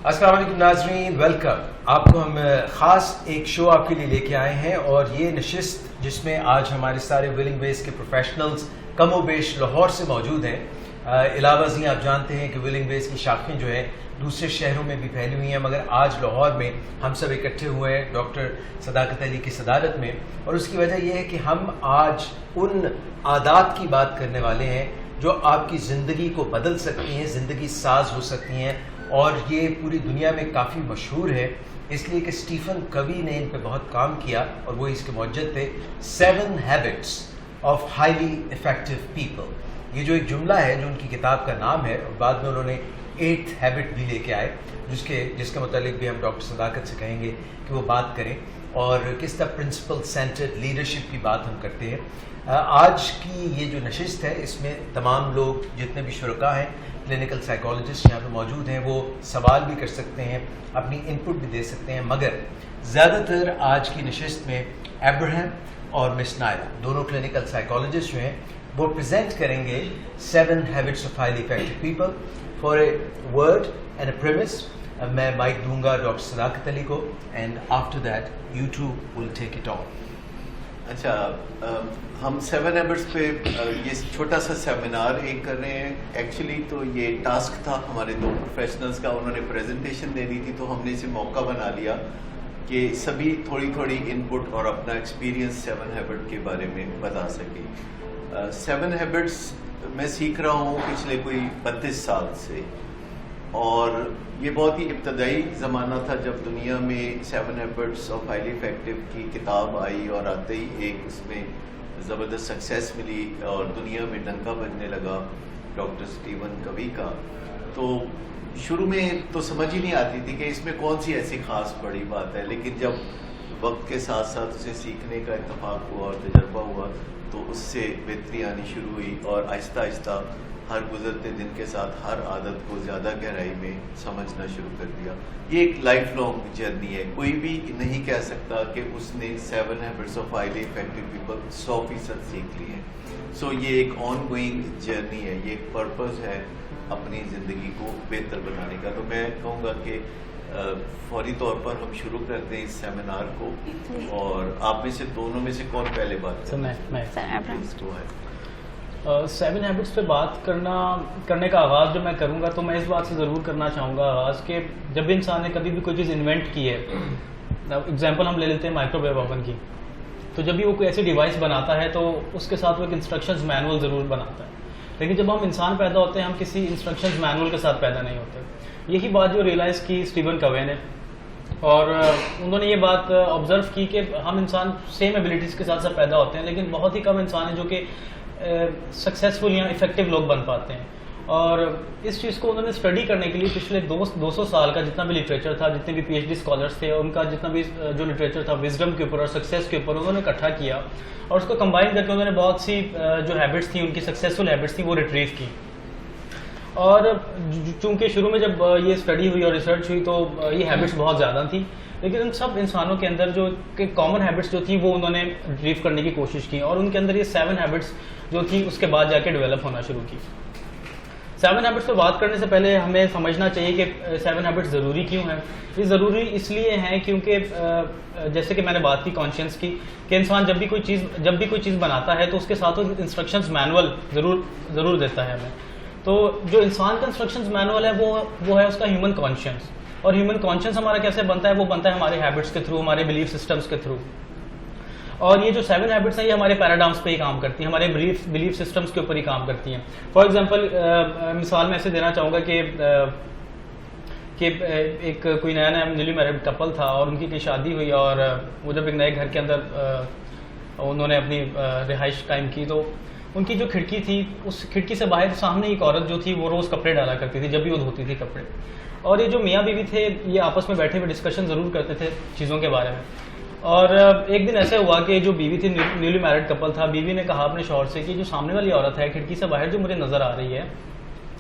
السلام علیکم ناظرین، ویلکم. آپ کو ہم خاص ایک شو آپ کے لیے لے کے آئے ہیں، اور یہ نشست جس میں آج ہمارے سارے ویلنگ ویز کے پروفیشنلز کم و بیش لاہور سے موجود ہیں. علاوہ ازیں آپ جانتے ہیں کہ ویلنگ ویز کی شاخیں جو ہیں دوسرے شہروں میں بھی پھیلی ہوئی ہیں، مگر آج لاہور میں ہم سب اکٹھے ہوئے ہیں ڈاکٹر صداقت علی کی صدارت میں. اور اس کی وجہ یہ ہے کہ ہم آج ان عادات کی بات کرنے والے ہیں جو آپ کی زندگی کو بدل سکتی ہیں، زندگی ساز ہو سکتی ہیں، اور یہ پوری دنیا میں کافی مشہور ہے اس لیے کہ اسٹیفن کوی نے ان پہ بہت کام کیا اور وہ اس کے موجد تھے. 7 habits of highly effective people, یہ جو ایک جملہ ہے جو ان کی کتاب کا نام ہے، اور بعد میں انہوں نے 8th ہیبٹ بھی لے کے آئے جس کے متعلق بھی ہم ڈاکٹر صداقت سے کہیں گے کہ وہ بات کریں، اور کس طرح پرنسپل سینٹرڈ لیڈرشپ کی بات ہم کرتے ہیں. آج کی یہ جو نشست ہے اس میں تمام لوگ جتنے بھی شرکاء ہیں، کلینکل سائیکالوجسٹ یہاں پہ موجود ہیں، وہ سوال بھی کر سکتے ہیں، اپنی انپٹ بھی دے سکتے ہیں. مگر زیادہ تر آج کی نشست میں ابراہیم اور مس نائرہ دونوں کلینکل سائیکالوجسٹ جو ہیں وہ پریزنٹ کریں گے 7 habits of highly effective people. For a word and a premises میں مائک دوں گا ڈاکٹر صداقت علی کو، and after that you two will take it on. اچھا، ہم 7 ہیبٹس پہ یہ چھوٹا سا سیمینار ایک کر رہے ہیں. ایکچولی تو یہ ٹاسک تھا ہمارے 2 پروفیشنلز کا، انہوں نے پریزنٹیشن دے دی تھی، تو ہم نے اسے موقع بنا لیا کہ سبھی تھوڑی تھوڑی انپٹ اور اپنا ایکسپیرینس 7 ہیبٹ کے بارے میں بتا سکیں. 7 ہیبٹس میں سیکھ رہا ہوں پچھلے کوئی 32 سال سے، اور یہ بہت ہی ابتدائی زمانہ تھا جب دنیا میں 7 ہیبٹس آف ہائیلی افیکٹو کی کتاب آئی، اور آتے ہی ایک اس میں زبردست سکسیس ملی اور دنیا میں ڈنکا بجنے لگا ڈاکٹر اسٹیفن کوی کا. تو شروع میں تو سمجھ ہی نہیں آتی تھی کہ اس میں کون سی ایسی خاص بڑی بات ہے، لیکن جب وقت کے ساتھ ساتھ اسے سیکھنے کا اتفاق ہوا اور تجربہ ہوا تو اس سے بہتری آنی شروع ہوئی، اور آہستہ آہستہ ہر گزرتے دن کے ساتھ ہر عادت کو زیادہ گہرائی میں سمجھنا شروع کر دیا. یہ ایک لائف لانگ جرنی ہے، کوئی بھی نہیں کہہ سکتا کہ اس نے 7 habits of highly effective people 100% سیکھ لی ہے. سو یہ ایک آن گوئنگ جرنی ہے، یہ ایک پرپز ہے اپنی زندگی کو بہتر بنانے کا. تو میں کہوں گا کہ فوری طور پر ہم شروع کر دیں اس سیمینار کو، اور آپ میں سے دونوں میں سے کون پہلے بات کریں؟ 7 ہیبٹس پہ بات کرنے کا آغاز جو میں کروں گا تو میں اس بات سے ضرور کرنا چاہوں گا آغاز کہ جب بھی انسان نے کبھی بھی کوئی چیز انوینٹ کی ہے، اگزامپل ہم لے لیتے ہیں مائکرو ویو اوون کی، تو جب بھی وہ کوئی ایسی ڈیوائس بناتا ہے تو اس کے ساتھ وہ ایک انسٹرکشنز مینول ضرور بناتا ہے. لیکن جب ہم انسان پیدا ہوتے ہیں ہم کسی انسٹرکشنز مینول کے ساتھ پیدا نہیں ہوتے. یہی بات جو ریئلائز کی اسٹیفن کوی نے، اور انہوں نے یہ بات آبزرو کی کہ ہم انسان سیم ایبلٹیز کے ساتھ ساتھ پیدا ہوتے ہیں، لیکن بہت ہی کم انسان ہیں جو کہ سکسیزفل یا افیکٹو لوگ بن پاتے ہیں. اور اس چیز کو انہوں نے اسٹڈی کرنے کے لیے پچھلے 200 سال کا جتنا بھی لٹریچر تھا، جتنے بھی PhD اسکالرس تھے، ان کا جتنا بھی جو لٹریچر تھا وزڈم کے اوپر اور سکسیس کے اوپر انہوں نے اکٹھا کیا، اور اس کو کمبائن کر کے انہوں نے بہت سی جو ہیبٹس تھیں ان کی سکسیزفل ہیبٹس تھیں وہ ریٹریو کی. اور چونکہ شروع میں جب یہ اسٹڈی ہوئی اور ریسرچ ہوئی تو یہ ہیبٹس بہت زیادہ تھیں، لیکن ان سب انسانوں کے اندر جو کہ کامن ہیبٹس جو تھیں وہ انہوں نے ریٹریو کرنے کی کوشش کی، اور ان کے اندر یہ 7 ہیبٹس جو تھی اس کے بعد جا کے ڈیولپ ہونا شروع کی. 7 ہیبٹس پہ بات کرنے سے پہلے ہمیں سمجھنا چاہیے کہ 7 ہیبٹس ضروری کیوں ہیں. یہ ضروری اس لیے ہیں کیونکہ جیسے کہ میں نے بات کی کانشینس کی کہ انسان جب بھی کوئی چیز بناتا ہے تو اس کے ساتھ انسٹرکشنز مینول ضرور دیتا ہے ہمیں. تو جو انسان کا انسٹرکشنز مینول ہے وہ ہے اس کا ہیومن کانشینس. اور ہیومن کانشینس ہمارا کیسے بنتا ہے؟ وہ بنتا ہے ہمارے ہیبٹس کے تھرو، ہمارے بلیف سسٹمس کے تھرو. اور یہ جو 7 ہیبٹس ہیں یہ ہمارے پیراڈائمس پہ ہی کام کرتی ہیں، ہمارے بلیف سسٹمس کے اوپر ہی کام کرتی ہیں. فار ایگزامپل مثال میں ایسے دینا چاہوں گا کہ ایک کوئی نیا نیولی میرڈ کپل تھا، اور ان کی شادی ہوئی، اور وہ جب ایک نئے گھر کے اندر انہوں نے اپنی رہائش قائم کی تو ان کی جو کھڑکی تھی اس کھڑکی سے باہر سامنے ایک عورت جو تھی وہ روز کپڑے ڈالا کرتی تھی جب بھی وہ دھوتی تھی کپڑے. اور یہ جو میاں بیوی تھے یہ آپس میں بیٹھے ہوئے ڈسکشن ضرور کرتے تھے چیزوں کے بارے میں. اور ایک دن ایسے ہوا کہ جو بیوی تھی، نیولی میرڈ کپل تھا، بیوی نے کہا اپنے شوہر سے کہ جو سامنے والی عورت ہے کھڑکی سے باہر جو مجھے نظر آ رہی ہے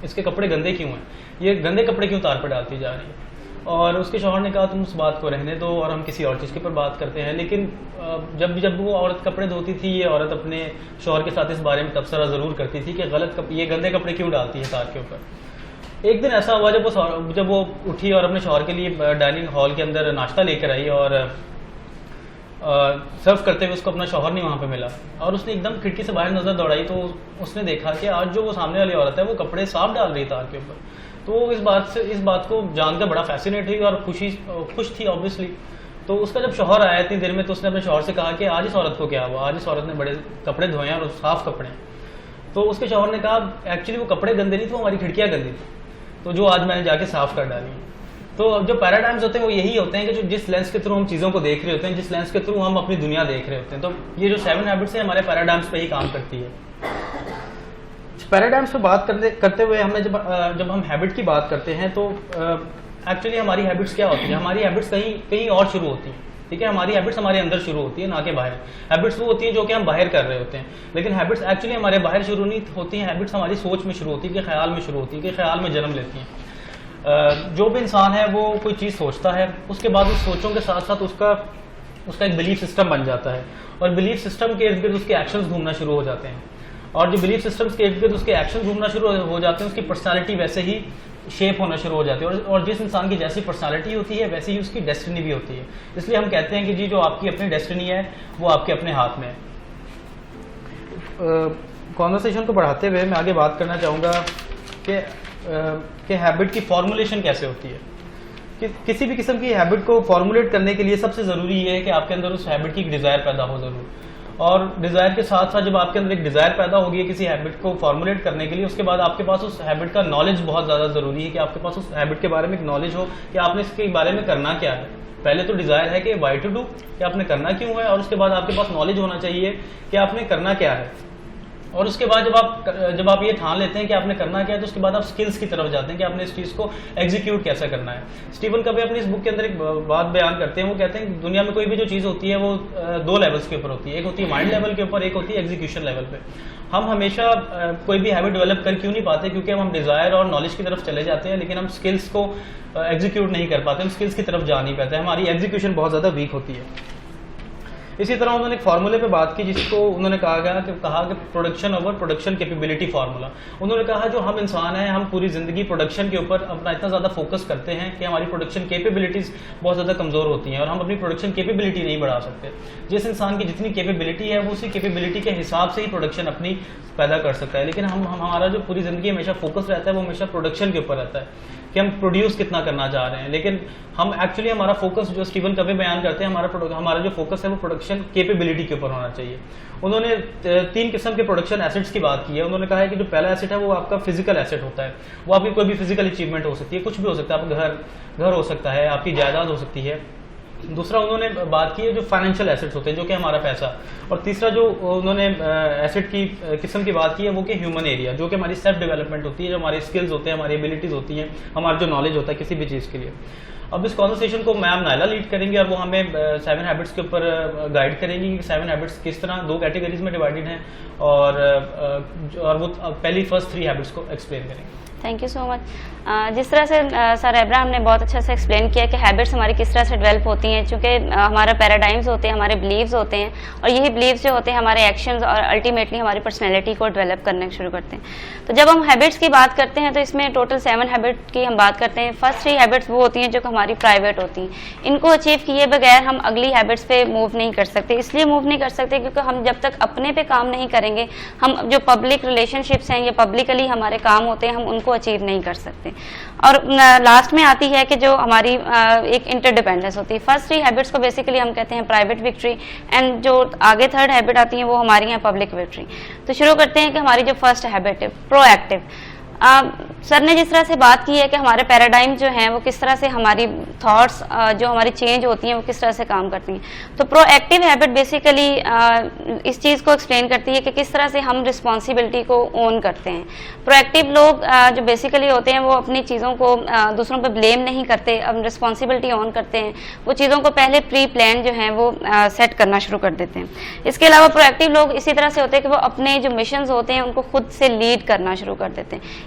اس کے کپڑے گندے کیوں ہیں، یہ گندے کپڑے کیوں تار پہ ڈالتی جا رہی ہے. اور اس کے شوہر نے کہا تم اس بات کو رہنے دو اور ہم کسی اور چیز کے اوپر بات کرتے ہیں. لیکن جب وہ عورت کپڑے دھوتی تھی یہ عورت اپنے شوہر کے ساتھ اس بارے میں تبصرہ ضرور کرتی تھی کہ یہ گندے کپڑے کیوں ڈالتی ہے تار کے اوپر. ایک دن ایسا ہوا جب وہ اٹھی اور اپنے شوہر کے لیے ڈائننگ ہال کے اندر ناشتہ لے کر آئی اور سرو کرتے ہوئے اس کو اپنا شوہر نہیں وہاں پہ ملا, اور اس نے ایک دم کھڑکی سے باہر نظر دوڑائی تو اس نے دیکھا کہ آج جو وہ سامنے والی عورت ہے وہ کپڑے صاف ڈال رہی تار کے اوپر. تو اس بات کو جان کر بڑا فیسینیٹ ہوئی اور خوش تھی آبویسلی. تو اس کا جب شوہر آیا اتنی دیر میں تو اس نے اپنے شوہر سے کہا کہ آج اس عورت کو کیا ہوا, آج اس عورت نے بڑے کپڑے دھوئے ہیں اور صاف کپڑے ہیں. تو اس کے شوہر نے کہا ایکچولی وہ کپڑے گندے نہیں تھے, وہ ہماری کھڑکیاں گندی تھی, تو جو آج میں نے جا کے صاف کر ڈالی. تو جو پیراڈائمز ہوتے ہیں وہ یہی ہوتے ہیں کہ جو جس لینس کے تھرو ہم چیزوں کو دیکھ رہے ہوتے ہیں, جس لینس کے تھرو ہم اپنی دنیا دیکھ رہے ہوتے ہیں. تو یہ جو 7 ہیبٹس ہیں ہمارے پیراڈائمز پہ ہی کام کرتی ہے. پیراڈائمز پہ بات کرتے ہوئے ہم نے جب ہم ہیبٹ کی بات کرتے ہیں تو ایکچولی ہماری ہیبٹس کیا ہوتی ہیں, ہماری ہیبٹس کہیں اور شروع ہوتی ہیں. ٹھیک ہے, ہماری ہیبٹس ہمارے اندر شروع ہوتی ہے نہ کہ باہر. ہیبٹس وہ ہوتی ہیں جو کہ ہم باہر کر رہے ہوتے ہیں, لیکن ہیبٹس ایکچولی ہمارے باہر شروع نہیں ہوتی ہیں. ہیبٹس ہماری سوچ میں شروع ہوتی ہے, کہ خیال میں شروع ہوتی ہے, کہ خیال میں جنم لیتی ہیں. جو بھی انسان ہے وہ کوئی چیز سوچتا ہے, اس کے بعد اس سوچوں کے ساتھ ساتھ اس کا ایک بلیف سسٹم بن جاتا ہے, اور بلیف سسٹم کے ارد گرد اس کے ایکشنز گھومنا شروع ہو جاتے ہیں. اور جو بلیف سسٹمز کے ارد گرد اس کے ایکشن گھومنا شروع ہو جاتے ہیں, اس کی پرسنالٹی ویسے ہی شیپ ہونا شروع ہو جاتی ہے. اور جس انسان کی جیسی پرسنالٹی ہوتی ہے ویسے ہی اس کی ڈیسٹنی بھی ہوتی ہے. اس لیے ہم کہتے ہیں کہ جی جو آپ کی اپنی ڈیسٹنی ہے وہ آپ کے اپنے ہاتھ میں ہے. کانورسیشن کو بڑھاتے ہوئے میں آگے بات کرنا چاہوں گا کہ ہیبٹ کی فارمولیشن کیسے ہوتی ہے. کہ کسی بھی قسم کی ہیبٹ کو فارمولیٹ کرنے کے لیے سب سے ضروری یہ ہے کہ آپ کے اندر اس ہیبٹ کی ایک ڈیزائر پیدا ہو ضرور. اور ڈیزائر کے ساتھ ساتھ جب آپ کے اندر ایک ڈیزائر پیدا ہوگی ہے کسی ہیبٹ کو فارمولیٹ کرنے کے لیے, اس کے بعد آپ کے پاس اس ہیبٹ کا نالج بہت زیادہ ضروری ہے, کہ آپ کے پاس اس ہیبٹ کے بارے میں ایک نالج ہو کہ آپ نے اس کے بارے میں کرنا کیا ہے. پہلے تو ڈیزائر ہے کہ وائی ٹو ڈو, کہ آپ نے کرنا کیوں ہے, اور اس کے بعد آپ کے پاس نالج ہونا چاہیے کہ آپ نے کرنا کیا ہے. اور اس کے بعد جب آپ یہ ٹھان لیتے ہیں کہ آپ نے کرنا کیا ہے, تو اس کے بعد آپ سکلز کی طرف جاتے ہیں کہ آپ نے اس چیز کو ایگزیکیوٹ کیسے کرنا ہے. اسٹیون کبھی اپنی اس بک کے اندر ایک بات بیان کرتے ہیں, وہ کہتے ہیں کہ دنیا میں کوئی بھی جو چیز ہوتی ہے وہ 2 لیولز کے اوپر ہوتی ہے. ایک ہوتی ہے مائنڈ لیول کے اوپر, ایک ہوتی ہے ایگزیکیوشن لیول پہ. ہم ہمیشہ کوئی بھی ہیبٹ ڈیولپ کر کیوں نہیں پاتے, کیونکہ ہم ڈیزائر اور نالج کی طرف چلے جاتے ہیں, لیکن ہم سکلز کو ایگزیکیوٹ نہیں کر پاتے, ہم سکلز کی طرف جا نہیں پاتے, ہماری ایگزیکیوشن بہت زیادہ ویک ہوتی ہے. اسی طرح انہوں نے ایک فارمولے پہ بات کی جس کو انہوں نے کہا کہ production over production capability formula. انہوں نے کہا جو ہم انسان ہیں, ہم پوری زندگی پروڈکشن کے اوپر اپنا اتنا زیادہ فوکس کرتے ہیں کہ ہماری پروڈکشن کیپیبلٹیز بہت زیادہ کمزور ہوتی ہیں, اور ہم اپنی پروڈکشن کیپیبلٹی نہیں بڑھا سکتے. جس انسان کی جتنی کیپیبلٹی ہے وہ اسی کیپیبلٹی کے حساب سے ہی پروڈکشن اپنی پیدا کر سکتا ہے. لیکن ہمارا جو پوری زندگی ہمیشہ فوکس رہتا ہے وہ ہمیشہ پروڈکشن کے اوپر رہتا ہے کہ ہم پروڈیوس کتنا کرنا چاہ رہے ہیں. لیکن ہم ایکچولی ہمارا فوکس جو اسٹیون کبھی بیان کرتے ہیں, ہمارا جو فوکس ہے وہ پروڈکشن کیپیبلٹی کے اوپر ہونا چاہیے. انہوں نے 3 قسم کے پروڈکشن ایسٹس کی بات کی ہے. انہوں نے کہا ہے کہ جو پہلا ایسٹ ہے وہ آپ کا فزیکل ایسٹ ہوتا ہے, وہ آپ کی کوئی بھی فزیکل اچیومنٹ ہو سکتی ہے, کچھ بھی ہو سکتا ہے, آپ کا گھر ہو سکتا ہے, آپ کی جائیداد ہو سکتی ہے. دوسرا انہوں نے بات کی ہے جو فائنینشیل ایسٹس ہوتے ہیں, جو کہ ہمارا پیسہ. اور تیسرا جو انہوں نے ایسٹ کی قسم کی بات کی ہے وہ کہ ہیومن ایریا, جو کہ ہماری سیلف ڈیولپمنٹ ہوتی ہے, جو ہماری اسکلز ہوتے ہیں, ہماری ایبلٹیز ہوتی ہیں, ہمارا جو نالج ہوتا ہے کسی بھی چیز کے لیے. اب اس کانورسیشن کو میم نائلہ لیڈ کریں گے, اور وہ ہمیں 7 ہیبٹس کے اوپر گائیڈ کریں گی کہ 7 ہیبٹس کس طرح 2 کیٹیگریز میں ڈیوائڈڈ ہیں, اور وہ پہلی فرسٹ 3 ہیبٹس کو ایکسپلین کریں گے. تھینک یو سو مچ. جس طرح سے سر ابراہم نے بہت اچھا سے ایکسپلین کیا کہ ہیبٹس ہماری کس طرح سے ڈیولپ ہوتی ہیں, چونکہ ہمارا پیراڈائمز ہوتے ہیں, ہمارے بلیوز ہوتے ہیں, اور یہی بلیوز جو ہوتے ہیں ہمارے ایکشنز اور الٹیمیٹلی ہماری پرسنالٹی کو ڈیولپ کرنے شروع کرتے ہیں. تو جب ہم ہیبٹس کی بات کرتے ہیں تو اس میں ٹوٹل 7 ہیبٹ کی ہم بات کرتے ہیں. فرسٹ 3 ہیبٹس وہ ہوتی ہیں جو کہ ہماری پرائیویٹ ہوتی ہیں. ان کو اچیو کیے بغیر ہم اگلی ہیبٹس پہ موو نہیں کر سکتے. اس لیے موو نہیں کر سکتے کیونکہ ہم جب تک اپنے پہ کام نہیں کریں گے, ہم جو پبلک ریلیشن شپس ہیں یا پبلکلی ہمارے کام ہوتے ہیں, ہم ان کو اچیو نہیں کر سکتے. اور لاسٹ میں آتی ہے کہ جو ہماری ایک انٹر ڈیپینڈنس ہوتی ہے. فرسٹ 3 ہیبٹس کو بیسیکلی ہم کہتے ہیں پرائیویٹ وکٹری, اینڈ جو آگے 3rd ہیبٹ آتی ہیں وہ ہماری ہیں پبلک وکٹری. تو شروع کرتے ہیں کہ ہماری جو فرسٹ ہیبٹ ہے پرو ایکٹیو. سر نے جس طرح سے بات کی ہے کہ ہمارے پیراڈائم جو ہیں وہ کس طرح سے ہماری تھاٹس جو ہماری چینج ہوتی ہیں وہ کس طرح سے کام کرتی ہیں. تو پرو ایکٹیو ہیبٹ بیسیکلی اس چیز کو ایکسپلین کرتی ہے کہ کس طرح سے ہم رسپانسبلٹی کو اون کرتے ہیں. پرو ایکٹیو لوگ جو بیسیکلی ہوتے ہیں وہ اپنی چیزوں کو دوسروں پہ بلیم نہیں کرتے, اب رسپانسبلٹی اون کرتے ہیں. وہ چیزوں کو پہلے پری پلان جو ہیں وہ سیٹ کرنا شروع کر دیتے ہیں. اس کے علاوہ پرو ایکٹیو لوگ اسی طرح سے ہوتے ہیں کہ وہ اپنے جو مشنز ہوتے ہیں ان کو خود سے لیڈ کرنا شروع کر دیتے ہیں.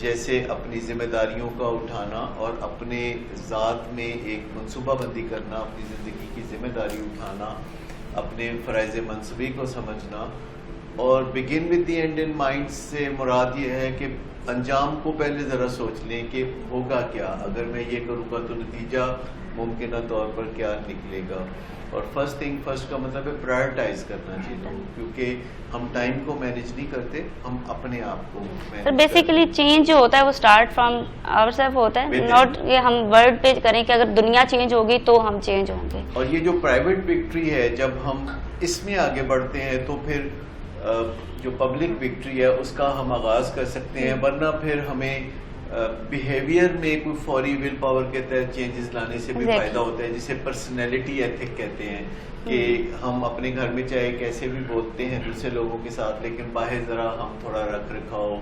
جیسے اپنی ذمہ داریوں کا اٹھانا اور اپنے ذات میں ایک منصوبہ بندی کرنا، اپنی زندگی کی ذمہ داری اٹھانا، اپنے فرائض منصبی کو سمجھنا، اور بگن with the end in mind سے مراد یہ ہے کہ انجام کو پہلے ذرا سوچ لیں کہ ہوگا کیا، اگر میں یہ کروں گا تو نتیجہ ممکنہ طور پر کیا نکلے گا. اور فرسٹ تھنگ فرسٹ کا مطلب ہے پرائرٹائز کرنا چاہیے، کیونکہ ہم ٹائم کو مینیج نہیں کرتے، ہم اپنے آپ کو سر بیسیکلی چینج جو ہوتا ہے وہ اسٹارٹ فرام آور سیلف ہوتا ہے، ناٹ یہ ہم ورڈ پہ کریں کہ اگر دنیا چینج ہوگی تو ہم چینج ہوں گے. اور یہ جو پرائیویٹ وکٹری ہے جب ہم اس میں آگے بڑھتے ہیں تو پھر جو پبلک وکٹری ہے اس کا ہم آغاز کر سکتے ہیں، ورنہ پھر ہمیں بیہیویئر میں کوئی فوری ول پاور کے تحت چینجز لانے سے بھی فائدہ ہوتا ہے، جسے پرسنالٹی ایتھک کہتے ہیں، کہ ہم اپنے گھر میں چاہے کیسے بھی بولتے ہیں دوسرے لوگوں کے ساتھ، لیکن باہر ذرا ہم تھوڑا رکھ رکھاؤ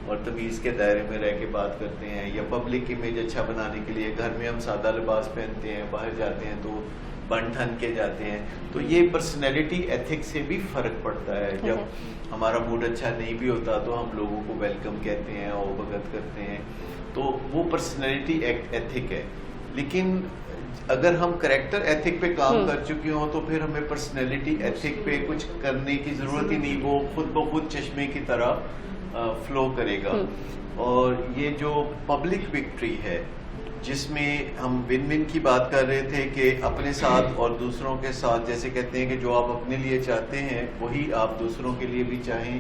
اور تمیز کے دائرے میں رہ کے بات کرتے ہیں، یا پبلک امیج اچھا بنانے کے لیے گھر میں ہم سادہ لباس پہنتے ہیں، باہر جاتے ہیں تو بن ٹھن کے جاتے ہیں. تو یہ پرسنالٹی ایتھک سے بھی فرق پڑتا ہے. جب ہمارا موڈ اچھا نہیں بھی ہوتا تو ہم لوگوں کو ویلکم کہتے ہیں اور بھگت کرتے ہیں، تو وہ پرسنالٹی ایتھک ہے. لیکن اگر ہم کریکٹر ایتھک پہ کام کر چکے ہوں تو پھر ہمیں پرسنالٹی ایتھک پہ کچھ کرنے کی ضرورت ہی نہیں، وہ خود بخود چشمے کی طرح فلو کرے گا. اور یہ جو پبلک وکٹری ہے جس میں ہم ون ون کی بات کر رہے تھے کہ اپنے ساتھ اور دوسروں کے ساتھ، جیسے کہتے ہیں کہ جو آپ اپنے لیے چاہتے ہیں وہی آپ دوسروں کے لیے بھی چاہیں،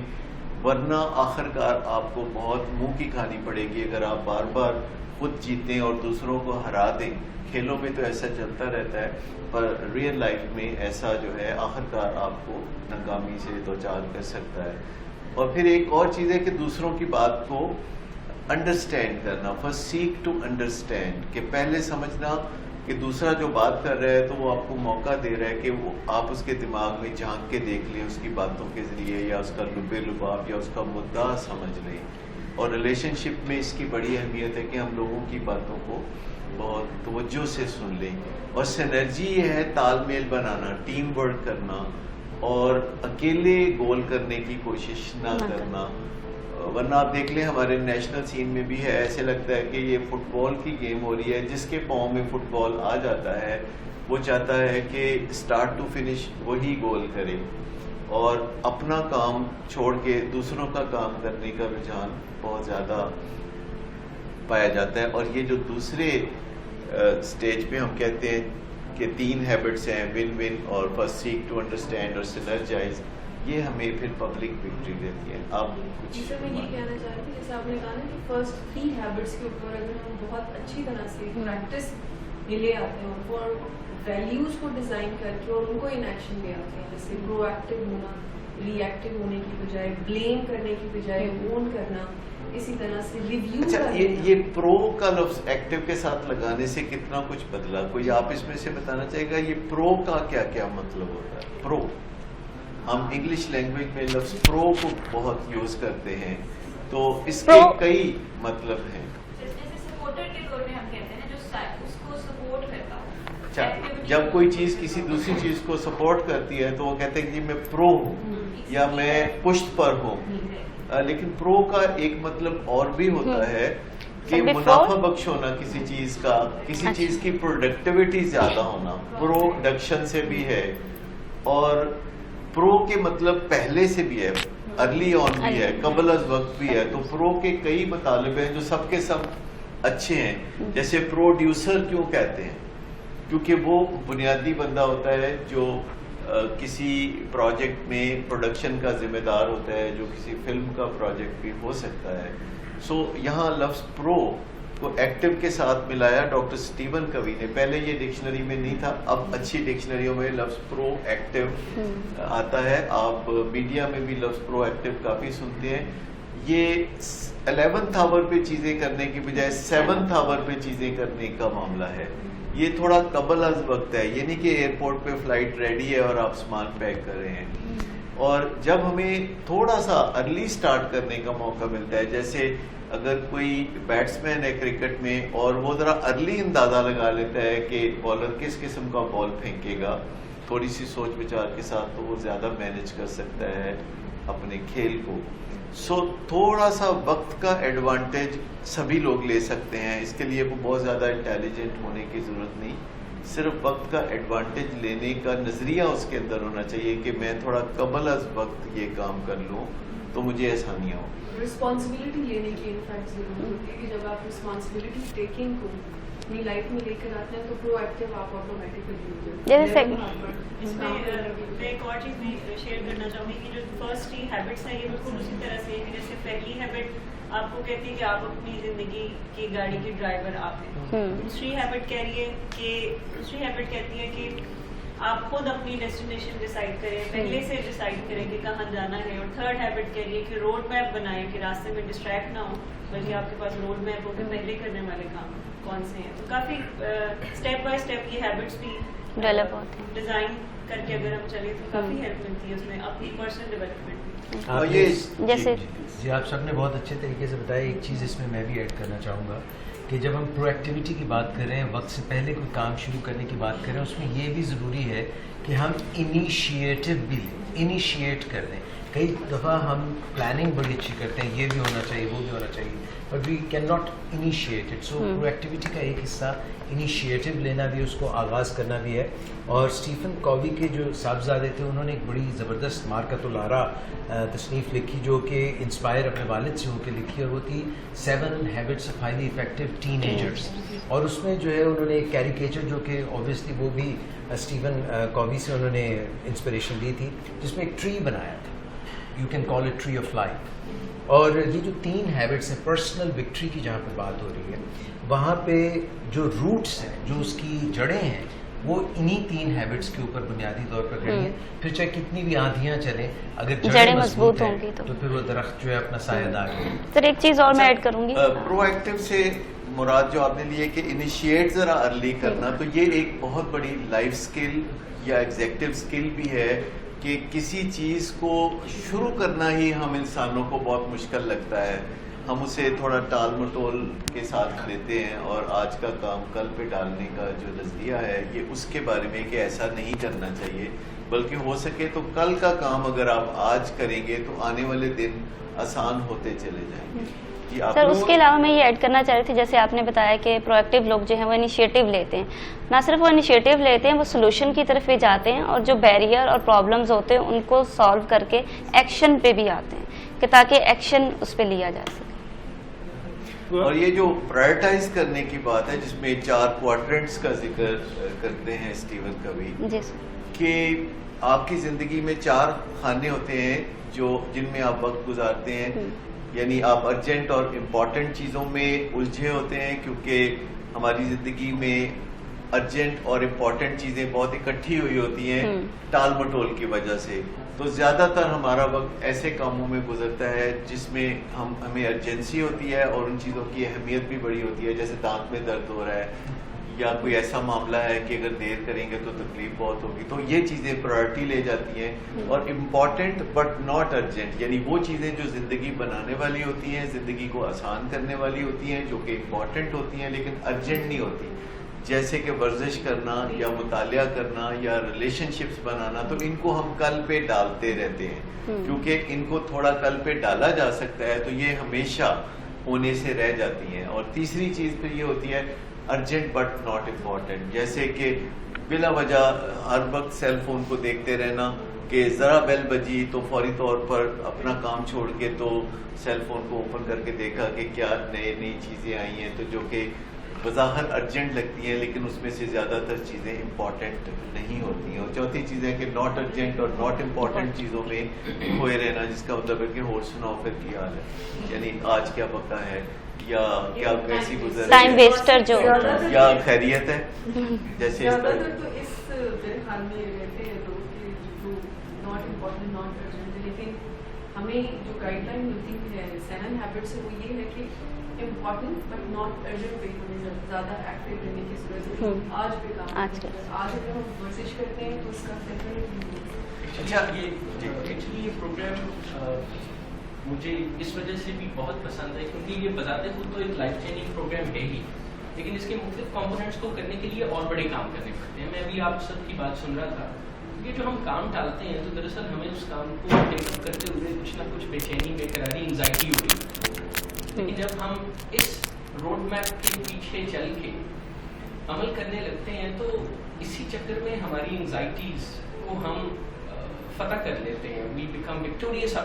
ورنہ آخر کار آپ کو بہت منہ کی کھانی پڑے گی اگر آپ بار بار خود جیتیں اور دوسروں کو ہرا دیں. کھیلوں میں تو ایسا چلتا رہتا ہے، پر ریئل لائف میں ایسا جو ہے آخر کار آپ کو ناکامی سے دوچار کر سکتا ہے. اور پھر ایک اور چیز ہے کہ دوسروں کی بات کو انڈرسٹینڈ کرنا، فرسٹ سیک ٹو انڈرسٹینڈ، کہ پہلے سمجھنا کہ دوسرا جو بات کر رہا ہے تو وہ آپ کو موقع دے رہا ہے کہ وہ آپ اس کے دماغ میں جھانک کے دیکھ لیں، اس کی باتوں کے ذریعے، یا اس کا لب لباب یا اس کا مدعا سمجھ لیں. اور ریلیشن شپ میں اس کی بڑی اہمیت ہے کہ ہم لوگوں کی باتوں کو بہت توجہ سے سن لیں. اور سینرجی یہ ہے تال میل بنانا، ٹیم ورک کرنا، اور اکیلے گول کرنے کی کوشش نہ کرنا. ورنہ آپ دیکھ لیں ہمارے نیشنل سین میں بھی ہے، ایسے لگتا ہے کہ یہ فٹ بال کی گیم ہو رہی ہے، جس کے پاؤں میں فٹ بال آ جاتا ہے وہ چاہتا ہے کہ اسٹارٹ ٹو فنش وہی گول کرے، اور اپنا کام چھوڑ کے دوسروں کا کام کرنے کا رجحان بہت زیادہ پایا جاتا ہے. اور یہ جو دوسرے سٹیج پہ ہم کہتے ہیں کہ 3 ہیبٹس ہیں، ون ون اور فرسٹ سیک ٹو انڈرسٹینڈ اور سینرجائز، یہ ہمیں پھر پبلک وکٹری دیتی ہے. آپ کچھ جی سر میں یہ کہنا چاہ رہی تھی، جیسے آپ نے کہا نا کہ فرسٹ 3 ہیبٹس کے اوپر اگر ہم بہت اچھی طرح سے پریکٹس لے آتے ہیں، ان کو اور ویلیوز کو ڈیزائن کر کے اور ان کو ان ایکشن لے آتے ہیں، جیسے پرو ایکٹیو ہونا، ری ایکٹیو ہونے کی بجائے بلیم کرنے کی بجائے اون کرنا، اسی طرح سے ریویو. اچھا یہ پرو کا لفظ ایکٹیو کے ساتھ لگانے سے کتنا کچھ بدلا؟ کوئی آپ اس میں سے بتانا چاہے گا یہ پرو کا کیا کیا مطلب ہوتا ہے؟ پرو، ہم انگلش لینگویج میں لفظ پرو کو بہت یوز کرتے ہیں، تو اس کے کئی مطلب ہیں. اچھا، جب کوئی چیز کسی دوسری چیز کو سپورٹ کرتی ہے تو وہ کہتے ہیں کہ جی میں پرو ہوں یا میں پشت پر ہوں. لیکن پرو کا ایک مطلب اور بھی ہوتا ہے کہ منافع بخش ہونا کسی چیز کا، کسی چیز کی پروڈکٹیوٹی زیادہ ہونا، پروڈکشن سے بھی ہے. اور پرو کے مطلب پہلے سے بھی ہے، ارلی آن بھی ہے، قبل از وقت بھی ہے. تو پرو کے کئی مطالب ہیں جو سب کے سب اچھے ہیں. جیسے پروڈیوسر کیوں کہتے ہیں؟ کیونکہ وہ بنیادی بندہ ہوتا ہے جو کسی پروجیکٹ میں پروڈکشن کا ذمہ دار ہوتا ہے، جو کسی فلم کا پروجیکٹ بھی ہو سکتا ہے. سو یہاں لفظ پرو کو ایکٹیو کے ساتھ ملایا ڈاکٹر سٹیون کوی نے. پہلے یہ ڈکشنری میں نہیں تھا، اب اچھی ڈکشنریوں میں لفظ پرو ایکٹیو آتا ہے. آپ میڈیا میں بھی لفظ پرو ایکٹیو کافی سنتے ہیں. یہ 11th آور پہ چیزیں کرنے کی بجائے 7th آور پہ چیزیں کرنے کا معاملہ ہے. یہ تھوڑا قبل از وقت ہے، یہ نہیں کہ ایئرپورٹ پہ فلائٹ ریڈی ہے اور آپ سامان پیک کر رہے ہیں. اور جب ہمیں تھوڑا سا ارلی سٹارٹ کرنے کا موقع ملتا ہے، جیسے اگر کوئی بیٹسمین ہے کرکٹ میں اور وہ ذرا ارلی اندازہ لگا لیتا ہے کہ بالر کس قسم کا بال پھینکے گا، تھوڑی سی سوچ بچار کے ساتھ، تو وہ زیادہ مینج کر سکتا ہے اپنے کھیل کو. سو تھوڑا سا وقت کا ایڈوانٹیج سبھی لوگ لے سکتے ہیں. اس کے لیے بہت زیادہ انٹیلیجنٹ ہونے کی ضرورت نہیں, صرف وقت کا ایڈوانٹیج لینے کا نظریہ اس کے اندر ہونا چاہیے کہ میں تھوڑا قبل از وقت یہ کام کر لوں تو مجھے آسانیاں ہوں. رسپانسبلٹی لینے کی انفیکٹ ضرورت ہوتی ہے کہ جب آپ رسپانسبلٹی ٹیکنگ کو اپنی لائف میں لے کر آتے ہیں تو پرو ایکٹیو آپ آٹومیٹکلی ہو جاتے ہیں. اس میں میں ایک اور چیز بھی شیئر کرنا چاہوں گی کہ جو فرسٹ 3 ہیبٹس ہیں یہ بالکل اسی طرح سے ہے. جیسے پہلی ہیبٹ آپ کو کہتی ہے کہ آپ اپنی زندگی کی گاڑی کے ڈرائیور آپ ہیں. دوسری ہیبٹ کہتی ہے کہ آپ خود اپنی ڈیسٹینیشن ڈیسائیڈ کریں, پہلے سے ڈیسائیڈ کریں کہ کہاں جانا ہے. اور تھرڈ ہیبٹ کہہ رہی ہے کہ روڈ میپ بنائیں کہ راستے میں ڈسٹریکٹ نہ ہو, بلکہ آپ کے پاس روڈ میپ ہو کہ پہلے کرنے والے کام کون سے ہیں. تو کافی اسٹیپ بائی اسٹیپ یہ ہیبٹس بھی ڈیولپ ہوتے ہیں. ڈیزائن کر کے اگر ہم چلیں تو کافی ہیلپ ملتی ہے اس میں اپنی پرسنل ڈیولپمنٹ. جیسے جی آپ سب نے بہت اچھے طریقے سے بتایا. ایک چیز اس میں بھی ایڈ کرنا چاہوں گا کہ جب ہم پرو ایکٹیویٹی کی بات کر رہے ہیں, وقت سے پہلے کوئی کام شروع کرنے کی بات کر رہے ہیں, اس میں یہ بھی ضروری ہے کہ ہم انیشیٹو بھی لیں, انیشیٹ کر دیں. کئی دفعہ ہم پلاننگ بڑی اچھی کرتے ہیں, یہ بھی ہونا چاہیے وہ بھی ہونا چاہیے, but we can not initiate it. So proactivity کا ایک حصہ انیشیٹو لینا بھی, اس کو آغاز کرنا بھی ہے. اور اسٹیفن کووی کے جو صاحبزادے تھے انہوں نے ایک بڑی زبردست مارکت الارا تصنیف لکھی جو کہ انسپائر اپنے والد سے ہو کے لکھی, اور وہ تھی 7 habits of highly effective ten agers. اور اس میں جو ہے انہوں نے ایک کیریکیچر جو کہ اوبیسلی وہ بھی اسٹیفن کووی سے انہوں نے انسپریشن لی تھی, جس میں ایک ٹری بنایا تھا, you can call it tree of life. اور یہ جو 3 ہیبٹس ہیں, پرسنل وکٹری کی جہاں پہ بات ہو رہی ہے, وہاں پہ جو روٹس ہیں, جو اس کی جڑیں ہیں, وہ انہی 3 ہیبٹس کے اوپر بنیادی طور پر کھڑی ہیں. پھر چاہے کتنی بھی آندھیاں چلیں, اگر جڑیں مضبوط ہوں گی تو پھر وہ درخت جو ہے اپنا سایہ دار ہے. سر ایک چیز اور میں ایڈ کروں گی, پرو ایکٹیو سے مراد جو آپ نے لی ہے کہ انیشیٹ ذرا ارلی کرنا, تو یہ ایک بہت بڑی لائف سکل یا ایگزیکٹو سکل بھی ہے کہ کسی چیز کو شروع کرنا ہی ہم انسانوں کو بہت مشکل لگتا ہے. ہم اسے تھوڑا ٹال مٹول کے ساتھ لیتے ہیں, اور آج کا کام کل پہ ڈالنے کا جو نظریہ ہے یہ اس کے بارے میں کہ ایسا نہیں کرنا چاہیے, بلکہ ہو سکے تو کل کا کام اگر آپ آج کریں گے تو آنے والے دن آسان ہوتے چلے جائیں گے. سر اس کے علاوہ میں یہ ایڈ کرنا چاہ رہی تھی, جیسے آپ نے بتایا کہ پرو ایکٹیو لوگ جو ہیں وہ انیشیٹو لیتے ہیں. نہ صرف وہ انیشیٹو لیتے ہیں, وہ سولوشن کی طرف بھی جاتے ہیں, اور جو بیریئر اور پرابلمز ہوتے ہیں ان کو سالو کر کے ایکشن پہ بھی آتے ہیں کہ تاکہ ایکشن اس پہ لیا جا سکے. اور یہ جو پرائرٹائز کرنے کی بات ہے جس میں 4 کوارٹرنٹس کا ذکر کرتے ہیں اسٹیون کووی, جی سر, کہ آپ کی زندگی میں 4 خانے ہوتے ہیں جن میں آپ وقت گزارتے ہیں. یعنی آپ ارجنٹ اور امپورٹنٹ چیزوں میں الجھے ہوتے ہیں, کیونکہ ہماری زندگی میں ارجنٹ اور امپورٹنٹ چیزیں بہت اکٹھی ہوئی ہوتی ہیں ٹال مٹول کی وجہ سے. تو زیادہ تر ہمارا وقت ایسے کاموں میں گزرتا ہے جس میں ہمیں ارجنسی ہوتی ہے اور ان چیزوں کی اہمیت بھی بڑی ہوتی ہے, جیسے دانت میں درد ہو رہا ہے یا کوئی ایسا معاملہ ہے کہ اگر دیر کریں گے تو تکلیف بہت ہوگی. تو یہ چیزیں پرائرٹی لے جاتی ہیں. اور امپورٹنٹ بٹ ناٹ ارجنٹ, یعنی وہ چیزیں جو زندگی بنانے والی ہوتی ہیں, زندگی کو آسان کرنے والی ہوتی ہیں, جو کہ امپورٹنٹ ہوتی ہیں لیکن ارجنٹ نہیں ہوتی, جیسے کہ ورزش کرنا یا مطالعہ کرنا یا ریلیشن شپس بنانا. تو ان کو ہم کل پہ ڈالتے رہتے ہیں, کیونکہ ان کو تھوڑا کل پہ ڈالا جا سکتا ہے تو یہ ہمیشہ ہونے سے رہ جاتی ہیں. اور تیسری چیز پھر یہ ہوتی ہے ارجنٹ بٹ ناٹ امپورٹنٹ, جیسے کہ بلا وجہ ہر وقت سیل فون کو دیکھتے رہنا, کہ ذرا بیل بجی تو فوری طور پر اپنا کام چھوڑ کے تو سیل فون کو اوپن کر کے دیکھا کہ کیا نئی چیزیں آئی ہیں, تو جو کہ بظاہر ارجنٹ لگتی ہیں لیکن اس میں سے زیادہ تر چیزیں امپورٹنٹ نہیں ہوتی ہیں. اور چوتھی چیز ہے کہ ناٹ ارجنٹ اور ناٹ امپورٹنٹ چیزوں میں کھوئے رہنا, جس کا مطلب ہے کہ ہورس نوفر کی حال ہے, یعنی آج کیا پکا ہے یا کیا کیسی گزر ٹائم ویسٹر جو یا خیریت ہے, جیسے زیادہ تر تو اس میرے خیال میں رہتے ہیں لوگ کہ جو ناٹ امپورٹنٹ ناٹ ارجنٹ, لیکن ہمیں جو گائیڈ لائن ملتی ہے 7 ہیبٹس سے وہ یہ ہے کہ امپورٹنٹ بٹ ناٹ ارجنٹ پہ ہمیں زیادہ ایکٹیو رہنے کی ضرورت ہے. آج پہ کام آج اگر ہم ورزش کرتے ہیں تو اس کا ڈیفینیٹلی. اچھا, یہ پروگرام مجھے اس وجہ سے بھی بہت پسند ہے کیونکہ یہ بذات خود تو ایک لائف چینجنگ پروگرام ہے ہی, لیکن اس کے مختلف کمپوننٹس کو کرنے کے لیے اور بڑے کام کرنے پڑتے ہیں. میں ابھی آپ سب کی بات سن رہا تھا یہ جو ہم کام ٹالتے ہیں تو دراصل ہمیں اس کام کو ٹیک اپ کرتے ہوئے کچھ نہ کچھ بے چینی بے قراری انگزائٹی ہوگی. لیکن جب ہم اس روڈ میپ کے پیچھے چل کے عمل کرنے لگتے ہیں تو اسی چکر میں ہماری انگزائٹیز کو ہم فتح کر لیتے ہیں, وی بیکم وکٹوریس.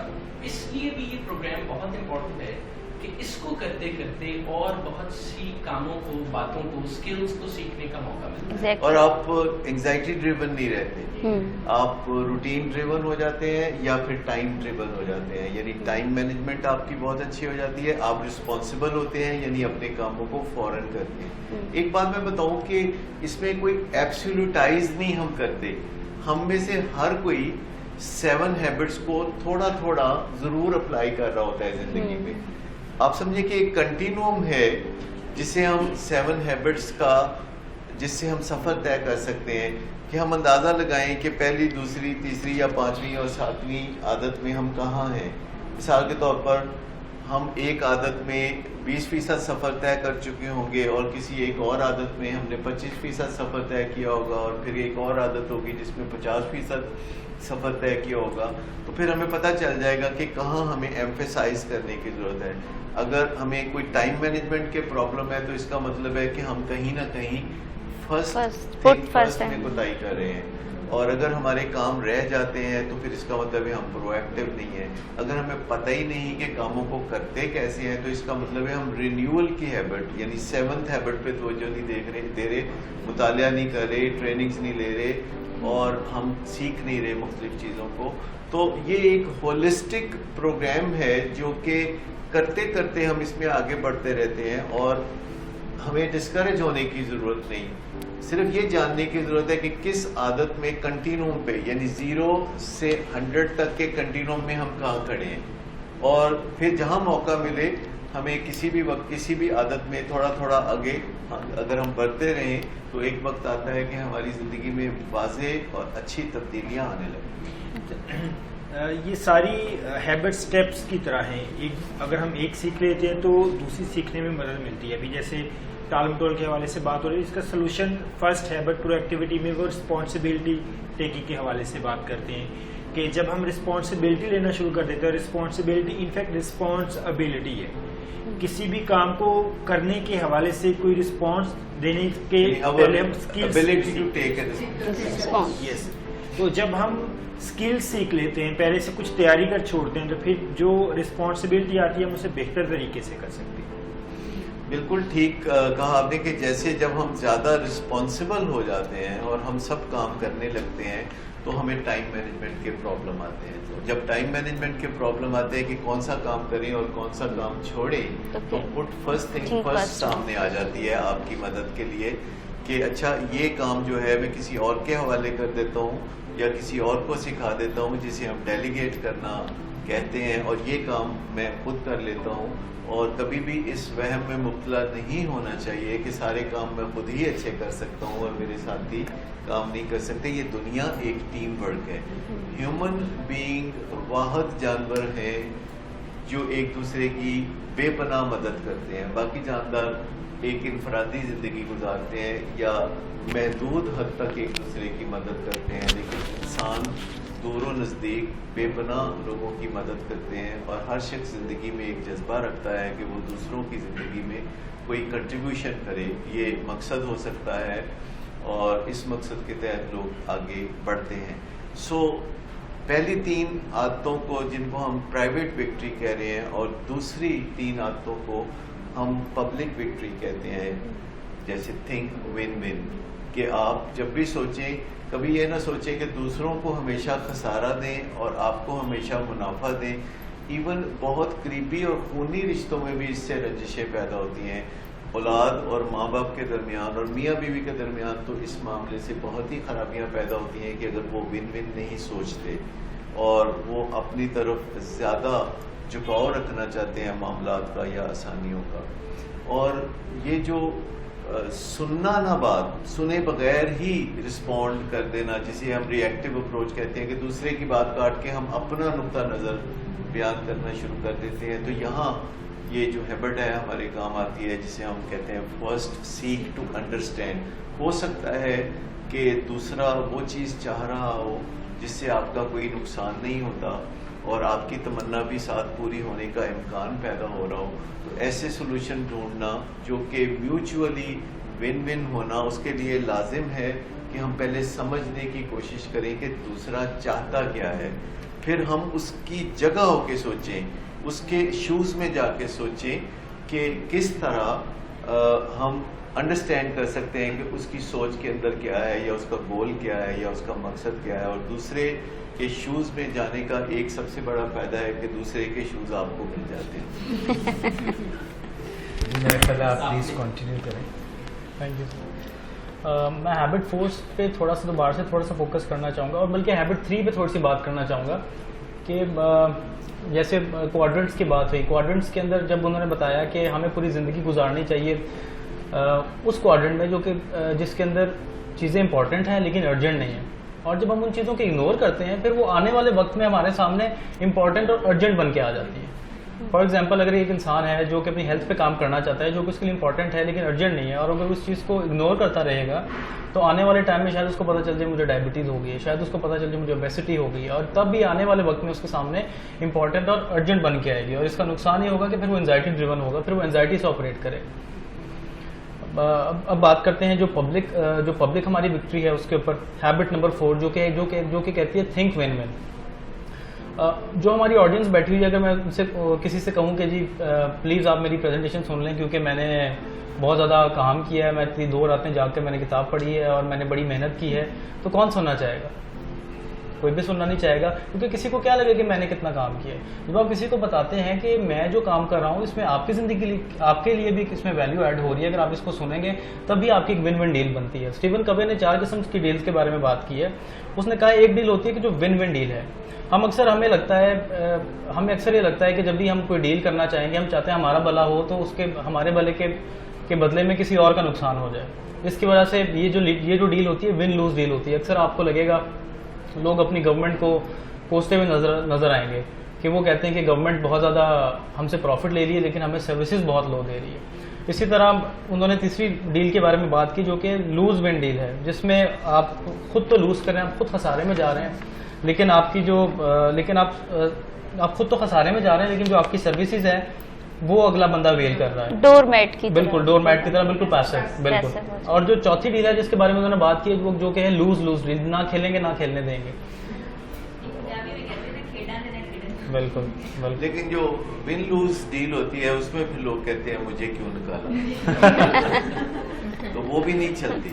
اس لیے بھی یہ پروگرام بہت امپورٹنٹ ہے کہ اس کو کرتے کرتے اور بہت سی کاموں کو, باتوں کو, اسکلز کو سیکھنے کا موقع ملتا ہے. اور آپ انگزائٹی ڈریون نہیں رہتے, آپ روٹین ڈریون ہو جاتے ہیں یا پھر ٹائم ڈریون ہو جاتے ہیں. یعنی ٹائم مینجمنٹ آپ کی بہت اچھی ہو جاتی ہے, آپ رسپانسبل ہوتے ہیں, یعنی اپنے کاموں کو فوراً کرتے ہیں. ایک بات میں بتاؤں کہ اس میں کوئی ایبسولوٹائز نہیں ہم کرتے. ہم میں سے ہر کوئی 7 ہیبٹس کو تھوڑا تھوڑا ضرور اپلائی کر رہا ہوتا ہے زندگی میں. آپ سمجھیں کہ ایک کنٹینیوم ہے جسے ہم 7 ہیبٹس کا, جس سے ہم سفر طے کر سکتے ہیں کہ ہم اندازہ لگائیں کہ پہلی, دوسری, تیسری یا 5ویں اور 7ویں عادت میں ہم کہاں ہیں. مثال کے طور پر ہم ایک عادت میں 20% سفر طے کر چکے ہوں گے اور کسی ایک اور عادت میں ہم نے 25% سفر طے کیا ہوگا, اور پھر ایک اور عادت ہوگی جس میں 50% سفر طے کیا ہوگا. تو پھر ہمیں پتہ چل جائے گا کہ کہاں ہمیں ایمفیسائز کرنے کی ضرورت ہے. اگر ہمیں کوئی ٹائم مینجمنٹ کے پرابلم ہے تو اس کا مطلب ہے کہ ہم کہیں نہ کہیں فرسٹ میں کوتاہی کر رہے ہیں. اور اگر ہمارے کام رہ جاتے ہیں تو پھر اس کا مطلب ہے ہم پرو ایکٹیو نہیں ہیں. اگر ہمیں پتہ ہی نہیں کہ کاموں کو کرتے کیسے ہیں تو اس کا مطلب ہے ہم رینیول کی ہیبٹ یعنی 7th ہیبٹ پہ توجہ نہیں دے رہے, مطالعہ نہیں کر رہے, ٹریننگز نہیں لے رہے, اور ہم سیکھ نہیں رہے مختلف چیزوں کو. تو یہ ایک ہولسٹک پروگرام ہے جو کہ کرتے کرتے ہم اس میں آگے بڑھتے رہتے ہیں, اور ہمیں ڈسکریج ہونے کی ضرورت نہیں. صرف یہ جاننے کی ضرورت ہے کہ کس عادت میں کنٹینیوم پہ یعنی 0 سے 100 تک کے کنٹینیوم میں ہم کہاں کھڑے ہیں, اور پھر جہاں موقع ملے ہمیں کسی بھی وقت کسی بھی عادت میں تھوڑا تھوڑا آگے اگر ہم بڑھتے رہیں تو ایک وقت آتا ہے کہ ہماری زندگی میں واضح اور اچھی تبدیلیاں آنے لگیں. یہ ساری ہیبٹ سٹیپس کی طرح ہیں. اگر ہم ایک سیکھ لیتے ہیں تو دوسری سیکھنے میں مدد ملتی ہے. ابھی جیسے ٹال مٹول کے حوالے سے بات ہو رہی ہے, اس کا سلوشن فرسٹ ہیبٹ پرو ایکٹیویٹی میں وہ رسپانسبلٹی ٹیکنگ کے حوالے سے بات کرتے ہیں کہ جب ہم رسپانسبلٹی لینا شروع کر دیتے ہیں, رسپانسبلٹی انفیکٹ رسپانسبلٹی ہے. کسی بھی کام کو کرنے کے حوالے سے کوئی رسپانس دینے کے پہلے ہم یس, تو جب ہم اسکل سیکھ لیتے ہیں, پہلے سے کچھ تیاری کر چھوڑتے ہیں, تو پھر جو رسپانسبلٹی آتی ہے ہم اسے بہتر طریقے سے کر سکتے ہیں. بالکل ٹھیک کہا آپ نے کہ جیسے جب ہم زیادہ رسپانسبل ہو جاتے ہیں اور ہم سب کام کرنے لگتے ہیں تو ہمیں ٹائم مینجمنٹ کے پرابلم آتے ہیں. تو جب ٹائم مینجمنٹ کے پرابلم آتے ہیں کہ کون سا کام کریں اور کون سا کام چھوڑیں, تو پٹ فرسٹ تھنگ فرسٹ سامنے آ جاتی ہے آپ کی مدد کے لیے کہ اچھا یہ کام جو ہے میں کسی اور کے حوالے کر دیتا ہوں یا کسی اور کو سکھا دیتا ہوں, جسے ہم ڈیلیگیٹ کرنا کہتے ہیں, اور یہ کام میں خود کر لیتا ہوں. اور کبھی بھی اس وہم میں مبتلا نہیں ہونا چاہیے کہ سارے کام میں خود ہی اچھے کر سکتا ہوں اور میرے ساتھی کام نہیں کر سکتے. یہ دنیا ایک ٹیم ورک ہے. ہیومن بینگ واحد جانور ہیں جو ایک دوسرے کی بے پناہ مدد کرتے ہیں. باقی جاندار ایک انفرادی زندگی گزارتے ہیں یا محدود حد تک ایک دوسرے کی مدد کرتے ہیں, لیکن انسان دور و نزدیک بے پناہ لوگوں کی مدد کرتے ہیں. اور ہر شخص زندگی میں ایک جذبہ رکھتا ہے کہ وہ دوسروں کی زندگی میں کوئی کنٹریبیوشن کرے. یہ مقصد ہو سکتا ہے اور اس مقصد کے تحت لوگ آگے بڑھتے ہیں. پہلی 3 عادتوں کو جن کو ہم پرائیویٹ وکٹری کہہ رہے ہیں اور دوسری 3 عادتوں کو ہم پبلک وکٹری کہتے ہیں. جیسے تھنک ون ون, کہ آپ جب بھی سوچیں کبھی یہ نہ سوچیں کہ دوسروں کو ہمیشہ خسارہ دیں اور آپ کو ہمیشہ منافع دیں. ایون بہت قریبی اور خونی رشتوں میں بھی اس سے رنجشیں پیدا ہوتی ہیں. اولاد اور ماں باپ کے درمیان اور میاں بیوی کے درمیان تو اس معاملے سے بہت ہی خرابیاں پیدا ہوتی ہیں کہ اگر وہ ون ون نہیں سوچتے اور وہ اپنی طرف زیادہ جھکاؤ رکھنا چاہتے ہیں معاملات کا یا آسانیوں کا. اور یہ جو سننا نہ بات, سنے بغیر ہی رسپونڈ کر دینا, جسے ہم ری ایکٹیو اپروچ کہتے ہیں کہ دوسرے کی بات کاٹ کے ہم اپنا نقطہ نظر بیان کرنا شروع کر دیتے ہیں. تو یہاں یہ جو ہیبٹ ہے ہمارے کام آتی ہے, جسے ہم کہتے ہیں فرسٹ سیک ٹو انڈرسٹینڈ. ہو سکتا ہے کہ دوسرا وہ چیز چاہ رہا ہو جس سے آپ کا کوئی نقصان نہیں ہوتا اور آپ کی تمنا بھی ساتھ پوری ہونے کا امکان پیدا ہو رہا ہو. تو ایسے سولوشن ڈھونڈنا جو کہ میوچولی ون ون ہونا، اس کے لیے لازم ہے کہ ہم پہلے سمجھنے کی کوشش کریں کہ دوسرا چاہتا کیا ہے، پھر ہم اس کی جگہ ہو کے سوچیں، اس کے شوز میں جا کے سوچیں کہ کس طرح ہم انڈرسٹینڈ کر سکتے ہیں کہ اس کی سوچ کے اندر کیا ہے، یا اس کا گول کیا ہے، یا اس کا مقصد کیا ہے. اور دوسرے کے شوز میں جانے کا ایک سب سے بڑا فائدہ ہے کہ دوسرے کے شوز آپ کو مل جاتے ہیں. میرا خیال ہے آپ پلیز کنٹینیو کریں. Thank you. میں ہیبٹ 4 پہ تھوڑا سا دوبارہ سے تھوڑا سا فوکس کرنا چاہوں گا، اور بلکہ ہیبٹ 3 پہ تھوڑی سی بات کرنا چاہوں گا کہ جیسے کوارڈرنٹس کی بات ہوئی، کوارڈرنٹس کے اندر جب انہوں نے بتایا کہ ہمیں پوری زندگی گزارنی چاہیے اس کوارڈرنٹ میں جو کہ جس کے اندر چیزیں امپورٹنٹ ہیں لیکن ارجنٹ نہیں ہیں، اور جب ہم ان چیزوں کو اگنور کرتے ہیں پھر وہ آنے والے وقت میں ہمارے سامنے امپورٹنٹ اور ارجنٹ بن کے آ جاتی ہیں. فار ایگزامپل اگر ایک انسان ہے جو کہ اپنی ہیلتھ پہ کام کرنا چاہتا ہے، جو کہ اس کے لیے امپورٹنٹ ہے لیکن ارجنٹ نہیں ہے، اور اگر اس چیز کو اگنور کرتا رہے گا تو آنے والے ٹائم میں شاید اس کو پتہ چل جائے مجھے ڈائبٹیز ہو گئی ہے، شاید اس کو پتہ چل جائے مجھے اوبیسٹی ہو گئی ہے، اور تب بھی آنے والے وقت میں اس کے سامنے امپورٹنٹ اور ارجنٹ بن کے آئے گی. اور اس کا نقصان یہ ہوگا کہ پھر وہ انزائٹی ڈریون ہوگا، پھر وہ انزائٹی سے آپریٹ کرے. اب بات کرتے ہیں جو پبلک ہماری وکٹری ہے اس کے اوپر. ہیبٹ نمبر 4 جو کہ کہتی ہے تھنک ون ون. جو ہماری آڈینس بیٹھی ہوئی ہے، اگر میں ان سے کسی سے کہوں کہ جی پلیز آپ میری پریزنٹیشن سن لیں کیونکہ میں نے بہت زیادہ کام کیا ہے، میں اتنی 2 راتیں جاگ کے میں نے کتاب پڑھی ہے اور میں نے بڑی محنت کی ہے، تو کون سننا چاہے گا؟ کوئی بھی سننا نہیں چاہے گا، کیونکہ کسی کو کیا لگے کہ میں نے کتنا کام کیا ہے. جب آپ کسی کو بتاتے ہیں کہ میں جو کام کر رہا ہوں اس میں آپ کی زندگی آپ کے لیے بھی اس میں ویلیو ایڈ ہو رہی ہے، اگر آپ اس کو سنیں گے تب بھی آپ کی ایک ون ون ڈیل بنتی ہے. اسٹیون کوے نے 4 قسم کی ڈیلز کے بارے میں بات کی ہے. اس نے کہا ایک ڈیل ہوتی ہے کہ جو ون ون ڈیل ہے. ہمیں اکثر یہ لگتا ہے کہ جب بھی ہم کوئی ڈیل کرنا چاہیں گے، ہم چاہتے ہیں ہمارا بھلا ہو تو اس کے ہمارے بھلے کے بدلے میں کسی اور کا نقصان ہو جائے. اس کی وجہ سے یہ جو ڈیل ہوتی ہے ون لوز ڈیل ہوتی ہے. اکثر آپ کو لگے گا لوگ اپنی گورنمنٹ کو کوستے ہوئے نظر آئیں گے کہ وہ کہتے ہیں کہ گورنمنٹ بہت زیادہ ہم سے پروفٹ لے رہی ہے لیکن ہمیں سروسز بہت لو دے رہی ہے. اسی طرح انہوں نے تیسری ڈیل کے بارے میں بات کی جو کہ لوز ون ڈیل ہے، جس میں آپ خود تو لوز کر رہے ہیں، آپ خود خسارے میں جا رہے ہیں، لیکن آپ خود تو خسارے میں جا رہے ہیں لیکن جو آپ کی سروسز ہیں وہ اگلا بندہ ویل کر رہا ہے، ڈور میٹ کی بالکل ڈور میٹ کی طرح، بالکل پیسو بالکل. اور جو چوتھی ڈیل ہے جس کے بارے میں انہوں نے بات کی وہ جو کہ ہے لوز ڈیل، نہ کھیلیں گے نہ کھیلنے دیں گے. بالکل. لیکن جو ون لوز ڈیل ہوتی ہے اس میں پھر لوگ کہتے ہیں مجھے کیوں نکالا، تو وہ بھی نہیں چلتی.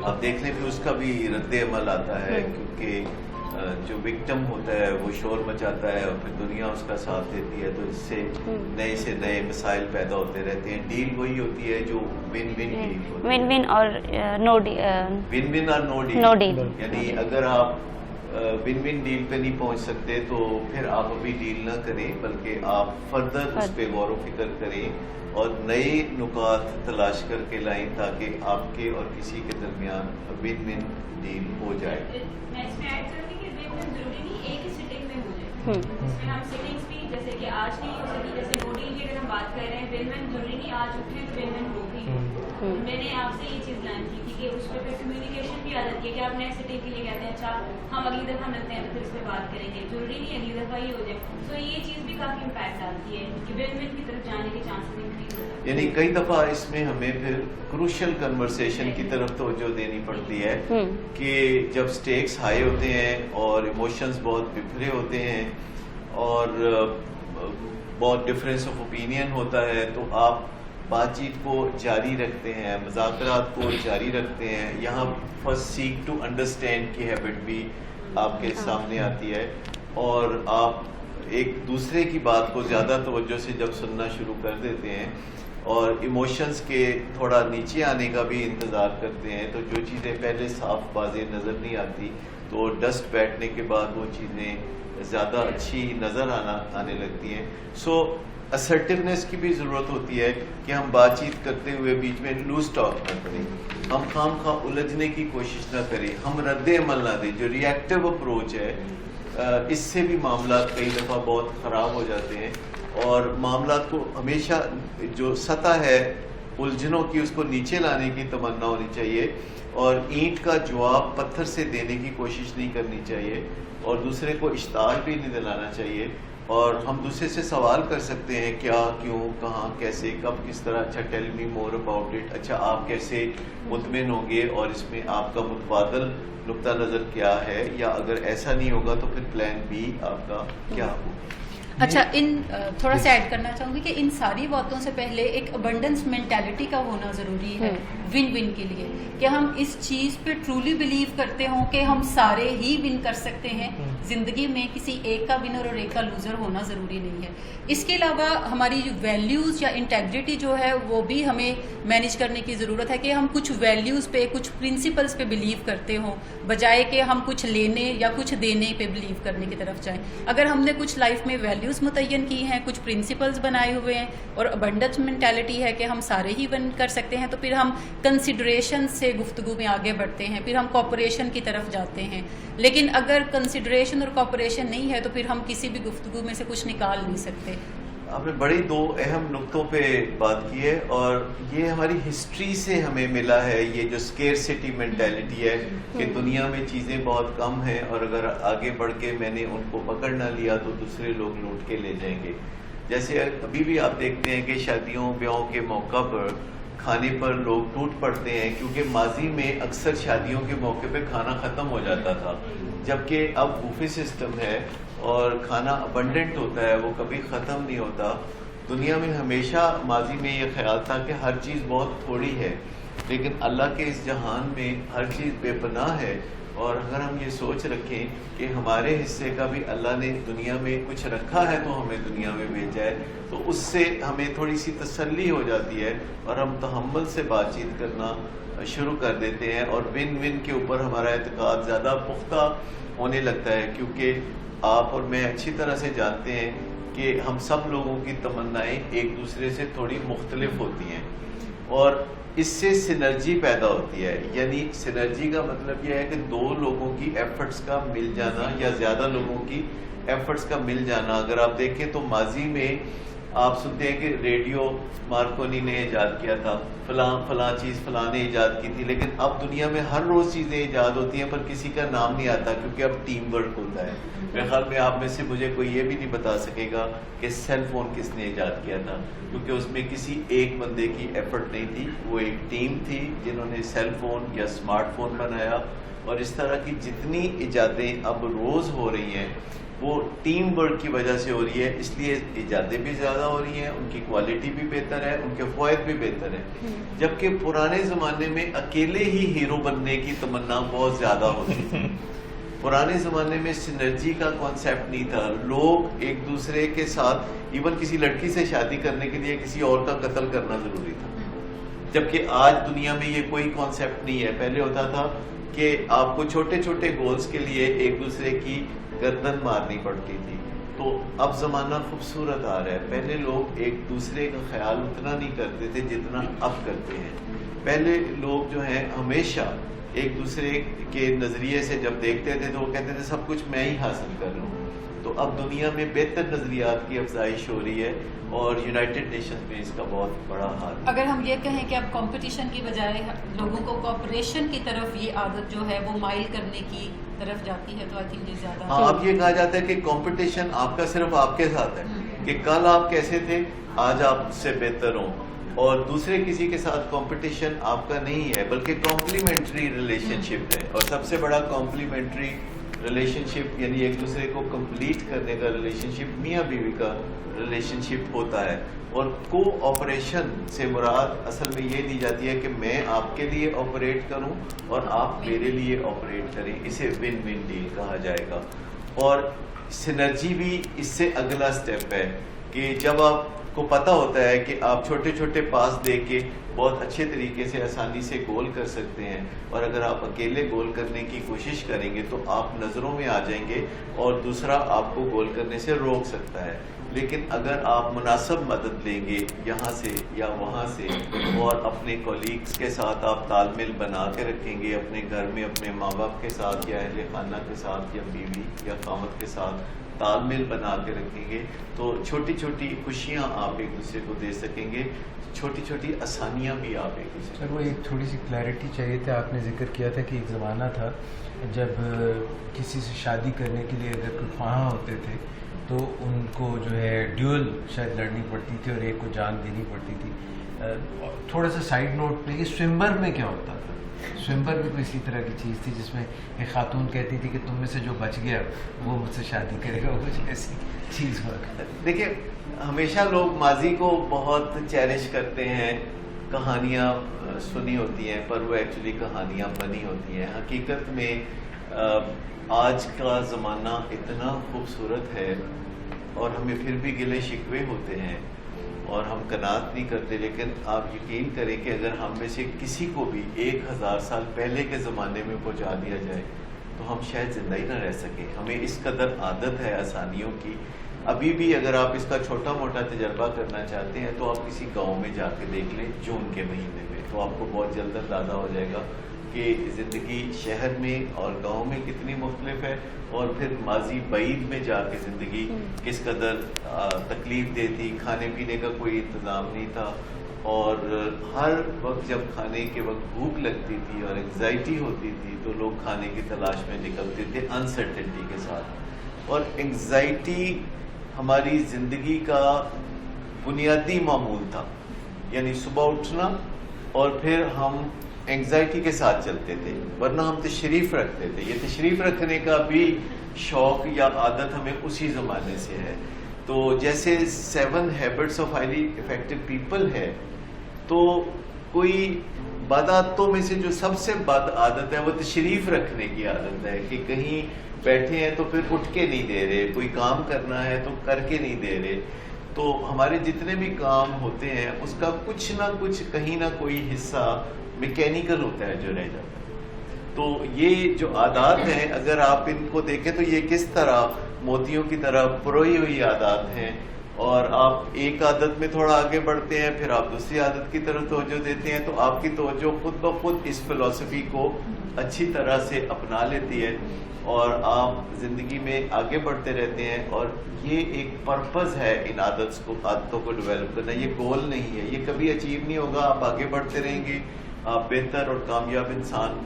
آپ دیکھ لیں پھر اس کا بھی رد عمل آتا ہے، کیونکہ جو وکٹم ہوتا ہے وہ شور مچاتا ہے اور پھر دنیا اس کا ساتھ دیتی ہے، تو اس سے نئے مسائل پیدا ہوتے رہتے ہیں. ڈیل وہی ہوتی ہے جو ون ون ڈیل ہوتی ہے، ون ون اور نو ڈیل. یعنی اگر آپ ون ون ڈیل پہ نہیں پہنچ سکتے تو پھر آپ ابھی ڈیل نہ کریں، بلکہ آپ فردر اس پہ غور و فکر کریں اور نئے نکات تلاش کر کے لائیں تاکہ آپ کے اور کسی کے درمیان ون ون ڈیل ہو جائے. میں اس میں ایڈ کروں گی کہ ون ون ضروری نہیں ایک ہی سٹنگ میں ہو جائے. اس میں ہم سٹنگس بھی جیسے کہ آج نہیں ہو سکی، جیسے نو ڈیل کی اگر ہم بات کر رہے ہیں، ون ون ضروری نہیں آج اٹھے تو ون ون ہو گئی. میں نے آپ سے یہ چیز لرن کی تھی کہ اس پہ پھر کمیونیکیشن بھی آ جاتی ہے کہ آپ نیکسٹ سٹنگ کے لیے کہتے ہیں اچھا ہم اگلی دفعہ ملتے ہیں تو پھر اس پہ بات کریں گے، ضروری نہیں اگلی دفعہ ہی ہو جائے. تو یہ چیز بھی کافی امپیکٹ ڈالتی ہے کہ ون ون کی طرف جانے کے چانسز انکریز ہوتے ہیں. یعنی کئی دفعہ اس میں ہمیں پھر کروشل کنورسیشن کی طرف توجہ دینی پڑتی ہے کہ جب سٹیکس ہائی ہوتے ہیں اور ایموشنز بہت بکھرے ہوتے ہیں اور بہت ڈفرینس آف اوپینین ہوتا ہے، تو آپ بات چیت کو جاری رکھتے ہیں، مذاکرات کو جاری رکھتے ہیں. یہاں فرسٹ سیک ٹو انڈرسٹینڈ کی ہیبٹ بھی آپ کے سامنے آتی ہے، اور آپ ایک دوسرے کی بات کو زیادہ توجہ سے جب سننا شروع کر دیتے ہیں اور ایموشنز کے تھوڑا نیچے آنے کا بھی انتظار کرتے ہیں، تو جو چیزیں پہلے صاف واضح نظر نہیں آتی تو ڈسٹ بیٹھنے کے بعد وہ چیزیں زیادہ اچھی نظر آنے لگتی ہیں. سو اسرٹیونیس کی بھی ضرورت ہوتی ہے کہ ہم بات چیت کرتے ہوئے بیچ میں لوز ٹاک نہ کریں، ہم خام خواہ الجھنے کی کوشش نہ کریں، ہم رد عمل نہ دیں. جو ری ایکٹیو اپروچ ہے اس سے بھی معاملات کئی دفعہ بہت خراب ہو جاتے ہیں، اور معاملات کو ہمیشہ جو سطح ہے الجھنوں کی اس کو نیچے لانے کی تمنا ہونی چاہیے, اور اینٹ کا جواب پتھر سے دینے کی کوشش نہیں کرنی چاہیے, اور دوسرے کو اشتعال بھی نہیں دلانا چاہیے. اور ہم دوسرے سے سوال کر سکتے ہیں کیا, کیوں, کہاں, کیسے, کب, کس طرح. اچھا tell me more about it. اچھا آپ کیسے مطمئن ہوں گے, اور اس میں آپ کا متبادل نقطہ نظر کیا ہے, یا اگر ایسا نہیں ہوگا تو پھر پلان بی آپ کا کیا ہوگا. اچھا تھوڑا سا ایڈ کرنا چاہوں گی کہ ان ساری باتوں سے پہلے ایک ابنڈنس مینٹیلٹی کا ہونا ضروری ہے ون ون کے لیے, کہ ہم اس چیز پہ ٹرولی بلیو کرتے ہوں کہ ہم سارے ہی ون کر سکتے ہیں. زندگی میں کسی ایک کا ونر اور ایک کا لوزر ہونا ضروری نہیں ہے. اس کے علاوہ ہماری جو ویلیوز یا انٹیگریٹی جو ہے وہ بھی ہمیں مینیج کرنے کی ضرورت ہے, کہ ہم کچھ ویلیوز پہ, کچھ پرنسپلس پہ بلیو کرتے ہوں, بجائے کہ ہم کچھ لینے یا کچھ دینے پہ بلیو کرنے کی طرف جائیں. اگر ہم نے کچھ لائف میں ویلیوز متعین کی ہیں, کچھ پرنسپلز بنائے ہوئے ہیں, اور ابنڈنس مینٹیلٹی ہے کہ ہم سارے ہی ون کر سکتے ہیں, تو پھر ہم کنسیڈریشن سے گفتگو میں آگے بڑھتے ہیں, پھر ہم کوپریشن کی طرف جاتے ہیں. لیکن اگر کنسیڈریشن اور کوپریشن نہیں ہے تو پھر ہم کسی بھی گفتگو میں سے کچھ نکال نہیں سکتے. آپ نے بڑی دو اہم نقطوں پہ بات کی ہے, اور یہ ہماری ہسٹری سے ہمیں ملا ہے. یہ جو اسکیئرسٹی مینٹیلٹی ہے کہ دنیا میں چیزیں بہت کم ہیں, اور اگر آگے بڑھ کے میں نے ان کو پکڑ نہ لیا تو دوسرے لوگ لوٹ کے لے جائیں گے. جیسے ابھی بھی آپ دیکھتے ہیں کہ شادیوں بیاہوں کے موقع پر کھانے پر لوگ ٹوٹ پڑتے ہیں, کیونکہ ماضی میں اکثر شادیوں کے موقع پہ کھانا ختم ہو جاتا تھا, جبکہ اب بوفے سسٹم ہے اور کھانا ابنڈنٹ ہوتا ہے, وہ کبھی ختم نہیں ہوتا. دنیا میں ہمیشہ ماضی میں یہ خیال تھا کہ ہر چیز بہت تھوڑی ہے, لیکن اللہ کے اس جہان میں ہر چیز بے پناہ ہے. اور اگر ہم یہ سوچ رکھیں کہ ہمارے حصے کا بھی اللہ نے دنیا میں کچھ رکھا ہے تو ہمیں دنیا میں بھیجا ہے, تو اس سے ہمیں تھوڑی سی تسلی ہو جاتی ہے, اور ہم تحمل سے بات چیت کرنا شروع کر دیتے ہیں, اور ون ون کے اوپر ہمارا اعتقاد زیادہ پختہ ہونے لگتا ہے. کیونکہ آپ اور میں اچھی طرح سے جانتے ہیں کہ ہم سب لوگوں کی تمنائیں ایک دوسرے سے تھوڑی مختلف ہوتی ہیں, اور اس سے سینرجی پیدا ہوتی ہے. یعنی سینرجی کا مطلب یہ ہے کہ دو لوگوں کی ایفرٹس کا مل جانا, یا زیادہ لوگوں کی ایفرٹس کا مل جانا. اگر آپ دیکھیں تو ماضی میں آپ سنتے ہیں کہ ریڈیو مارکونی نے ایجاد کیا تھا, فلاں چیز فلاں نے ایجاد کی تھی, لیکن اب دنیا میں ہر روز چیزیں ایجاد ہوتی ہیں پر کسی کا نام نہیں آتا, کیونکہ اب ٹیم ورک ہوتا ہے. میرے خیال میں آپ میں سے مجھے کوئی یہ بھی نہیں بتا سکے گا کہ سیل فون کس نے ایجاد کیا تھا, کیونکہ اس میں کسی ایک بندے کی ایفرٹ نہیں تھی, وہ ایک ٹیم تھی جنہوں نے سیل فون یا اسمارٹ فون بنایا. اور اس طرح کی جتنی ایجادیں اب روز ہو رہی ہیں وہ ٹیم ورک کی وجہ سے ہو رہی ہے, اس لیے ایجادیں بھی زیادہ ہو رہی ہیں, ان کی کوالٹی بھی بہتر ہے, ان کے فوائد بھی بہتر ہیں. جبکہ پرانے زمانے میں اکیلے ہی ہیرو بننے کی تمنا بہت زیادہ ہوتی تھی. پرانے زمانے میں سینرجی کا کانسیپٹ نہیں تھا, لوگ ایک دوسرے کے ساتھ, ایون کسی لڑکی سے شادی کرنے کے لیے کسی اور کا قتل کرنا ضروری تھا, جبکہ آج دنیا میں یہ کوئی کانسیپٹ نہیں ہے. پہلے ہوتا تھا کہ آپ کو چھوٹے چھوٹے گولز کے لیے ایک دوسرے کی گردن مارنی پڑتی تھی. تو اب زمانہ خوبصورت آ رہا ہے. پہلے لوگ ایک دوسرے کا خیال اتنا نہیں کرتے تھے جتنا اب کرتے ہیں. پہلے لوگ جو ہیں ہمیشہ ایک دوسرے کے نظریے سے جب دیکھتے تھے تو وہ کہتے تھے سب کچھ میں ہی حاصل کر رہا ہوں. تو اب دنیا میں بہتر نظریات کی افزائش ہو رہی ہے, اور یونائٹڈ نیشنز میں اس کا بہت بڑا ہاتھ. اگر ہم یہ کہیں کہ اب کمپٹیشن کی بجائے لوگوں کو کوپریشن کی طرف یہ عادت جو ہے وہ مائل کرنے کی طرف جاتی ہے, تو آئی تھنک یہ زیادہ. ہاں, اب یہ کہا جاتا ہے کہ کمپٹیشن آپ کا صرف آپ کے ساتھ ہے, کہ کل آپ کیسے تھے آج آپ اس سے بہتر ہوں, اور دوسرے کسی کے ساتھ کمپٹیشن آپ کا نہیں ہے, بلکہ کمپلیمنٹری ریلیشن شپ ہے. اور سب سے بڑا کمپلیمنٹری ریلیشن شپ یعنی ایک دوسرے کو کمپلیٹ کرنے کا ریلیشن شپ میاں بیوی کا ریلیشن شپ ہوتا ہے. اور کو آپریشن سے مراد اصل میں یہ دی جاتی ہے کہ میں آپ کے لیے آپریٹ کروں اور آپ میرے لیے آپریٹ کریں, اسے ون ون ڈیل کہا جائے گا. اور سینرجی بھی اس سے اگلا سٹیپ ہے کہ جب آپ کو پتہ ہوتا ہے کہ آپ چھوٹے چھوٹے پاس دے کے بہت اچھے طریقے سے آسانی سے گول کر سکتے ہیں, اور اگر آپ اکیلے گول کرنے کی کوشش کریں گے تو آپ نظروں میں آ جائیں گے اور دوسرا آپ کو گول کرنے سے روک سکتا ہے. لیکن اگر آپ مناسب مدد لیں گے یہاں سے یا وہاں سے, اور اپنے کولیگز کے ساتھ آپ تال میل بنا کے رکھیں گے, اپنے گھر میں اپنے ماں باپ کے ساتھ یا اہل خانہ کے ساتھ یا بیوی یا خامد کے ساتھ تال میل بنا کے رکھیں گے تو چھوٹی چھوٹی خوشیاں آپ ایک دوسرے کو دے سکیں گے, چھوٹی چھوٹی آسانیاں بھی آپ ایک دوسرے. سر وہ ایک تھوڑی سی کلیئرٹی چاہیے تھا. آپ نے ذکر کیا تھا کہ ایک زمانہ تھا جب کسی سے شادی کرنے کے لیے اگر کوئی خواہاں ہوتے تھے تو ان کو جو ہے ڈیول شاید لڑنی پڑتی تھی اور ایک کو جان دینی پڑتی تھی. تھوڑا سا سائڈ نوٹ پہ, یہ سوئمبر میں کیا ہوتا تھا؟ سوئمبر بھی کوئی اسی طرح کی چیز تھی جس میں ایک خاتون کہتی تھی کہ تم میں سے جو بچ گیا وہ مجھ سے شادی کرے گا, وہ کچھ ایسی چیز ہوا. دیکھیے ہمیشہ لوگ ماضی کو بہت چیریش کرتے ہیں, کہانیاں سنی ہوتی ہیں پر وہ ایکچولی کہانیاں بنی ہوتی ہیں. حقیقت میں آج کا زمانہ اتنا خوبصورت ہے اور ہمیں پھر بھی گلے شکوے ہوتے ہیں اور ہم قناعت نہیں کرتے, لیکن آپ یقین کریں کہ اگر ہم میں سے کسی کو بھی 1000 سال پہلے کے زمانے میں پہنچا دیا جائے تو ہم شاید زندہ ہی نہ رہ سکیں. ہمیں اس قدر عادت ہے آسانیوں کی. ابھی بھی اگر آپ اس کا چھوٹا موٹا تجربہ کرنا چاہتے ہیں تو آپ کسی گاؤں میں جا کے دیکھ لیں جون کے مہینے میں, تو آپ کو بہت جلد اندازہ ہو جائے گا کہ زندگی شہر میں اور گاؤں میں کتنی مختلف ہے, اور پھر ماضی بعید میں جا کے زندگی کس قدر تکلیف دہ تھی. کھانے پینے کا کوئی انتظام نہیں تھا اور ہر وقت جب کھانے کے وقت بھوک لگتی تھی اور انگزائٹی ہوتی تھی تو لوگ کھانے کی تلاش میں نکلتے تھے انسرٹنٹی کے ساتھ. اور انگزائٹی ہماری زندگی کا بنیادی معمول تھا, یعنی صبح اٹھنا اور پھر ہم انگزائٹی کے ساتھ چلتے تھے, ورنہ ہم تشریف رکھتے تھے. یہ تشریف رکھنے کا بھی شوق یا عادت ہمیں اسی زمانے سے ہے. تو جیسے 7 habits of highly effective people ہے, تو کوئی بد عادتوں میں سے جو سب سے بد عادت ہے وہ تشریف رکھنے کی عادت ہے, کہ کہیں بیٹھے ہیں تو پھر اٹھ کے نہیں دے رہے, کوئی کام کرنا ہے تو کر کے نہیں دے رہے. تو ہمارے جتنے بھی کام ہوتے ہیں اس کا کچھ نہ کچھ کہیں نہ کوئی حصہ میکینیکل ہوتا ہے جو رہ جاتا ہے. تو یہ جو عادات ہیں اگر آپ ان کو دیکھیں تو یہ کس طرح موتیوں کی طرح پروئی ہوئی عادات ہیں, اور آپ ایک عادت میں تھوڑا آگے بڑھتے ہیں پھر آپ دوسری عادت کی طرف توجہ دیتے ہیں تو آپ کی توجہ خود بخود اس فلسفی کو اچھی طرح سے اپنا لیتی ہے اور آپ زندگی میں آگے بڑھتے رہتے ہیں. اور یہ ایک پرپز ہے ان عادتوں کو ڈیولپ کرنا, یہ گول نہیں ہے, یہ کبھی اچیو نہیں ہوگا. آپ آگے بڑھتے رہیں گے, آپ بہتر اور کامیاب انسان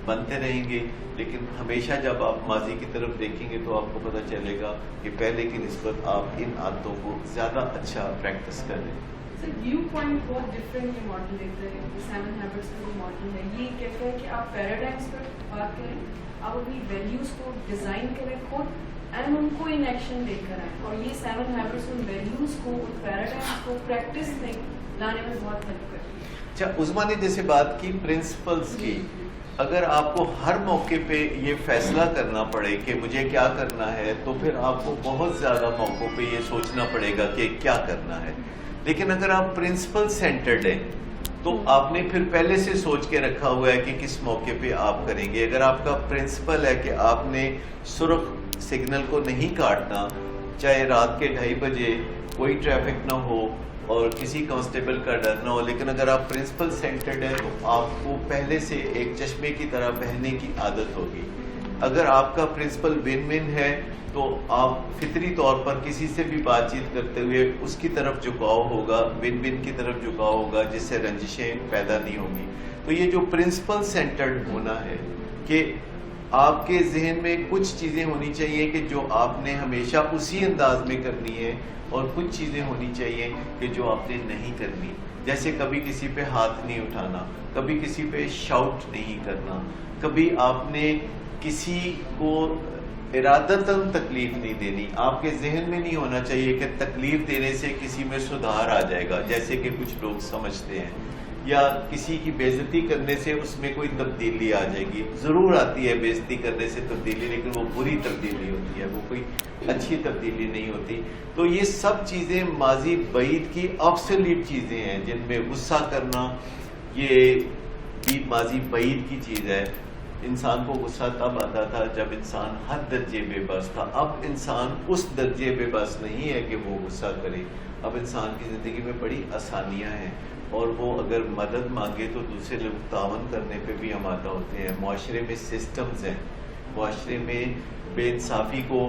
بنتے رہیں گے, لیکن ہمیشہ جب آپ ماضی کی طرف دیکھیں گے تو آپ کو پتہ چلے گا کہ پہلے کی نسبت آپ ان عادتوں کو زیادہ اچھا پریکٹس کر رہے ہیں. سر ویو پوائنٹ بہت ڈفرینٹ یہ ماڈل دیتے ہیں. 7 ہیبٹس کا جو ماڈل ہے یہ کہتا ہے کہ آپ پیراڈائمس پر بات کریں, آپ اپنی ویلیوز کو ڈیزائن کریں خود اینڈ ان کو ان ایکشن لے کر آئیں, اور یہ 7 ہیبٹس ان ویلیوز کو ان پیراڈائمس کو پریکٹس میں لانے میں بہت ہیلپ کرتی ہے. اچھا, عظمیٰ نے جیسے بات کی پرنسپلز کی, اگر آپ کو ہر موقع پہ یہ فیصلہ کرنا پڑے کہ مجھے کیا کرنا ہے تو پھر آپ کو بہت زیادہ موقعوں پہ یہ سوچنا پڑے گا کہ کیا کرنا ہے. لیکن اگر آپ پرنسپل سینٹرڈ ہیں تو آپ نے پھر پہلے سے سوچ کے رکھا ہوا ہے کہ کس موقع پہ آپ کریں گے. اگر آپ کا پرنسپل ہے کہ آپ نے سرخ سگنل کو نہیں کاٹنا, چاہے رات کے 2:30 بجے کوئی ٹریفک نہ ہو اور کسی کانسٹیبل کا ڈر نہ ہو, لیکن اگر آپ پرنسپل سینٹرڈ ہیں تو آپ کو پہلے سے ایک چشمے کی طرح بہنے کی عادت ہوگی. اگر آپ کا پرنسپل ون ون ہے تو آپ فطری طور پر کسی سے بھی بات چیت کرتے ہوئے اس کی طرف جھکاؤ ہوگا, ون ون کی طرف جھکاؤ ہوگا, جس سے رنجشیں پیدا نہیں ہوں گی. تو یہ جو پرنسپل سینٹرڈ ہونا ہے کہ آپ کے ذہن میں کچھ چیزیں ہونی چاہیے کہ جو آپ نے ہمیشہ اسی انداز میں کرنی ہے, اور کچھ چیزیں ہونی چاہیے کہ جو آپ نے نہیں کرنی. جیسے کبھی کسی پہ ہاتھ نہیں اٹھانا, کبھی کسی پہ شاؤٹ نہیں کرنا, کبھی آپ نے کسی کو ارادتاً تکلیف نہیں دینی. آپ کے ذہن میں نہیں ہونا چاہیے کہ تکلیف دینے سے کسی میں سدھار آ جائے گا جیسے کہ کچھ لوگ سمجھتے ہیں, یا کسی کی بے عزتی کرنے سے اس میں کوئی تبدیلی آ جائے گی. ضرور آتی ہے بے عزتی کرنے سے تبدیلی, لیکن وہ بری تبدیلی ہوتی ہے, وہ کوئی اچھی تبدیلی نہیں ہوتی. تو یہ سب چیزیں ماضی بعید کی آبسولیٹ چیزیں ہیں جن میں غصہ کرنا یہ بھی ماضی بعید کی چیز ہے. انسان کو غصہ تب آتا تھا جب انسان حد درجے بے بس تھا. اب انسان اس درجے بے بس نہیں ہے کہ وہ غصہ کرے. اب انسان کی زندگی میں بڑی آسانیاں ہیں, اور وہ اگر مدد مانگے تو دوسرے لوگ تعاون کرنے پہ بھی آمادہ ہوتے ہیں. معاشرے میں سسٹمز ہیں, معاشرے میں بے انصافی کو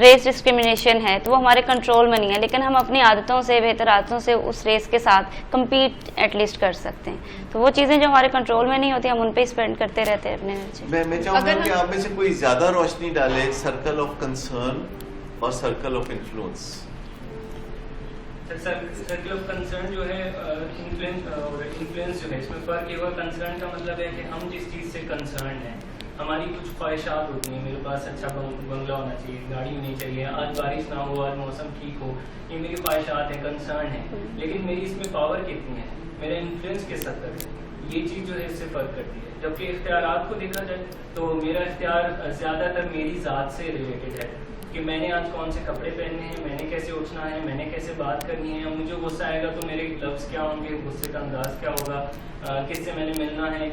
ریس ڈسکریمنیشن ہے تو وہ ہمارے کنٹرول میں نہیں ہے، لیکن ہم اپنی عادتوں سے، بہتر عادتوں سے اس ریس کے ساتھ کمپیٹ ایٹ لیسٹ کر سکتے ہیں. تو وہ چیزیں جو ہمارے کنٹرول میں نہیں ہوتی ہم ان پہ اسپینڈ کرتے رہتے ہیں اپنے انرجی. میں چاہوں گا کہ آپ میں سے کوئی زیادہ روشنی ڈالے سرکل آف کنسرن اور circle of influence. Circle of concern جو ہے انفلوئنس جو ہے اس میں فرق یہ ہوا. کنسرن کا مطلب ہے کہ ہم جس چیز سے کنسرن ہیں، ہماری کچھ خواہشات ہوتی ہیں، میرے پاس اچھا بنگلہ ہونا چاہیے، گاڑی ہونی چاہیے، آج بارش نہ ہو، آج موسم ٹھیک ہو، یہ میری خواہشات ہیں، کنسرن ہیں. لیکن میری اس میں پاور کتنی ہے، میرا انفلوئنس کس حد تک ہے، یہ چیز جو ہے اس سے فرق کرتی ہے. جبکہ اختیارات کو دیکھا جائے تو میرا اختیار زیادہ تر میری ذات سے ریلیٹڈ ہے کہ میں نے آج کون سے کپڑے پہننے ہیں، میں نے کیسے اٹھنا ہے، میں نے کیسے بات کرنی ہے، مجھے غصہ آئے گا تو میرے لفظ کیا ہوں گے، غصے کا انداز کیا ہوگا، کس سے میں نے ملنا ہے،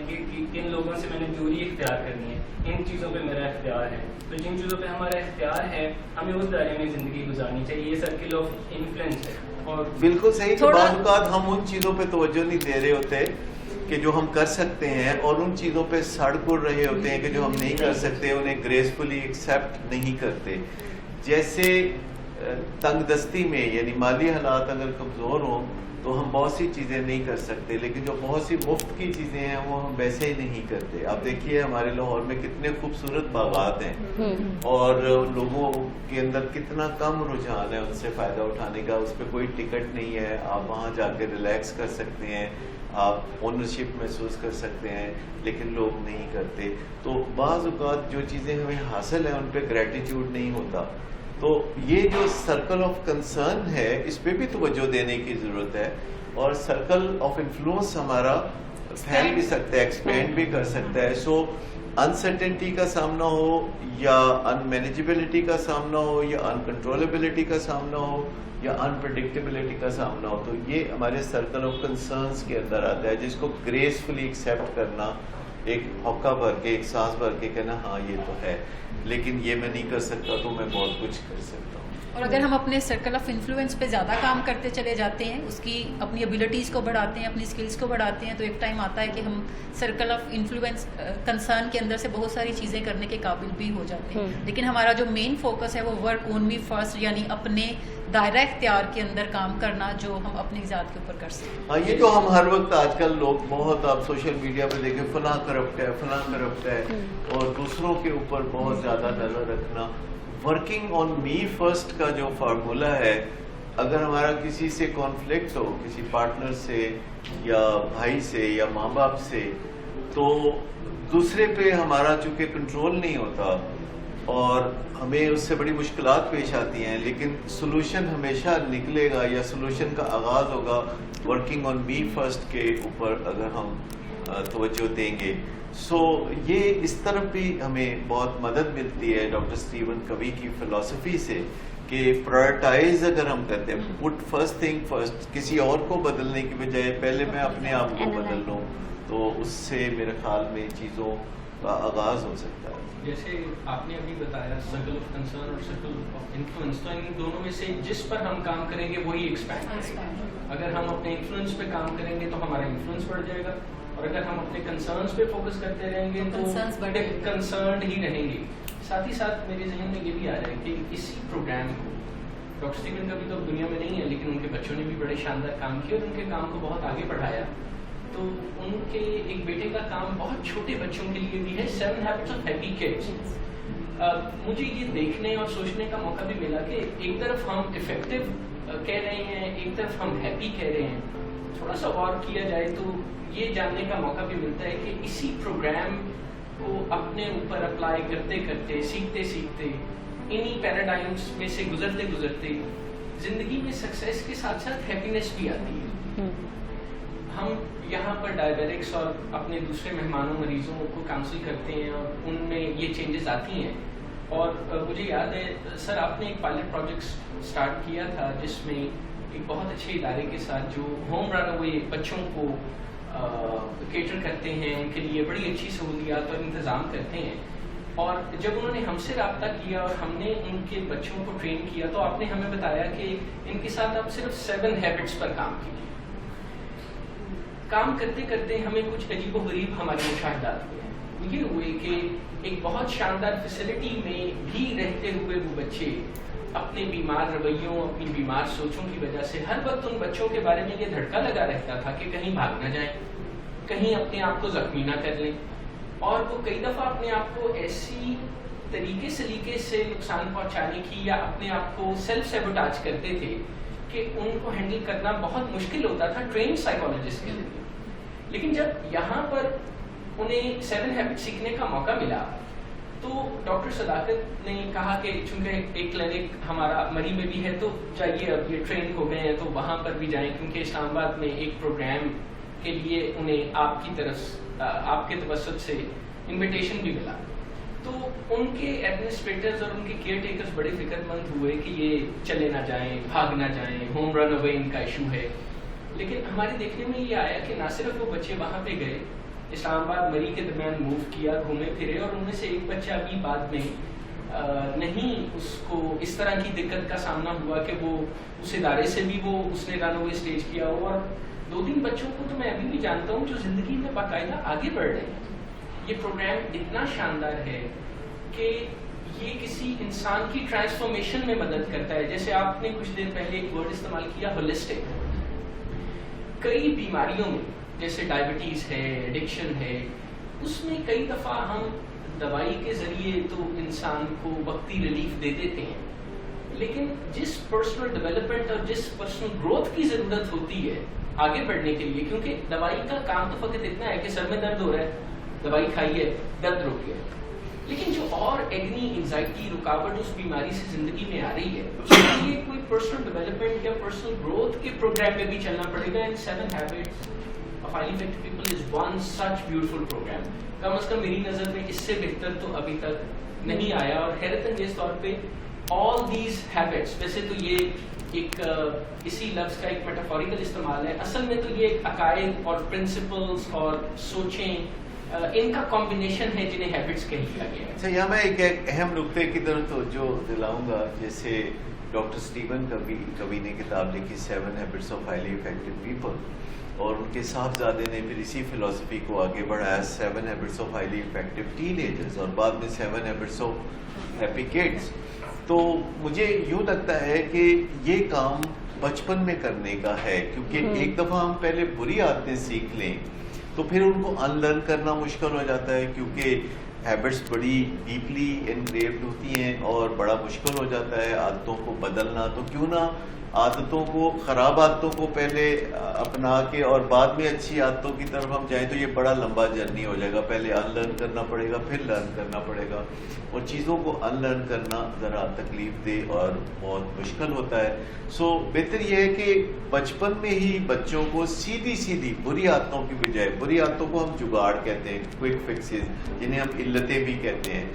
کن لوگوں سے میں نے دوری اختیار کرنی ہے. ان چیزوں پہ میرا اختیار ہے. تو جن چیزوں پہ ہمارا اختیار ہے ہمیں اس دائرے میں زندگی گزارنی چاہیے. یہ سرکل آف انفلوئنس ہے. اور بالکل صحیح. کہ بعض اوقات ہم ان چیزوں پہ توجہ نہیں دے رہے ہوتے کہ جو ہم کر سکتے ہیں، اور ان چیزوں پہ سڑ کر رہے ہوتے ہیں کہ جو ہم نہیں کر سکتے انہیں گریسفلی ایکسیپٹ نہیں کرتے. جیسے تنگ دستی میں یعنی مالی حالات اگر کمزور ہوں تو ہم بہت سی چیزیں نہیں کر سکتے، لیکن جو بہت سی مفت کی چیزیں ہیں وہ ہم ویسے ہی نہیں کرتے. آپ دیکھیے ہمارے لاہور میں کتنے خوبصورت باغات ہیں اور لوگوں کے اندر کتنا کم رجحان ہے ان سے فائدہ اٹھانے کا. اس پہ کوئی ٹکٹ نہیں ہے، آپ وہاں جا کے ریلیکس کر سکتے ہیں، آپ اونرشپ محسوس کر سکتے ہیں، لیکن لوگ نہیں کرتے. تو بعض اوقات جو چیزیں ہمیں حاصل ہیں ان پہ گریٹیٹیوڈ نہیں ہوتا. تو یہ جو سرکل آف کنسرن ہے اس پہ بھی توجہ دینے کی ضرورت ہے. اور سرکل آف انفلوئنس ہمارا پھیل بھی سکتا ہے، ایکسپینڈ بھی کر سکتا ہے. سو انسرٹنٹی کا سامنا ہو یا انمینیجبلٹی کا سامنا ہو یا انکنٹرولبلٹی کا سامنا ہو یا انپریڈکٹیبلٹی کا سامنا ہو، تو یہ ہمارے سرکل آف کنسرنس کے اندر آتا ہے، جس کو گریسفلی ایکسیپٹ کرنا، ایک ہوکا بھر کے، ایک سانس بھر کے کہنا ہاں یہ تو ہے، لیکن یہ میں نہیں کر سکتا تو میں بہت کچھ کر سکتا ہوں. اور اگر ہم اپنے سرکل آف انفلوئنس پہ زیادہ کام کرتے چلے جاتے ہیں، اس کی اپنی ایبیلٹیز کو بڑھاتے ہیں، اپنی اسکلس کو بڑھاتے ہیں، تو ایک ٹائم آتا ہے کہ ہم سرکل آف انفلوئنس کنسرن کے اندر سے بہت ساری چیزیں کرنے کے قابل بھی ہو جاتے ہیں. لیکن ہمارا جو مین فوکس ہے وہ ورک آن می فرسٹ، یعنی اپنے دائرہ اختیار کے اندر کام کرنا جو ہم اپنی ذات کے اوپر کر سکتے ہیں. ہاں یہ تو ہم ہر وقت آج کل لوگ بہت، آپ سوشل میڈیا پہ دیکھیں فلاں کرپٹ ہے، فلاں کرپٹ ہے، اور دوسروں کے اوپر بہت زیادہ نظر رکھنا. ورکنگ آن می فرسٹ کا جو فارمولا ہے، اگر ہمارا کسی سے کانفلکٹ ہو، کسی پارٹنر سے یا بھائی سے یا ماں باپ سے، تو دوسرے پہ ہمارا چونکہ کنٹرول نہیں ہوتا اور ہمیں اس سے بڑی مشکلات پیش آتی ہیں، لیکن سولوشن ہمیشہ نکلے گا یا سولوشن کا آغاز ہوگا ورکنگ آن می فرسٹ کے اوپر اگر ہم توجہ دیں گے. سو یہ اس طرف بھی ہمیں بہت مدد ملتی ہے ڈاکٹر اسٹیون کوی کی فلسفی سے کہ پرائرٹائز اگر ہم کرتے ہیں، پٹ فرسٹ تھنگ فرسٹ، کسی اور کو بدلنے کی بجائے پہلے میں اپنے آپ کو بدل لوں، تو اس سے میرے خیال میں چیزوں کا آغاز ہو سکتا ہے. جیسے آپ نے ابھی بتایا سرکل آف کنسرن اور سرکل آف انفلوئنس، تو ان دونوں میں سے جس پر ہم کام کریں گے وہی ایکسپینڈ کرے گا. اگر ہم اپنے انفلوئنس پہ کام کریں گے تو ہمارا انفلوئنس بڑھ جائے گا، اور اگر ہم اپنے کنسرنس پہ فوکس کرتے رہیں گے تو کنسرنڈ ہی رہیں گے. ساتھ ہی ساتھ میرے ذہن میں یہ بھی آ رہا ہے کہ اسی پروگرام کو ڈاکٹر اسٹیون کا بھی تو دنیا میں نہیں ہے، لیکن ان کے بچوں نے بھی بڑے شاندار کام کیا اور ان کے کام کو بہت آگے بڑھایا. تو ان کے ایک بیٹے کا کام بہت چھوٹے بچوں کے لیے بھی ہے، 7 ہیبٹس آف ہیپی کڈس. مجھے یہ دیکھنے اور سوچنے کا موقع بھی ملا کہ ایک طرف ہم افیکٹو کہہ رہے ہیں، ایک طرف ہم ہیپی کہہ رہے ہیں. تھوڑا سا غور کیا جائے تو یہ جاننے کا موقع بھی ملتا ہے کہ اسی پروگرام کو اپنے اوپر اپلائی کرتے کرتے، سیکھتے سیکھتے، انہی پیراڈائمس میں سے گزرتے گزرتے زندگی میں سکسیس کے ساتھ ساتھ ہیپینس بھی آتی ہے. ہم یہاں پر ڈائبیٹکس اور اپنے دوسرے مہمانوں مریضوں کو کاؤنسل کرتے ہیں اور ان میں یہ چینجز آتی ہیں. اور مجھے یاد ہے سر آپ نے ایک پائلٹ پروجیکٹ سٹارٹ کیا تھا جس میں ایک بہت اچھے ادارے کے ساتھ جو ہوم رن ہوئے بچوں کو کیٹر کرتے ہیں، ان کے لیے بڑی اچھی سہولیات اور انتظام کرتے ہیں. اور جب انہوں نے ہم سے رابطہ کیا اور ہم نے ان کے بچوں کو ٹرین کیا تو آپ نے ہمیں بتایا کہ ان کے ساتھ آپ صرف 7 ہیبٹس پر کام کیجیے. کام کرتے کرتے ہمیں کچھ عجیب و غریب ہمارے مشاہدات ہوئے ہیں. یہ ہوئے کہ ایک بہت شاندار فیسلٹی میں بھی رہتے ہوئے وہ بچے اپنے بیمار رویوں، اپنی بیمار سوچوں کی وجہ سے ہر وقت ان بچوں کے بارے میں یہ دھڑکا لگا رہتا تھا کہ کہیں بھاگ نہ جائیں، کہیں اپنے آپ کو زخمی نہ کر لیں، اور وہ کئی دفعہ اپنے آپ کو ایسی طریقے سلیقے سے نقصان پہنچانے کی یا اپنے آپ کو سیلف سیبوٹاج کرتے تھے کہ ان کو ہینڈل کرنا بہت مشکل ہوتا تھا ٹرینڈ سائیکالوجسٹ کے لیے. لیکن جب یہاں پر انہیں 7 ہیبٹ سیکھنے کا موقع ملا تو ڈاکٹر صداقت نے کہا کہ چونکہ ایک کلینک ہمارا مری میں بھی ہے تو چاہیے اب یہ ٹرین ہو گئے ہیں تو وہاں پر بھی جائیں، کیونکہ اسلام آباد میں ایک پروگرام کے لیے انہیں آپ کی طرف آپ کے توسط سے انویٹیشن بھی ملا. تو ان کے ایڈمنسٹریٹرز اور ان کے کیئر ٹیکرز بڑے فکر مند ہوئے کہ یہ چلے نہ جائیں، بھاگ نہ جائیں، ہوم رن اوے ان کا ایشو ہے. لیکن ہمارے دیکھنے میں یہ آیا کہ نہ صرف وہ بچے وہاں پہ گئے، اسلام آباد مری کے درمیان موو کیا، گھومے پھرے، اور ان میں سے ایک بچہ بھی بعد میں نہیں اس کو اس طرح کی دقت کا سامنا ہوا کہ وہ اس ادارے سے بھی وہ اس نے رن اوے اسٹیج کیا ہو. اور 2-3 بچوں کو تو میں ابھی بھی جانتا ہوں جو زندگی میں باقاعدہ آگے بڑھ رہے ہیں. یہ پروگرام اتنا شاندار ہے کہ یہ کسی انسان کی ٹرانسفارمیشن میں مدد کرتا ہے. جیسے آپ نے کچھ دیر پہلے ایک ورڈ استعمال کیا، ہولسٹک. کئی بیماریوں میں جیسے ڈائبٹیز ہے، ایڈکشن ہے، اس میں کئی دفعہ ہم دوائی کے ذریعے تو انسان کو وقتی ریلیف دے دیتے ہیں، لیکن جس پرسنل ڈیولپمنٹ اور جس پرسنل گروتھ کی ضرورت ہوتی ہے آگے بڑھنے کے لیے، کیونکہ دوائی کا کام تو فقط اتنا ہے کہ سر میں درد ہو رہا ہے، دوائی کھائیے، درد رک گیا. لیکن جو اور ایگنی، انزائٹی، رکاوٹ اس بیماری سے زندگی میں آ رہی ہے، اس کے لیے کوئی پرسنل ڈیولپمنٹ یا پرسنل گروتھ کے پروگرام میں بھی چلنا پڑے گا. And 7 habits of highly effective people is one such beautiful program. کم از کم میری نظر میں اس سے بہتر تو ابھی تک نہیں آیا. اور حیرت انگیز طور پہ آل دیز ہیبٹس، ویسے تو یہ ایک اسی لفظ کا ایک میٹافوریکل استعمال ہے، اصل میں تو یہ ایک عقائد اور پرنسپلز اور سوچیں ان کا کمبینیشن ہے جنہیں ہیبٹس کہہ دیا گیا ہے. اچھا، یہاں میں ایک اہم نقطے کی طرف توجہ دلاؤں گا. جیسے ڈاکٹر اسٹیون کبھی نے کتاب لکھی 7 habits of highly effective people, اور ان کے صاحبزادے نے پھر اسی فلسفی کو آگے بڑھایا 7 habits of highly effective ten agers, اور بعد میں 7 ہیبٹس آف ہیپی کڈس. تو مجھے یوں لگتا ہے کہ یہ کام بچپن میں کرنے کا ہے، کیونکہ ایک دفعہ ہم پہلے بری عادتیں سیکھ لیں تو پھر ان کو ان لرن کرنا مشکل ہو جاتا ہے، کیونکہ ہیبٹس بڑی ڈیپلی انگریوڈ ہوتی ہیں اور بڑا مشکل ہو جاتا ہے عادتوں کو بدلنا. تو کیوں نہ عادتوں کو، خراب عادتوں کو پہلے اپنا کے اور بعد میں اچھی عادتوں کی طرف ہم جائیں تو یہ بڑا لمبا جرنی ہو جائے گا. پہلے ان لرن کرنا پڑے گا، پھر لرن کرنا پڑے گا، اور چیزوں کو ان لرن کرنا ذرا تکلیف دہ اور بہت مشکل ہوتا ہے. سو بہتر یہ ہے کہ بچپن میں ہی بچوں کو سیدھی بری عادتوں کی بجائے، بری عادتوں کو ہم جگاڑ کہتے ہیں، کوئک فکسز، جنہیں ہم علتیں بھی کہتے ہیں.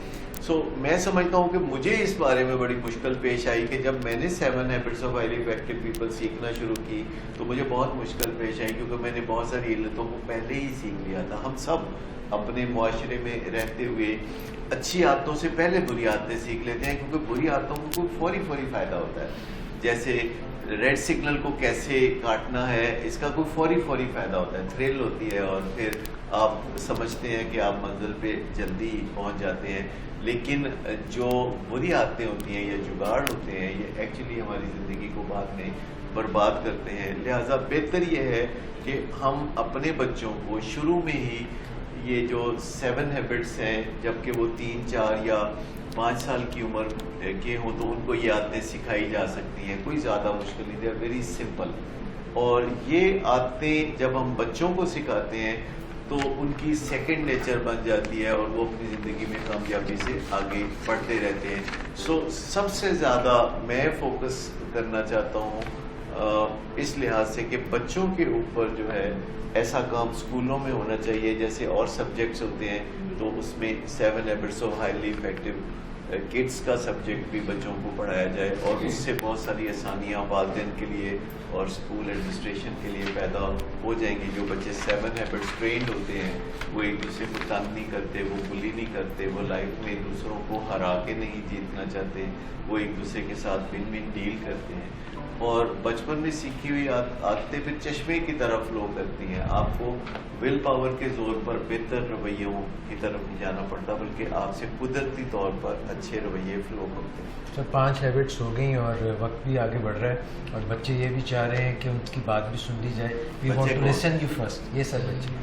سو میں سمجھتا ہوں کہ مجھے اس بارے میں بڑی مشکل پیش آئی کہ جب میں نے 7 habits of highly effective people سیکھنا شروع کی تو مجھے بہت مشکل پیش آئی، کیونکہ میں نے بہت ساری علتوں کو پہلے ہی سیکھ لیا تھا. ہم سب اپنے معاشرے میں رہتے ہوئے اچھی عادتوں سے پہلے بری عادتیں سیکھ لیتے ہیں، کیونکہ بری عادتوں کو کوئی فوری فائدہ ہوتا ہے. جیسے ریڈ سگنل کو کیسے کاٹنا ہے، اس کا کوئی فوری فائدہ ہوتا ہے، تھرل ہوتی ہے، اور پھر آپ سمجھتے ہیں کہ آپ منزل پہ جلدی پہنچ جاتے ہیں. لیکن جو بری عادتیں ہوتی ہیں یا جگاڑ ہوتے ہیں، یہ ایکچولی ہماری زندگی کو بعد میں برباد کرتے ہیں. لہٰذا بہتر یہ ہے کہ ہم اپنے بچوں کو شروع میں ہی یہ جو 7 ہیبٹس ہیں، جبکہ وہ 3، 4 یا 5 سال کی عمر کے ہوں تو ان کو یہ عادتیں سکھائی جا سکتی ہیں. کوئی زیادہ مشکل نہیں، دے آر ویری سمپل. اور یہ عادتیں جب ہم بچوں کو سکھاتے ہیں تو ان کی سیکنڈ نیچر بن جاتی ہے اور وہ اپنی زندگی میں کامیابی سے آگے بڑھتے رہتے ہیں. سو سب سے زیادہ میں فوکس کرنا چاہتا ہوں اس لحاظ سے کہ بچوں کے اوپر جو ہے ایسا کام اسکولوں میں ہونا چاہیے. جیسے اور سبجیکٹس ہوتے ہیں تو اس میں 7 habits of highly effective kids کا سبجیکٹ بھی بچوں کو پڑھایا جائے، اور اس سے بہت ساری آسانیاں والدین کے لیے اور اسکول ایڈمنسٹریشن کے لیے پیدا ہو جائیں گی. جو بچے 7 ہیبٹس ٹرینڈ ہوتے ہیں وہ ایک دوسرے کو تنگ نہیں کرتے، وہ بلی نہیں کرتے، وہ لائف میں دوسروں کو ہرا کے نہیں جیتنا چاہتے، وہ ایک دوسرے کے ساتھ ون ون ڈیل کرتے ہیں. اور بچپن میں سیکھی ہوئی عادتیں پھر چشمے کی طرف فلو کرتی ہیں. آپ کو ول پاور کے زور پر بہتر رویوں کی طرف نہیں جانا پڑتا بلکہ آپ سے قدرتی طور پر اچھے رویے فلو کرتے ہیں. سر 5 ہیبٹس ہو گئی اور وقت بھی آگے بڑھ رہا ہے اور بچے یہ بھی چاہ رہے ہیں کہ ان کی بات بھی سن لی جائے. We want to listen you first. یہ سر بچے.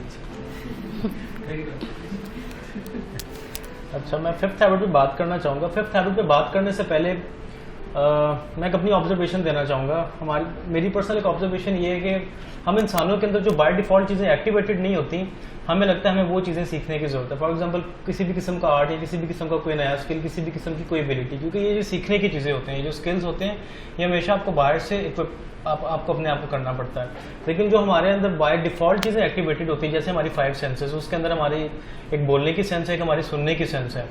اچھا میں 5th ہیبٹ پہ بات کرنا چاہوں گا. 5th ہیبٹ پہ بات کرنے سے پہلے میں ایک اپنی آبزرویشن دینا چاہوں گا. میری پرسنل ایک آبزرویشن یہ ہے کہ ہم انسانوں کے اندر جو بائی ڈیفالٹ چیزیں ایکٹیویٹڈ نہیں ہوتی, ہمیں لگتا ہے ہمیں وہ چیزیں سیکھنے کی ضرورت ہے. فار ایگزامپل کسی بھی قسم کا آرٹ یا کسی بھی قسم کا کوئی نیا اسکل, کسی بھی قسم کی کوئی ایبلٹی, کیونکہ یہ جو سیکھنے کی چیزیں ہوتے ہیں, یہ جو اسکلز ہوتے ہیں, یہ ہمیشہ آپ کو باہر سے آپ کو اپنے آپ کو کرنا پڑتا ہے. لیکن جو ہمارے اندر بائی ڈیفالٹ چیزیں ایکٹیویٹڈ ہوتی ہیں جیسے ہماری 5 سینسز, اس کے اندر ہماری ایک بولنے کی سینس ہے, ایک ہماری سننے کی سینس ہے.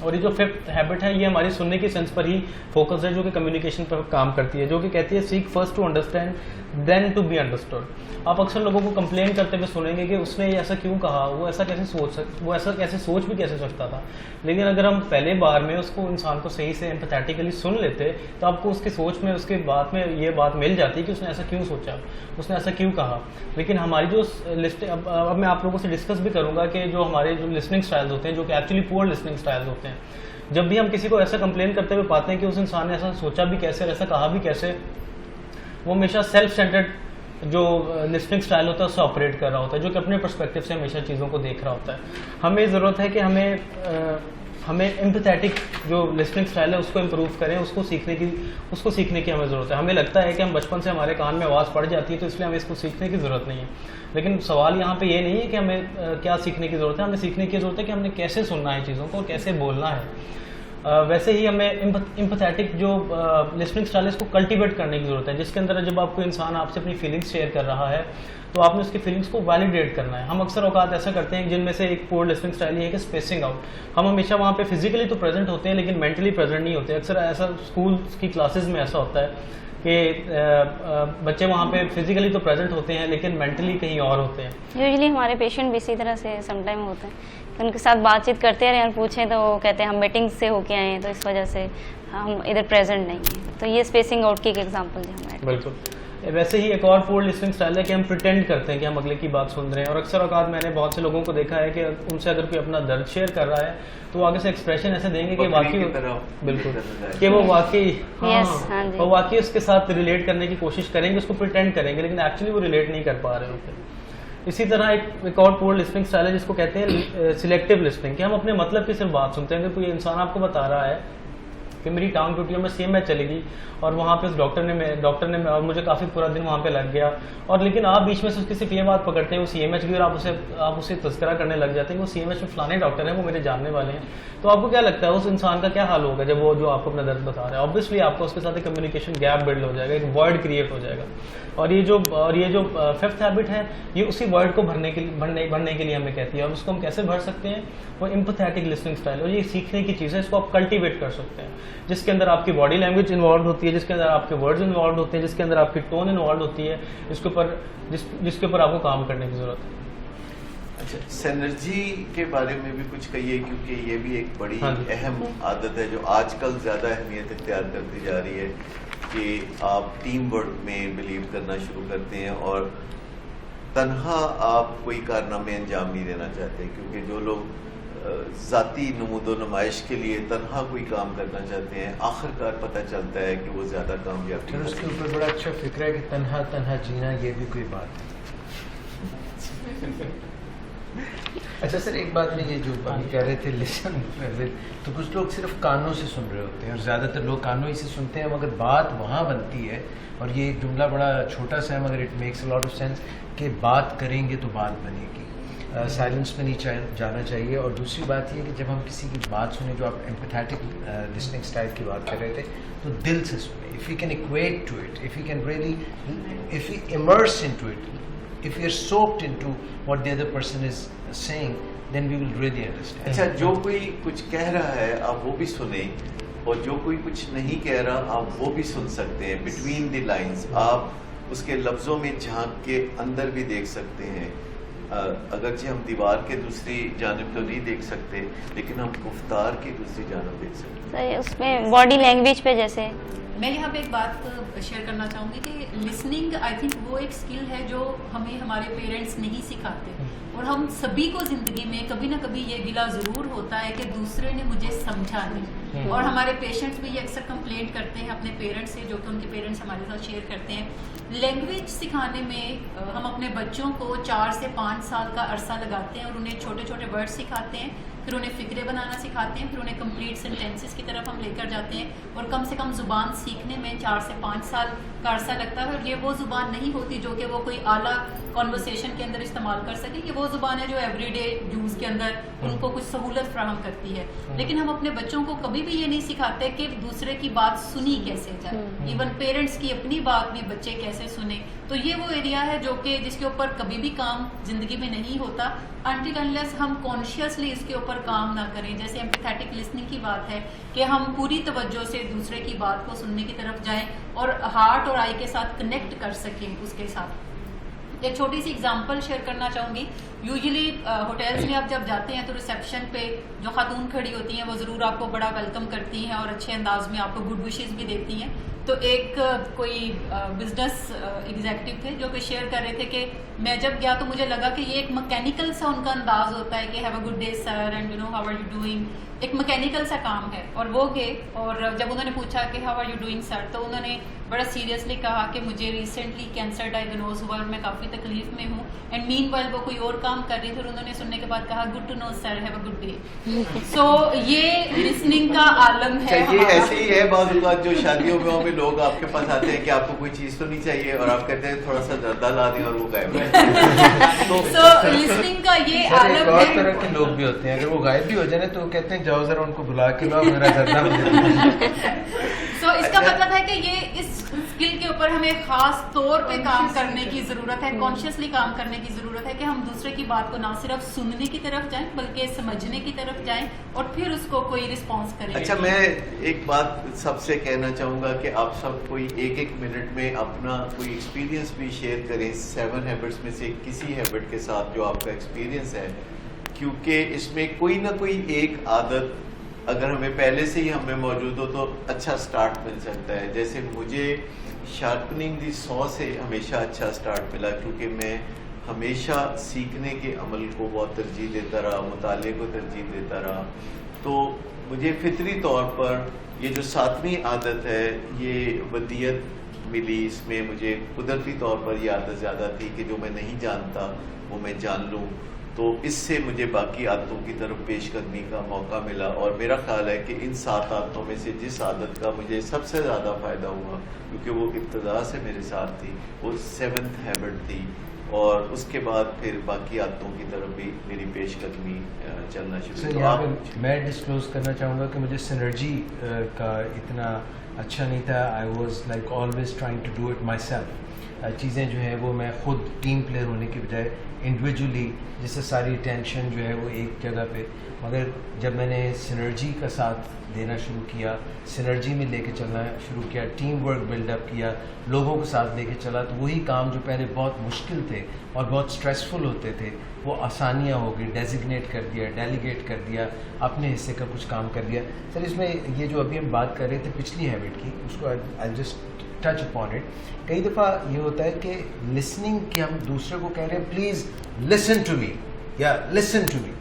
اور یہ جو 5th ہیبٹ ہے یہ ہماری سننے کی سینس پر ہی فوکس ہے, جو کہ کمیونیکیشن پر کام کرتی ہے, جو کہ کہتی ہے seek first to understand then to be understood. آپ اکثر لوگوں کو کمپلین کرتے ہوئے سنیں گے کہ اس نے یہ ایسا کیوں کہا, وہ ایسا کیسے سوچ بھی کیسے سکتا تھا. لیکن اگر ہم پہلے بار میں اس کو انسان کو صحیح سے ایمپیتھیٹیکلی سن لیتے تو آپ کو اس کی سوچ میں, اس کے بات میں یہ بات مل جاتی کہ اس نے ایسا کیوں سوچا, اس نے ایسا کیوں کہا. لیکن ہماری جو لسٹ, اب میں آپ لوگوں سے ڈسکس بھی کروں گا کہ جو ہمارے جو لسننگ اسٹائلز ہوتے ہیں, جو کہ ایکچولی پور لسننگ اسٹائلز ہوتے ہیں, جب بھی ہم کسی کو ایسا کمپلین کرتے ہوئے پاتے ہیں کہ اس انسان نے ایسا سوچا بھی کیسے اور ایسا کہا بھی کیسے, وہ ہمیشہ سیلف سینٹرڈ جو لسننگ اسٹائل ہوتا ہے اس سے آپریٹ کر رہا ہوتا ہے, جو کہ اپنے پرسپیکٹیو سے ہمیشہ چیزوں کو دیکھ رہا ہوتا ہے. ہمیں ضرورت ہے کہ ہمیں ایمپیتھیٹک جو لسننگ اسٹائل ہے اس کو امپروو کریں, اس کو سیکھنے کی ہمیں ضرورت ہے. ہمیں لگتا ہے کہ ہم بچپن سے ہمارے کان میں آواز پڑ جاتی ہے تو اس لیے ہمیں اس کو سیکھنے کی ضرورت نہیں ہے. لیکن سوال یہاں پہ یہ نہیں ہے کہ ہمیں کیا سیکھنے کی ضرورت ہے, ہمیں سیکھنے کی ضرورت ہے کہ ہم نے کیسے سننا ہے چیزوں کو اور کیسے بولنا ہے. ویسے ہی ہمیں ایمپیتھیٹک جو لسننگ اسٹائل ہے اس کو کلٹیویٹ کرنے کی ضرورت ہے, جس کے اندر جب آپ کو انسان آپ سے اپنی فیلنگس شیئر کر رہا ہے تو آپ نے اس کی فیلنگس کو ویلیڈیٹ کرنا ہے. ہم اکثر اوقات ایسا کرتے ہیں جن میں سے ایک پور لسننگ اسٹائل یہ ہے کہ اسپیسنگ آؤٹ. ہم ہمیشہ وہاں پہ فزیکلی تو پریزنٹ ہوتے ہیں لیکن مینٹلی پریزنٹ نہیں ہوتے. اکثر ایسا اسکول کی کلاسز میں ایسا ہوتا ہے کہ بچے وہاں پہ فزیکلی تو پریزنٹ ہوتے ہیں لیکن مینٹلی کہیں اور ہوتے ہیں. یوزلی ہمارے پیشنٹ بھی اسی طرح سے سم ٹائم ہوتے ہیں, ان کے ساتھ بات چیت کرتے رہے اور پوچھیں تو وہ کہتے ہیں ہم میٹنگ سے ہو کے آئے ہیں تو اس وجہ سے ہم ادھر پریزنٹ نہیں ہیں. تو یہ اسپیسنگ آؤٹ کی ایک ایگزامپل ہے ہمارے. بالکل. ویسے ہی ایک اور پور لسننگ اسٹائل ہے کہ ہم پریٹینڈ کرتے ہیں کہ ہم اگلے کی بات سن رہے ہیں, اور اکثر اوقات میں نے بہت سے لوگوں کو دیکھا ہے کہ ان سے اگر کوئی اپنا درد شیئر کر رہا ہے تو وہ آگے سے ایکسپریشن ایسے دیں گے کہ واقعی بالکل کہ وہ واقعی اس کے ساتھ ریلیٹ کرنے کی کوشش کریں گے, اس کو پریٹینڈ کریں گے لیکن ایکچولی وہ ریلیٹ نہیں کر پا رہے ہوتے. اسی طرح ایک اور پور لسننگ اسٹائل ہے جس کو کہتے ہیں سلیکٹیو لسننگ, کہ ہم اپنے مطلب کی صرف بات سنتے ہیں. کہ کوئی انسان آپ کو بتا رہا ہے کہ میری ٹانگ ٹوٹی ہے, میں CMH چلے گی اور وہاں پہ اس ڈاکٹر نے اور مجھے کافی پورا دن وہاں پہ لگ گیا, اور لیکن آپ بیچ میں سے اس کی صرف یہ بات پکڑتے ہیں وہ CMH کی, اور آپ اسے تذکرہ کرنے لگ جاتے ہیں کہ وہ CMH میں فلانے ڈاکٹر ہیں, وہ میرے جاننے والے ہیں. تو آپ کو کیا لگتا ہے اس انسان کا کیا حال ہوگا جب وہ جو آپ کو اپنا درد بتا رہا ہے؟ آبویسلی آپ کو اس کے ساتھ ایک کمیونیکیشن گیپ بلڈ ہو جائے گا, ایک وائڈ کریٹ ہو جائے گا. اور یہ جو 5th ہیبٹ ہے یہ اسی وائڈ کو بھرنے کے لیے ہمیں کہتی ہے. اور اس کو ہم کیسے بھر سکتے ہیں؟ وہ ایمپیتھیٹک لسننگ اسٹائل, اور یہ سیکھنے کی چیز ہے, اس کو آپ کلٹیویٹ کر سکتے ہیں, جس کے اندر آپ کی باڈی لینگویج انوالوڈ ہوتی ہے, جس کے اندر آپ کے ورڈز انوالوڈ ہوتے ہیں, جس کے اندر آپ کی ٹون انوالوڈ ہوتی ہے, جس کے اوپر آپ کو کام کرنے کی ضرورت ہے. اچھا, سینرجی کے بارے میں بھی کچھ کہیے, کیونکہ یہ بھی ایک بڑی اہم عادت ہے جو آج کل زیادہ اہمیت اختیار کرتی جا رہی ہے, کہ آپ ٹیم ورک میں بلیو کرنا شروع کرتے ہیں اور تنہا آپ کوئی کارنامے انجام نہیں دینا چاہتے, کیونکہ جو لوگ ذاتی نمود و نمائش کے لیے تنہا کوئی کام کرنا چاہتے ہیں آخر کار پتہ چلتا ہے کہ وہ زیادہ کامیاب ہے. اس کے اوپر بڑا اچھا فکر ہے کہ تنہا جینا یہ بھی کوئی بات ہے. اچھا سر, ایک بات میں یہ جو کہہ رہے تھے لسن, تو کچھ لوگ صرف کانوں سے سن رہے ہوتے ہیں اور زیادہ تر لوگ کانوں ہی سے سنتے ہیں, مگر بات وہاں بنتی ہے, اور یہ ایک جملہ بڑا چھوٹا سا ہے مگر it makes a lot of sense, کہ بات کریں گے تو بات بنے گی, سائلنس میں نہیں جانا چاہیے. اور دوسری بات یہ کہ جب ہم کسی کی بات سنیں, جو آپ ایمپیتھیٹک لسننگ اسٹائل کی بات کر رہے تھے, تو دل سے سنیں. If you can equate to it, if you can really, if you immerse in to it, if you are soaked into what the other person is saying, then we will really understand. اچھا, جو کوئی کچھ کہہ رہا ہے آپ وہ بھی سنیں, اور جو کوئی کچھ نہیں کہہ رہا آپ وہ بھی سن سکتے ہیں. بٹوین دی لائنز آپ اس کے لفظوں میں جھانک کے اندر بھی دیکھ سکتے ہیں. اگرچہ ہم دیوار کے دوسری جانب تو نہیں دیکھ سکتے لیکن ہم گفتار کی دوسری جانب دیکھ سکتے ہیں. اس میں باڈی لینگویج پہ جیسے میں یہاں پہ ایک بات شیئر کرنا چاہوں گی کہ لسننگ آئی تھنک وہ ایک اسکل ہے جو ہمیں ہمارے پیرنٹس نہیں سکھاتے, اور ہم سبھی کو زندگی میں کبھی نہ کبھی یہ گلا ضرور ہوتا ہے کہ دوسرے نے مجھے سمجھا نہیں, اور ہمارے پیشنٹس بھی یہ اکثر کمپلینٹ کرتے ہیں اپنے پیرنٹس سے, جو کہ ان کے پیرنٹس ہمارے ساتھ شیئر کرتے ہیں. لینگویج سکھانے میں ہم اپنے بچوں کو 4 سے 5 سال کا عرصہ لگاتے ہیں اور انہیں چھوٹے چھوٹے ورڈ سکھاتے ہیں, پھر انہیں فقرے بنانا سکھاتے ہیں, پھر انہیں کمپلیٹ سینٹینسز کی طرف ہم لے کر جاتے ہیں, اور کم سے کم زبان سیکھنے میں 4 سے 5 سال کا عرصہ لگتا ہے. اور یہ وہ زبان نہیں ہوتی جو کہ وہ کوئی اعلیٰ کانورسیشن کے اندر استعمال کر سکے, یہ وہ زبان ہے جو ایوری ڈے یوز کے اندر ان کو کچھ سہولت فراہم کرتی ہے. لیکن ہم اپنے بچوں کو کبھی بھی یہ نہیں سکھاتے کہ دوسرے کی بات سنی کیسے جائے, ایون پیرنٹس کی اپنی بات بھی بچے کیسے سنیں. تو یہ وہ ایریا ہے جو کہ جس کے اوپر کبھی بھی کام زندگی میں نہیں ہوتا until unless ہم کانشیسلی اس کے اوپر کام نہ کریں. جیسے ایمپیتھیٹک لسننگ کی بات ہے کہ ہم پوری توجہ سے دوسرے کی بات کو سننے کی طرف جائیں اور ہارٹ اور آئی کے ساتھ کنیکٹ کر سکیں اس کے ساتھ. ایک چھوٹی سی اگزامپل شیئر کرنا چاہوں گی. یوزلی ہوٹلس میں آپ جب جاتے ہیں تو ریسیپشن پہ جو خاتون کھڑی ہوتی ہیں وہ ضرور آپ کو بڑا ویلکم کرتی ہیں اور اچھے انداز میں آپ کو گڈ وشز بھی دیتی ہیں. تو ایک کوئی بزنس ایگزیکٹو تھے جو کہ شیئر کر رہے تھے کہ میں جب گیا تو مجھے لگا کہ یہ ایک مکینیکل سا ان کا انداز ہوتا ہے کہ have a good day sir and you know how are you doing, ایک مکینیکل سا کام ہے. اور وہ گئے اور جب انہوں نے پوچھا کہ ہاؤ آر یو ڈوئنگ سر, تو انہوں نے بڑا سیریسلی کہا کہ مجھے ریسنٹلی کینسر ڈائگنوز ہوا اور میں کافی تکلیف میں ہوں. اینڈ مین وائل وہ کوئی اور کام کر رہی تھی اور انہوں نے سننے کے بعد کہا good to know sir, have a good day. So یہ لسننگ کا عالم ہے. یہ ایسے ہی ہے بعض اوقات جو شادیوں میں لوگ آپ کے پاس آتے ہیں کہ آپ کو کوئی چیز تو نہیں چاہیے اور آپ کہتے ہیں تھوڑا سا زردہ لا دیں اور وہ غائب ہو. سو لسننگ کا یہ عالم ہے. اور طرح کے لوگ بھی ہوتے ہیں, اگر وہ غائب بھی ہو جائے تو کہتے ہیں جاؤ ذرا ان کو بلا کے لاؤ میرا زردہ. سو اس کا مطلب ہے کہ یہ اس اسکل کے اوپر ہمیں خاص طور پہ کام کرنے کی ضرورت ہے, کانشیسلی کام کرنے کی ضرورت ہے کہ ہم دوسرے کی بات کو نہ صرف سننے کی طرف جائیں بلکہ سمجھنے کی طرف جائیں اور پھر اس کو کوئی رسپانس کریں. اچھا, میں ایک بات سب سے کہنا چاہوں گا کہ آپ سب کوئی 1 منٹ میں اپنا کوئی ایکسپیرینس بھی شیئر کریں 7 ہیبٹس میں سے کسی ہیبٹ کے ساتھ جو آپ کا ایکسپیرینس ہے, کیونکہ اس میں کوئی نہ کوئی ایک عادت اگر ہمیں پہلے سے ہی ہمیں موجود ہو تو اچھا سٹارٹ مل سکتا ہے. جیسے مجھے شارپننگ دی سو سے ہمیشہ اچھا سٹارٹ ملا کیونکہ میں ہمیشہ سیکھنے کے عمل کو بہت ترجیح دیتا رہا, مطالعے کو ترجیح دیتا رہا. تو مجھے فطری طور پر یہ جو 7ویں عادت ہے یہ ودیت ملی, اس میں مجھے قدرتی طور پر یہ عادت زیادہ تھی کہ جو میں نہیں جانتا وہ میں جان لوں. تو اس سے مجھے باقی عادتوں کی طرف پیش قدمی کا موقع ملا, اور میرا خیال ہے کہ ان 7 عادتوں میں سے جس عادت کا مجھے سب سے زیادہ فائدہ ہوا کیونکہ وہ ابتدا سے میرے ساتھ تھی وہ 7th ہیبٹ تھی, اور اس کے بعد پھر باقی عادتوں کی طرف بھی میری پیش قدمی چلنا شروع ہوئی. میں ڈسکلوز کرنا چاہوں گا کہ مجھے سنرجی کا اتنا اچھا نہیں تھا. I was like always trying to do it myself. چیزیں جو ہیں وہ میں خود ٹیم پلیئر ہونے کی بجائے انڈیویجولی, جس سے ساری ٹینشن جو ہے وہ ایک جگہ پہ. مگر جب میں نے سنرجی کا ساتھ دینا شروع کیا, سنرجی میں لے کے چلنا شروع کیا, ٹیم ورک بلڈ اپ کیا, لوگوں کے ساتھ لے کے چلا, تو وہی کام جو پہلے بہت مشکل تھے اور بہت اسٹریسفل ہوتے تھے وہ آسانیاں ہو گئی. ڈیزگنیٹ کر دیا, ڈیلیگیٹ کر دیا, اپنے حصے کا کچھ کام کر دیا. سر اس میں یہ جو ابھی ہم بات کر رہے تھے پچھلی ہیبٹ کی, اس کو I just touch upon it. کئی دفعہ یہ ہوتا ہے کہ لسننگ کہ ہم دوسرے کو کہہ رہے ہیں پلیز لسن ٹو می یا لسن ٹو می,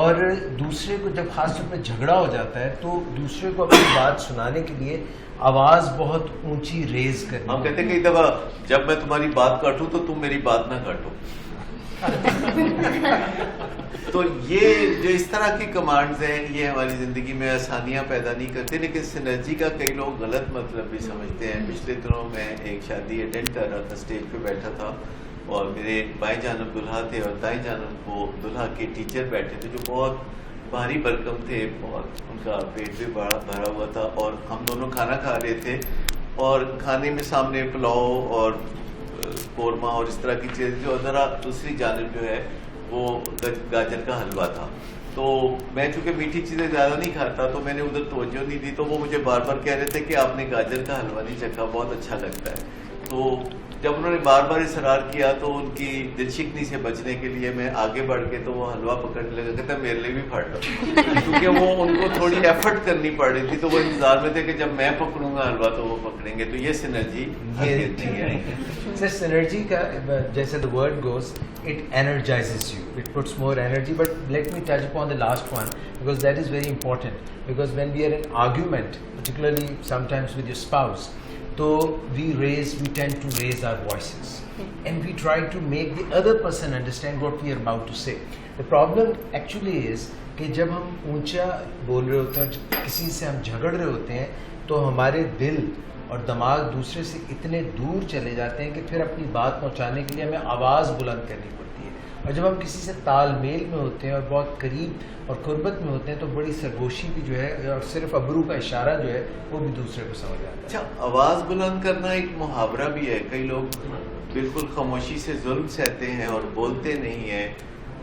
اور دوسرے کو جب خاص طور پہ جھگڑا ہو جاتا ہے تو دوسرے کو اپنی بات سنانے کے لیے آواز بہت اونچی ریز کرنی. ہم کہتے ہیں کئی دفعہ جب میں تمہاری بات کاٹوں تو تم میری بات نہ کاٹو. تو یہ جو اس طرح کی کمانڈز ہیں یہ ہماری زندگی میں آسانیاں پیدا نہیں کرتے, لیکن سنرجی کا کئی لوگ غلط مطلب بھی سمجھتے ہیں. پچھلے دنوں میں ایک شادی اٹینڈ کر رہا تھا, اسٹیج پہ بیٹھا تھا اور میرے بائیں جانب دلہا تھے اور دائیں جانب وہ دلہا کے ٹیچر بیٹھے تھے جو بہت بھاری بھرکم تھے, بہت ان کا پیٹ بھی بھرا ہوا تھا, اور ہم دونوں کھانا کھا رہے تھے اور کھانے میں سامنے پلاؤ اور قورمہ اور اس طرح کی چیز, جو ذرا دوسری جانب جو ہے وہ گاجر کا حلوہ تھا. تو میں چونکہ میٹھی چیزیں زیادہ نہیں کھاتا تو میں نے ادھر توجہ نہیں دی, تو وہ مجھے بار بار کہہ رہے تھے کہ آپ نے گاجر کا حلوہ نہیں چکھا, بہت اچھا لگتا ہے. تو جب انہوں نے بار بار اصرار کیا تو ان کی دل شکنی سے بچنے کے لیے میں آگے بڑھ کے تو وہ حلوہ پکڑنے لگا, کہتا ہے میرے لیے بھی پھاڑ لو, کیونکہ وہ ان کو تھوڑی ایفرٹ کرنی پڑ رہی تھی, تو وہ انتظار میں تھے کہ جب میں پکڑوں گا حلوہ تو وہ پکڑیں گے. تو یہ سینرجی سر سینرجی کا جیسے the word goes, it energizes you, it puts more energy. But let me touch upon the last one, because that is very important, because when we are in argument, particularly sometimes with your spouse, so we tend to raise our voices and we try to make the other person understand what we are about to say. The problem actually is کہ جب ہم اونچا بول رہے ہوتے ہیں, کسی سے ہم جھگڑ رہے ہوتے ہیں, تو ہمارے دل اور دماغ دوسرے سے اتنے دور چلے جاتے ہیں کہ پھر اپنی بات پہنچانے کے لیے ہمیں آواز بلند کرنی پڑتی ہے. اور جب ہم کسی سے تال میل میں ہوتے ہیں اور بہت قریب اور قربت میں ہوتے ہیں, تو بڑی سرگوشی بھی جو ہے اور صرف ابرو کا اشارہ جو ہے وہ بھی دوسرے کو سمجھ آتا ہے. اچھا, آواز بلند کرنا ایک محاورہ بھی ہے. کئی لوگ بالکل خاموشی سے ظلم سہتے ہیں اور بولتے نہیں ہیں,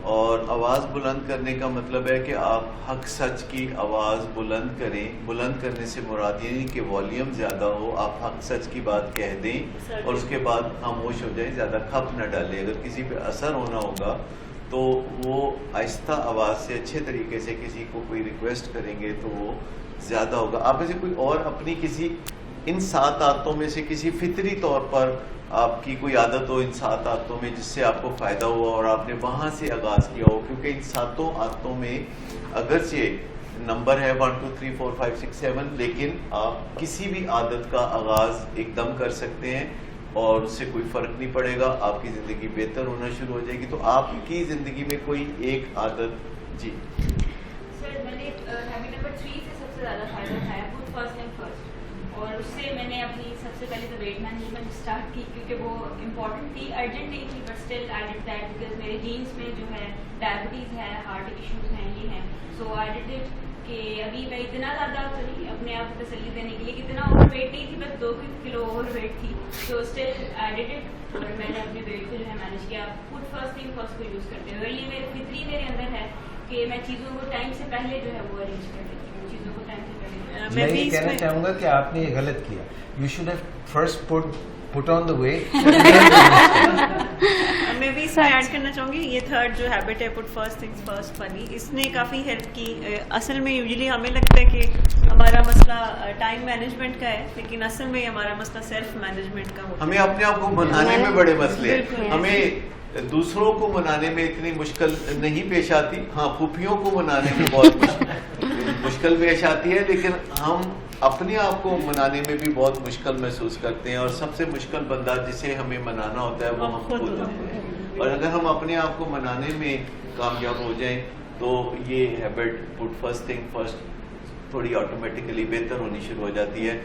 اور آواز بلند کرنے کا مطلب ہے کہ آپ حق سچ کی آواز بلند کریں. بلند کرنے سے مراد یہ نہیں کہ والیوم زیادہ ہو, آپ حق سچ کی بات کہہ دیں اور اس کے بعد خاموش ہو جائیں, زیادہ کھپ نہ ڈالیں. اگر کسی پہ اثر ہونا ہوگا تو وہ آہستہ آواز سے اچھے طریقے سے کسی کو کوئی ریکویسٹ کریں گے تو وہ زیادہ ہوگا. آپ میں سے کوئی اور اپنی کسی ان 7 عادتوں میں سے کسی فطری طور پر آپ کی کوئی عادت ہو ان 7 عادتوں میں جس سے آپ کو فائدہ ہوا اور آپ نے وہاں سے آغاز کیا ہو؟ کیونکہ ان 7 عادتوں میں اگرچہ نمبر ہے 1 2 3 4 5 6 7, لیکن آپ کسی بھی عادت کا آغاز ایک دم کر سکتے ہیں اور اس سے کوئی فرق نہیں پڑے گا, آپ کی زندگی بہتر ہونا شروع ہو جائے گی. تو آپ کی زندگی میں کوئی ایک عادت؟ جی سر, میں نے ہیبٹ نمبر 3 سے سب سے زیادہ فائدہ اٹھایا, پٹ فرسٹ تھنگ فرسٹ, اور اس سے میں نے اپنی سب سے پہلے تو ویٹ مینجمنٹ اسٹارٹ کی, کیونکہ وہ امپورٹنٹ تھی, ارجنٹ نہیں تھی, but still I did that because میرے جینس میں جو ہے ڈائبٹیز ہے, ہارٹ ایشوز ہیں, یہ ہیں. سو آئی ڈڈ اٹ کہ ابھی میں اتنا زیادہ تو نہیں, اپنے آپ کو تسلی دینے کے لیے کہ اتنا اوور ویٹ نہیں تھی, بس 2 کلو اوور ویٹ تھی. So still I did it, اور میں نے اپنے ویٹ کو جو ہے مینیج کیا پٹ فرسٹ تھنگ فرسٹ کو یوز کرتے ہوئے. یہ میرے فطری میرے اندر ہے کہ میں چیزوں کو ٹائم سے پہلے جو ہے وہ ارینج کر لیتی ہوں, چیزوں کو ٹائم سے پہلے. میں یہ کہنا چاہوں گا کہ آپ نے یہ غلط کیا. You should have first put on the weight. میں بھی اس میں ایڈ کرنا چاہوں گی, یہ تھرڈ جو ہیبٹ ہے پٹ فرسٹ تھنگس فرسٹ والی, اس نے کافی ہیلپ کی. اصل میں یوزلی ہمیں لگتا ہے کہ ہمارا مسئلہ ٹائم مینجمنٹ کا ہے, لیکن اصل میں ہمارا مسئلہ سیلف مینجمنٹ کا ہوتا ہے. ہمیں اپنے آپ کو منانے میں بڑے مسئلے ہیں, ہمیں دوسروں کو منانے میں اتنی مشکل نہیں پیش آتی. ہاں, پھوپھیوں کو منانے میں بہت مشکل پیش آتی ہے, لیکن ہم اپنے آپ کو منانے میں بھی بہت مشکل محسوس کرتے ہیں, اور سب سے مشکل بندہ جسے ہمیں منانا ہوتا ہے وہ ہم خود ہوتے ہیں. اور اگر ہم اپنے آپ کو منانے میں کامیاب ہو جائیں تو یہ ہیبٹ پٹ فرسٹ تھنگ فرسٹ تھوڑی آٹومیٹیکلی بہتر ہونی شروع ہو جاتی ہے.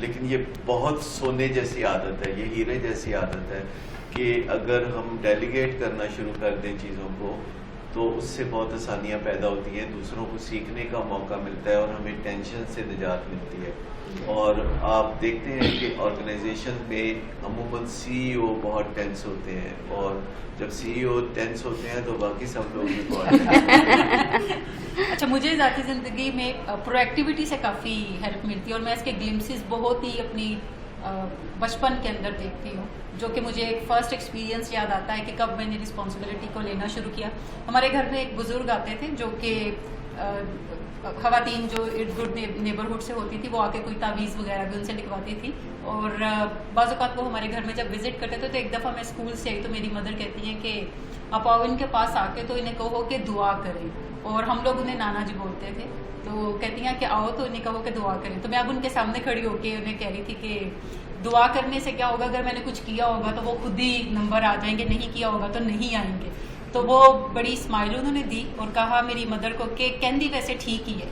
لیکن یہ بہت سونے جیسی عادت ہے, یہ ہیرے جیسی عادت ہے کہ اگر ہم ڈیلیگیٹ کرنا شروع کر دیں چیزوں کو تو اس سے بہت آسانیاں پیدا ہوتی ہیں, دوسروں کو سیکھنے کا موقع ملتا ہے اور ہمیں ٹینشن سے نجات ملتی ہے. اور آپ دیکھتے ہیں کہ آرگنائزیشن میں عموماً CEO بہت ٹینس ہوتے ہیں, اور جب CEO ٹینس ہوتے ہیں تو باقی سب لوگ بھی بہت اچھا, مجھے ذاتی زندگی میں پرو ایکٹیویٹی سے کافی ہیلپ ملتی ہے, اور میں اس کے گلمسز بہت ہی اپنی بچپن کے اندر دیکھتی ہوں, جو کہ مجھے ایک فرسٹ ایکسپیرینس یاد آتا ہے کہ کب میں نے رسپانسبلٹی کو لینا شروع کیا. ہمارے گھر میں ایک بزرگ آتے تھے جو کہ خواتین جو ارد گرد نیبرہڈ سے ہوتی تھی وہ آ کے کوئی تعویذ وغیرہ بھی ان سے لکھواتی تھی, اور بعض اوقات وہ ہمارے گھر میں جب وزٹ کرتے تھے تو ایک دفعہ میں اسکول سے آئی تو میری مدر کہتی ہیں کہ آپ آؤ ان کے پاس آ کے تو انہیں کہو کہ دعا کریں, اور ہم لوگ انہیں نانا جی بولتے تھے, تو کہتی ہیں کہ آؤ تو انہیں کہو کہ دعا کریں. تو میں اب ان کے سامنے کھڑی ہو کے انہیں کہہ رہی تھی کہ دعا کرنے سے کیا ہوگا, اگر میں نے کچھ کیا ہوگا تو وہ خود ہی نمبر آ جائیں گے, نہیں کیا ہوگا تو نہیں آئیں گے. تو وہ بڑی اسمائل انہوں نے دی اور کہا میری مدر کو کہ کہندی ویسے ٹھیک ہی ہے.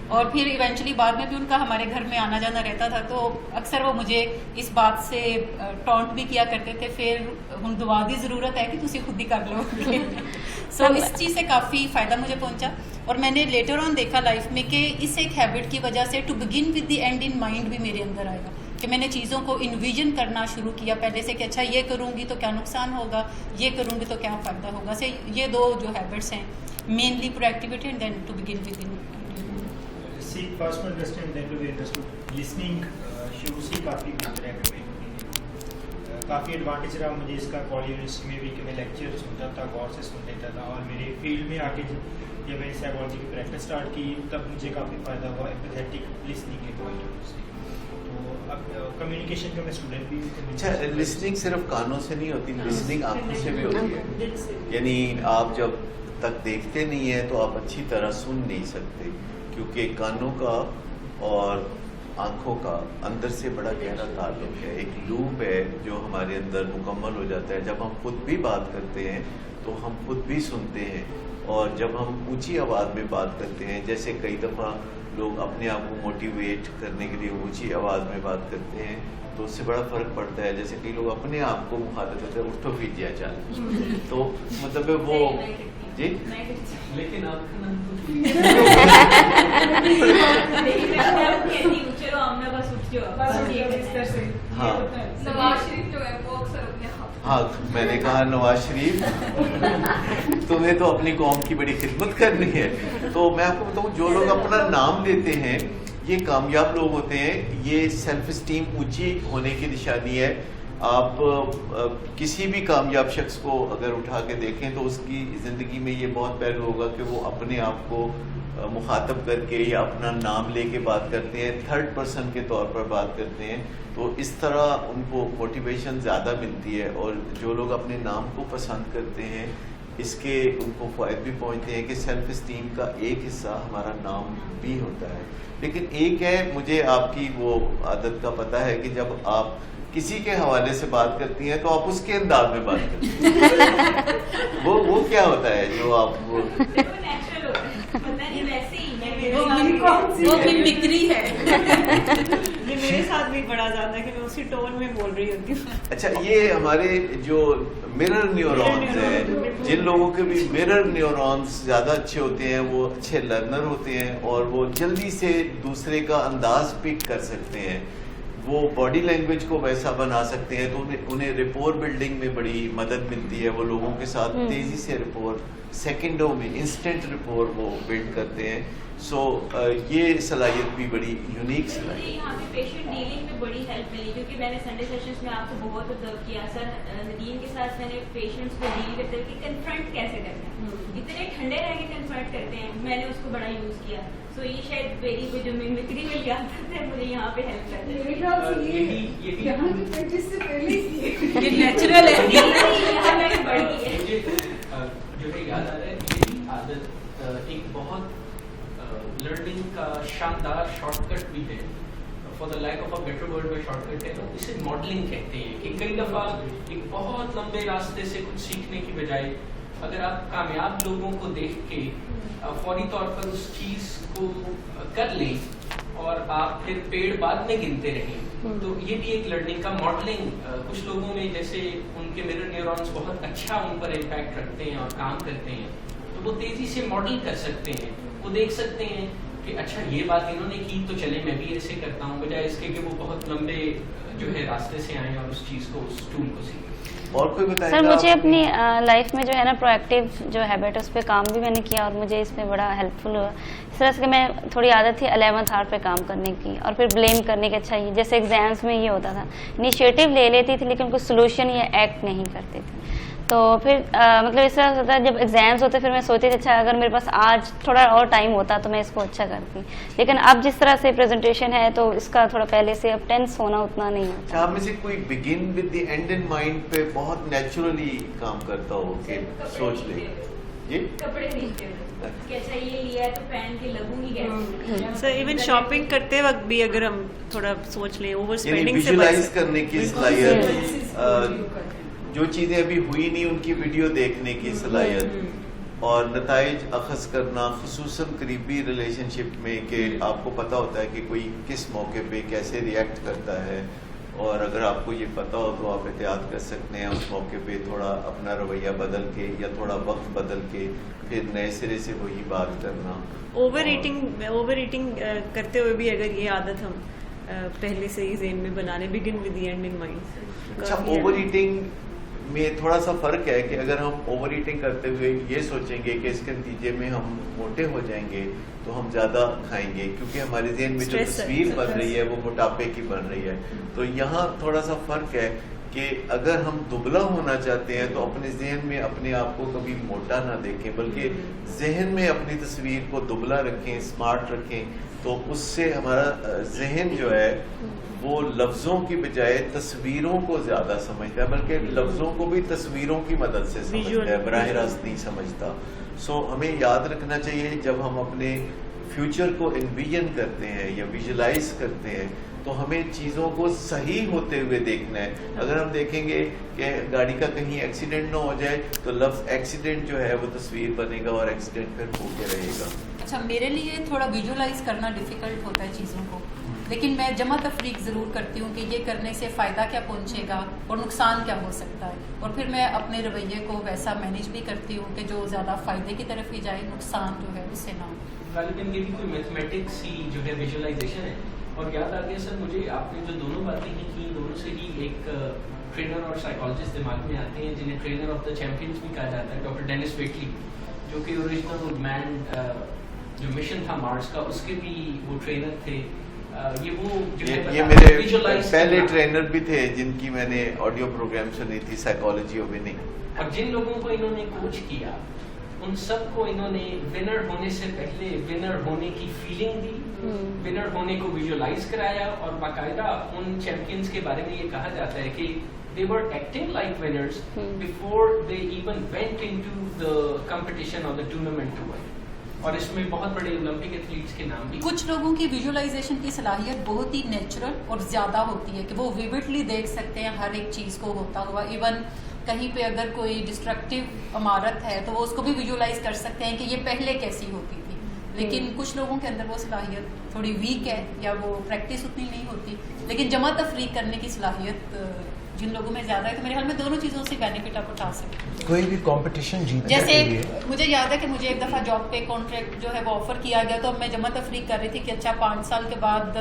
اور پھر ایونچولی بعد میں بھی ان کا ہمارے گھر میں آنا جانا رہتا تھا, تو اکثر وہ مجھے اس بات سے ٹونٹ بھی کیا کرتے تھے, پھر ہن دعا دی ضرورت ہے کہ تسی خود ہی کر لو. سو اس چیز سے کافی فائدہ مجھے پہنچا, اور میں نے لیٹر آن دیکھا لائف میں کہ اس ایک ہیبٹ کی وجہ سے to begin with the end in mind بھی میرے اندر آیا, کہ میں نے چیزوں کو انویژن کرنا شروع کیا پہلے سے کہ اچھا یہ کروں گی تو کیا نقصان ہوگا, یہ کروں گی تو کیا فائدہ ہوگا. سے یہ 2 جو ہیبٹس ہیں, mainly proactivity and then to begin with in. seek first to understand then to be understood. Listening shows ہی کافی بہتر ہے. کافی ایڈوانٹیج رہا مجھے اس کا پولی یونیورسٹی میں بھی کہ میں لیکچر سنتا تھا، غور سے سن لیتا تھا، اور میرے فیلڈ میں آ کے جب میں نے سائیکالوجی کی پریکٹس اسٹارٹ کی تب مجھے کافی فائدہ ہوا ایمپیتھیٹک لسننگ کے پوائنٹ آف ویو سے. تو اب کمیونیکیشن کا میں اسٹوڈنٹ بھی ہوں. اچھا، لسننگ صرف کانوں سے نہیں ہوتی، لسننگ آنکھوں سے بھی ہوتی ہے. یعنی آپ جب تک دیکھتے نہیں ہیں تو آپ اچھی طرح سن نہیں سکتے، کیونکہ کانوں کا اور آنکھوں کا اندر سے بڑا گہرا تعلق ہے. ایک لوپ ہے جو ہمارے اندر مکمل ہو جاتا ہے. جب ہم خود بھی بات کرتے ہیں تو ہم خود بھی سنتے ہیں، اور جب ہم اونچی آواز میں بات کرتے ہیں، جیسے کئی دفعہ لوگ اپنے آپ کو موٹیویٹ کرنے کے لیے اونچی آواز میں بات کرتے ہیں تو اس سے بڑا فرق پڑتا ہے. جیسے کئی لوگ اپنے آپ کو مخاطب کرتے ہیں اٹھو پھر جا چال، تو مطلب وہ جی لیکن آپ کا نام ہاں میں نے کہا نواز شریف تمہیں تو اپنی قوم کی بڑی خدمت کرنی ہے. تو میں آپ کو بتاؤں جو لوگ اپنا نام لیتے ہیں یہ کامیاب لوگ ہوتے ہیں. یہ سیلف اسٹیم اونچی ہونے کی نشانی ہے. آپ کسی بھی کامیاب شخص کو اگر اٹھا کے دیکھیں تو اس کی زندگی میں یہ بہت پہلو ہوگا کہ وہ اپنے آپ کو مخاطب کر کے یا اپنا نام لے کے بات کرتے ہیں، تھرڈ پرسن کے طور پر بات کرتے ہیں. تو اس طرح ان کو موٹیویشن زیادہ ملتی ہے. اور جو لوگ اپنے نام کو پسند کرتے ہیں اس کے ان کو فوائد بھی پہنچتے ہیں کہ سیلف اسٹیم کا ایک حصہ ہمارا نام بھی ہوتا ہے. لیکن ایک ہے، مجھے آپ کی وہ عادت کا پتہ ہے کہ جب آپ کسی کے حوالے سے بات کرتی ہیں تو آپ اس کے انداز میں بات کرتی ہیں. وہ کیا ہوتا ہے جو آپ وہ ممکری ہے. یہ میرے ساتھ بھی بڑا زیادہ ہے کہ میں اسی ٹون میں بول رہی ہوتی ہوں. اچھا، یہ ہمارے جو مرر نیورونز ہیں، جن لوگوں کے بھی مرر نیورونز زیادہ اچھے ہوتے ہیں وہ اچھے لرنر ہوتے ہیں اور وہ جلدی سے دوسرے کا انداز پک کر سکتے ہیں. وہ باڈی لینگویج کو ویسا بنا سکتے ہیں تو انہیں رپور بلڈنگ میں بڑی مدد ملتی ہے. وہ لوگوں کے ساتھ تیزی سے رپور، سیکنڈوں میں انسٹنٹ رپور وہ بلڈ کرتے ہیں. سو یہ صلاحیت بھی بڑی یونیک صلاحیت ہے. یہاں پہ پیشنٹ ڈیلنگ میں بڑی ہیلپ ملی کیونکہ میں نے سنڈے سیشنز میں آپ کو بہت آبزرو کیا. سر ندیم کے ساتھ میں نے پیشنٹس کو ڈیل کرتے ہوئے کہ کنفرنٹ کیسے کرنا ہے، اتنے ٹھنڈے رہ کے کنفرنٹ کرتے ہیں. میں نے اس کو بڑا یوز کیا. سو یہ شاید میری کو جو ممکری میں عادت ہے مجھے یہاں پہ ہیلپ کرتی ہے. یہ نیچرل ہے. جو ہے یاد آ رہا ہے یہی عادت ایک بہت لرننگ کا شاندار شارٹ کٹ بھی ہے. For the lack of a better word میں شارٹ کٹ ہے. اسے ماڈلنگ کہتے ہیں کہ کئی دفعہ ایک بہت لمبے راستے سے کچھ سیکھنے کی بجائے اگر آپ کامیاب لوگوں کو دیکھ کے فوری طور پر اس چیز کو کر لیں اور آپ پھر پیڑ بعد میں گنتے رہیں تو یہ بھی ایک لرننگ کا ماڈلنگ. کچھ لوگوں میں جیسے ان کے مرر نیورونز بہت اچھا ان پر امپیکٹ رکھتے ہیں اور کام کرتے ہیں تو وہ تیزی سے ماڈل کر سکتے ہیں. وہ دیکھ سکتے ہیں کہ اچھا یہ بات انہوں نے کی تو چلے میں بھی ایسے کرتا ہوں، بجائے اس کے کہ وہ بہت لمبے جو ہے راستے سے آئیں اور اس چیز کو، اس ٹول کو سیکھیں. اور کوئی بتائیں سر مجھے اپنی لائف میں جو ہے نا پرو ایکٹیو جو ہیبٹ ہے اس پہ کام بھی میں نے کیا اور مجھے اس میں بڑا ہیلپ فل ہوا. اس طرح سے کہ میں تھوڑی عادت تھی 11th آور پہ کام کرنے کی اور پھر بلیم کرنے کا. اچھا یہ جیسے ایگزامس میں یہ ہوتا تھا انیشیٹو لے لیتی تھی لیکن کوئی سولوشن یا ایکٹ نہیں کرتے تھے. تو پھر مطلب اس طرح ہوتا ہے جب ایگزامس ہوتے پھر میں سوچتی تھی اچھا اگر میرے پاس آج تھوڑا اور ٹائم ہوتا تو میں اس کو اچھا کرتی. لیکن اب جس طرح سے پریزنٹیشن ہے تو اس کا تھوڑا پہلے سے اب ٹینس ہونا اتنا نہیں ہوتا. آپ میں سے کوئی بگن with the end in mind پہ بہت نیچرلی کام کرتا ہو کہ سوچ لے جی کپڑے دیکھتے ہوئے کہ اچھا یہ لیا ہے تو پہن کے لگوں گی کیسے. سر ایون شاپنگ کرتے وقت بھی اگر ہم تھوڑا سوچ لیں اوور یعنی اسپینڈنگ سے ویژوائز کرنے کی صلاحیت، جو چیزیں ابھی ہوئی نہیں ان کی ویڈیو دیکھنے کی صلاحیت اور نتائج اخذ کرنا، خصوصاً قریبی ریلیشن شپ میں کہ آپ کو پتہ ہوتا ہے کہ کوئی کس موقع پہ کیسے ریئیکٹ کرتا ہے اور اگر آپ کو یہ پتہ ہو تو آپ احتیاط کر سکتے ہیں اس موقع پہ تھوڑا اپنا رویہ بدل کے یا تھوڑا وقت بدل کے پھر نئے سرے سے وہی بات کرنا. اوور ایٹنگ کرتے ہوئے بھی اگر یہ عادت ہم پہلے سے ہی ذہن میں بنا لیں بگن with the end in mind. اچھا، اوور ایٹنگ میں تھوڑا سا فرق ہے کہ اگر ہم اوور ایٹنگ کرتے ہوئے یہ سوچیں گے کہ اس کے نتیجے میں ہم موٹے ہو جائیں گے تو ہم زیادہ کھائیں گے کیونکہ ہمارے ذہن میں جو تصویر بن رہی ہے وہ موٹاپے کی بن رہی ہے. تو یہاں تھوڑا سا فرق ہے کہ اگر ہم دبلا ہونا چاہتے ہیں تو اپنے ذہن میں اپنے آپ کو کبھی موٹا نہ دیکھیں، بلکہ ذہن میں اپنی تصویر کو دبلا رکھیں، اسمارٹ رکھیں، تو اس سے ہمارا ذہن جو ہے وہ لفظوں کی بجائے تصویروں کو زیادہ سمجھتا ہے، بلکہ لفظوں کو بھی تصویروں کی مدد سے سمجھتا ہے، براہ راست نہیں سمجھتا. سو ہمیں یاد رکھنا چاہیے جب ہم اپنے فیوچر کو انویژن کرتے ہیں یا ویژولائز کرتے ہیں تو ہمیں چیزوں کو صحیح ہوتے ہوئے دیکھنا ہے. اگر ہم دیکھیں گے کہ گاڑی کا کہیں ایکسیڈنٹ نہ ہو جائے تو لفظ ایکسیڈنٹ جو ہے وہ تصویر بنے گا اور ایکسیڈنٹ پھر ہو کے رہے گا. اچھا، میرے لیے تھوڑا ویژولائز کرنا ڈیفیکلٹ ہوتا ہے چیزوں کو، لیکن میں جمع تفریق ضرور کرتی ہوں کہ یہ کرنے سے فائدہ کیا پہنچے گا اور نقصان کیا ہو سکتا ہے، اور پھر میں اپنے رویے کو ویسا مینیج بھی کرتی ہوں کہ جو زیادہ فائدے کی طرف ہی جائے، نقصان جو ہے اس سے نہ ہو. غالباً یہ بھی کوئی میتھمیٹکس ہی جو ہے ویژولائزیشن ہے. اور یاد آ گیا سر مجھے آپ نے جو دونوں باتیں ہی کی، دونوں سے ہی ایک ٹرینر اور سائیکالوجسٹ دماغ میں آتے ہیں جنہیں ٹرینر آف دا چیمپئنز بھی کہا جاتا ہے، ڈاکٹر ڈینس ویٹلی، جو کہ اوریجنل مین جو مشن تھا مارس کا اس کے بھی وہ ٹرینر تھے. یہ میرے پہلے ٹرینر بھی تھے جن کی میں نے آڈیو پروگرام سنی تھی، سائیکالوجی آف وننگ. اور جن لوگوں کو انہوں نے کوچ کیا ان سب کو انہوں نے ونر ہونے سے پہلے ونر ہونے کی فیلنگ دی، ونر ہونے کو ویژولائز کرایا، اور باقاعدہ ان چیمپئنز کے بارے میں یہ کہا جاتا ہے کہ they were acting like winners before they even went into the competition or the tournament to win. اور اس میں بہت بڑے اولمپک ایتھلیٹس کے نام بھی. کچھ لوگوں کی ویژولائزیشن کی صلاحیت بہت ہی نیچرل اور زیادہ ہوتی ہے کہ وہ ویوڈلی دیکھ سکتے ہیں ہر ایک چیز کو ہوتا ہوا. ایون کہیں پہ اگر کوئی ڈسٹرکٹیو عمارت ہے تو وہ اس کو بھی ویژولائز کر سکتے ہیں کہ یہ پہلے کیسی ہوتی تھی. لیکن کچھ لوگوں کے اندر وہ صلاحیت تھوڑی ویک ہے یا وہ پریکٹس اتنی نہیں ہوتی. لیکن جمع تفریق کرنے کی صلاحیت جن لوگوں میں زیادہ ہے تو میرے خیال میں دونوں چیزوں سے بینیفٹ آپ اٹھا سکتے ہیں. کوئی بھی کمپٹیشن جیتنے جیسے کے لیے مجھے یاد ہے کہ مجھے ایک دفعہ جاب پہ کانٹریکٹ جو ہے وہ آفر کیا گیا تو میں جمع تفریق کر رہی تھی کہ اچھا 5 سال کے بعد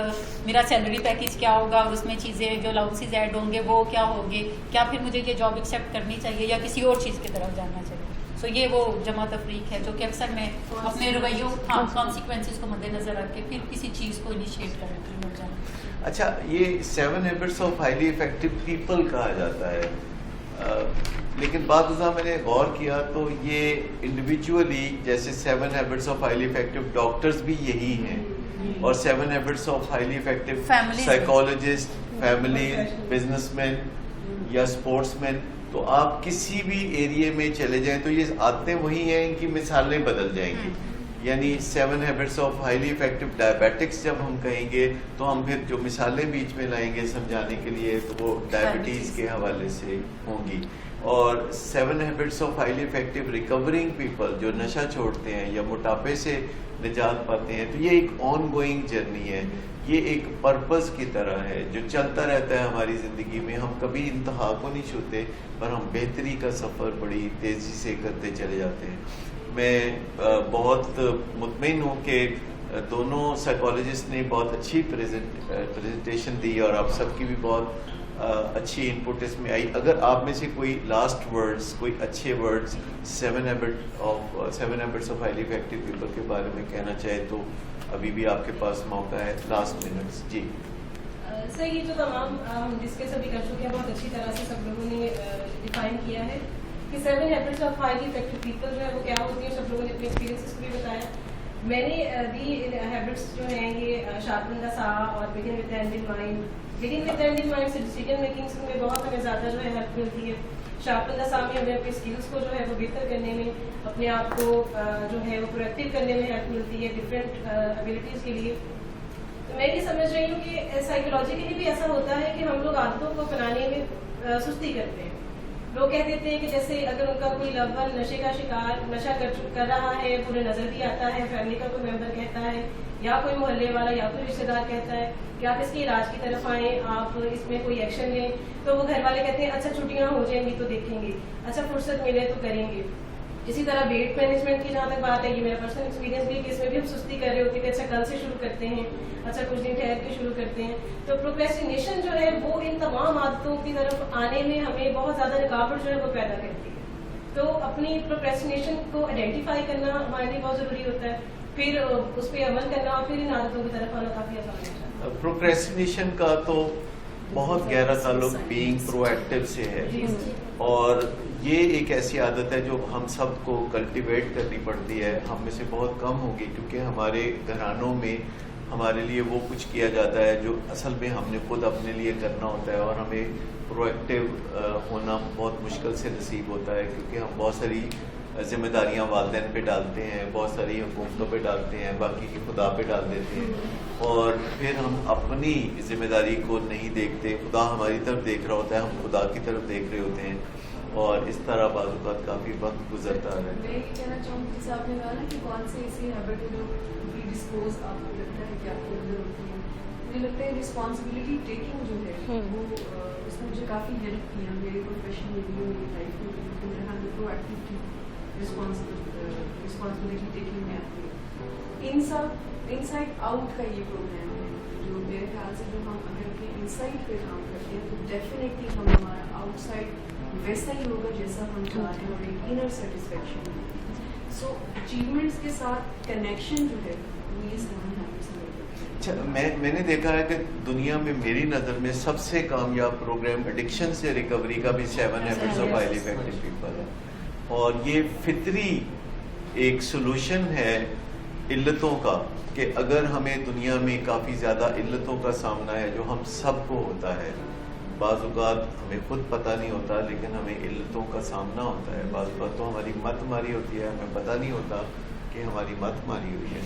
میرا سیلری پیکیج کیا ہوگا اور اس میں چیزیں جو الاؤنسز ایڈ ہوں گے وہ کیا ہوں گے، کیا پھر مجھے یہ جاب ایکسیپٹ کرنی چاہیے یا کسی اور چیز کی طرف جانا چاہیے. سو یہ وہ جمع تفریق ہے جو کہ اکثر میں اپنے رویوں کانسیکوینسز کو مد نظر رکھ کے پھر کسی چیز کو انیشیٹ کرنے کے لیے جانا. اچھا، یہ 7 habits of highly effective people کہا جاتا ہے، لیکن بعض دفعہ میں نے غور کیا تو یہ انڈیویجولی جیسے 7 habits of highly effective doctors بھی یہی ہیں، اور 7 habits of highly effective psychologist, family, business man یا اسپورٹس مین. تو آپ کسی بھی ایریے میں چلے جائیں تو یہ عادتیں وہی ہیں، ان کی مثالیں بدل جائیں گی. یعنی 7 habits of highly effective diabetics جب ہم کہیں گے تو ہم پھر جو مثالیں بیچ میں لائیں گے سمجھانے کے لیے تو وہ ڈائبٹیز کے حوالے سے ہوں گی. اور 7 habits of highly effective recovering people جو نشہ چھوڑتے ہیں یا موٹاپے سے نجات پاتے ہیں، تو یہ ایک آن گوئنگ جرنی ہے، یہ ایک پرپز کی طرح ہے جو چلتا رہتا ہے ہماری زندگی میں. ہم کبھی انتہا کو نہیں چھوتے پر ہم بہتری کا سفر بڑی تیزی سے کرتے چلے جاتے ہیں. میں بہت مطمئن ہوں کہ دونوں سائیکالوجسٹ نے بہت اچھی پریزنٹیشن دی اور آپ سب کی بھی بہت اچھی ان پٹ اس میں آئی. اگر آپ میں سے کوئی لاسٹ ورڈز، کوئی اچھے words 7 habits of highly effective people کے بارے میں کہنا چاہے تو ابھی بھی آپ کے پاس موقع ہے، لاسٹ منٹس. جی سر، یہ جو تمام ہم ڈسکس ابھی کر چکے ہیں بہت اچھی طرح سے سب لوگوں نے ڈیفائن کیا ہے کہ 7 habits of highly effective people جو ہے وہ کیا ہوتی ہے. سب لوگوں نے اپنے ایکسپیرینسز کو بھی بتایا. میں نے بھی ہیبٹس جو ہیں یہ شارپن دا سا اور begin with and in mind, begin with and in mind سے ڈیسیژن میکنگ میں بہت ہمیں زیادہ جو ہے ہیلپ ملتی ہے. شارپن دا سا میں ہمیں اپنے اسکلس کو جو ہے وہ بہتر کرنے میں، اپنے آپ کو جو ہے وہ پروڈکٹیو کرنے میں ہیلپ ملتی ہے ڈفرینٹ ابیلٹیز کے لیے. تو میں یہ سمجھ رہی ہوں کہ سائیکولوجیکلی بھی ایسا ہوتا ہے کہ ہم لوگ عادتوں کو بنانے میں سستی کرتے ہیں. لوگ کہہ دیتے ہیں کہ جیسے اگر ان کا کوئی لو ون نشے کا شکار نشہ کر رہا ہے، انہیں نظر بھی آتا ہے، فیملی کا کوئی ممبر کہتا ہے یا کوئی محلے والا یا کوئی رشتے دار کہتا ہے کہ آپ اس کے علاج کی طرف آئیں، آپ اس میں کوئی ایکشن لیں، تو وہ گھر والے کہتے ہیں اچھا چھٹیاں ہو جائیں گی تو دیکھیں گے، اچھا فرصت ملے تو کریں گے. اسی طرح ویٹ مینجمنٹ کی جہاں تک بات ہے، یہ میرا پرسنل ایکسپیرینس بھی ہے کہ اس میں بھی ہم سستی کر رہے ہوتے ہیں کہ اچھا کل سے شروع کرتے ہیں، اچھا کچھ دن ٹھہر کے شروع کرتے ہیں. تو پروکریسٹینیشن جو ہے وہ ان تمام عادتوں کی طرف آنے میں ہمیں بہت زیادہ رکاوٹ جو ہے وہ پیدا کرتی ہے. تو اپنی پروکریسٹینیشن کو آئیڈینٹیفائی کرنا ہمارے لیے بہت ضروری ہوتا ہے، پھر اس پہ عمل کرنا اور پھر ان عادتوں کی طرف آنا کافی آسان ہوتا ہے. پروکریسٹینیشن کا تو بہت گہرا تعلق بینگ پرو ایکٹیو سے ہے، اور یہ ایک ایسی عادت ہے جو ہم سب کو کلٹیویٹ کرنی پڑتی ہے. ہم میں سے بہت کم ہوگی کیونکہ ہمارے گھرانوں میں ہمارے لیے وہ کچھ کیا جاتا ہے جو اصل میں ہم نے خود اپنے لیے کرنا ہوتا ہے، اور ہمیں پرو ایکٹیو ہونا بہت مشکل سے نصیب ہوتا ہے کیونکہ ہم بہت ساری ذمہ داریاں والدین پہ ڈالتے ہیں، بہت ساری حکومتوں پہ ڈالتے ہیں، باقی کی خدا پہ ڈال دیتے ہیں، اور پھر ہم اپنی ذمہ داری کو نہیں دیکھتے. خدا ہماری طرف دیکھ رہا ہوتا ہے، ہم خدا کی طرف دیکھ رہے ہوتے ہیں، اور اس طرح بعض اوقات کافی وقت گزرتا ہے. میں یہ کہنا چاہوں گی جیسے آپ نے کہا نا کہ کون سے ایسی ہیبٹ ہے جو ڈسپوز آپ کو لگتا ہے کہ آپ کے اندر ہوتی ہے. مجھے لگتا ہے رسپانسبلٹی ٹیکنگ جو ہے وہ اس میں مجھے کافی ہیلپ کیا میرے پروفیشن میں بھی، میری لائف میں بھی. پرو ایکٹیوٹی رسپانسبلٹی ٹیکنگ میں آتی ہے. ان سائڈ آؤٹ کا یہ پروگرام ہے جو میرے خیال سے جو ہم اگر اپنے ان سائڈ پہ کام کرتے ہیں تو ڈیفینیٹلی ہمارا آؤٹ سائڈ ویسا ہی ہوگا جیسا ہم چاہتے ہیں، اور ایک انر سیٹسفیکشن. سو اچیومنٹس کے ساتھ کنیکشن جو ہے وہ یہ سمجھنا. میں نے دیکھا ہے کہ دنیا میں میری نظر میں سب سے کامیاب پروگرام ایڈکشن سے ریکوری کا بھی 7 habits of highly effective people ہے، اور یہ فطری ایک سولوشن ہے علتوں کا کہ اگر ہمیں دنیا میں کافی زیادہ علتوں کا سامنا ہے جو ہم سب کو ہوتا ہے. بعض اوقات ہمیں خود پتہ نہیں ہوتا لیکن ہمیں علتوں کا سامنا ہوتا ہے. بعض اوقات تو ہماری مت ماری ہوتی ہے، ہمیں پتہ نہیں ہوتا کہ ہماری مت ماری ہوئی ہے،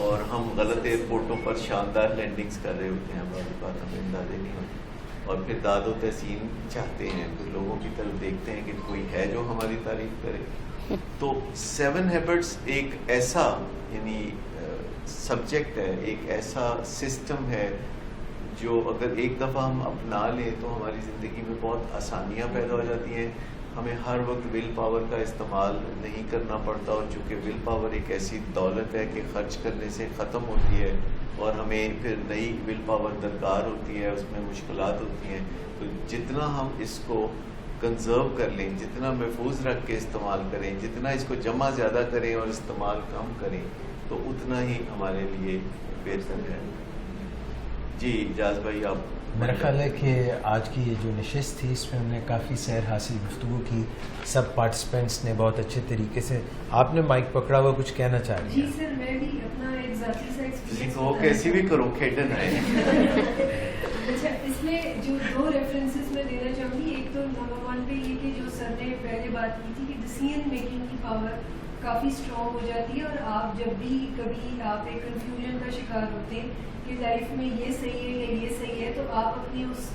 اور ہم غلط ایئرپورٹوں پر شاندار لینڈنگز کر رہے ہوتے ہیں. بعض اوقات ہمیں اندازے نہیں ہوتے، اور پھر داد و تحسین چاہتے ہیں، پھر لوگوں کی طرف دیکھتے ہیں کہ کوئی ہے جو ہماری تعریف کرے. تو 7 ہیبٹس ایک ایسا یعنی سبجیکٹ ہے، ایک ایسا سسٹم ہے جو اگر ایک دفعہ ہم اپنا لیں تو ہماری زندگی میں بہت آسانیاں پیدا ہو جاتی ہیں. ہمیں ہر وقت ول پاور کا استعمال نہیں کرنا پڑتا، اور چونکہ ول پاور ایک ایسی دولت ہے کہ خرچ کرنے سے ختم ہوتی ہے، اور ہمیں پھر نئی ول پاور درکار ہوتی ہے، اس میں مشکلات ہوتی ہیں. تو جتنا ہم اس کو کنزرو کر لیں، جتنا محفوظ رکھ کے استعمال کریں، جتنا اس کو جمع زیادہ کریں اور استعمال کم کریں، تو اتنا ہی ہمارے لیے بہتر ہے. جی جاز بھائی آپ. میرا خیال ہے کہ آج کی یہ جو نشست تھی اس میں ہم نے کافی سیر حاصل گفتگو کی، سب پارٹیسپینٹس نے بہت اچھے طریقے سے. آپ نے مائک پکڑا ہوا کچھ کہنا چاہ رہی ہیں؟ جی سر، میں بھی اپنا ایک ذاتی سا ایکسپیرینس کو کیسی بھی کرو کھیڈن ہے. اچھا، اس میں جو 2 ریفرنسز میں دینا چاہوں گی. ایک تو نمبر 1 پہ یہ کہ جو سر نے پہلے بات کی تھی کہ ڈیسیژن میکنگ کی پاور کافی اسٹرانگ ہو جاتی ہے، اور آپ جب بھی کبھی آپ ایک کنفیوژن کا شکار ہوتے ہیں کہ لائف میں یہ صحیح ہے یا یہ صحیح ہے، تو آپ اپنی اس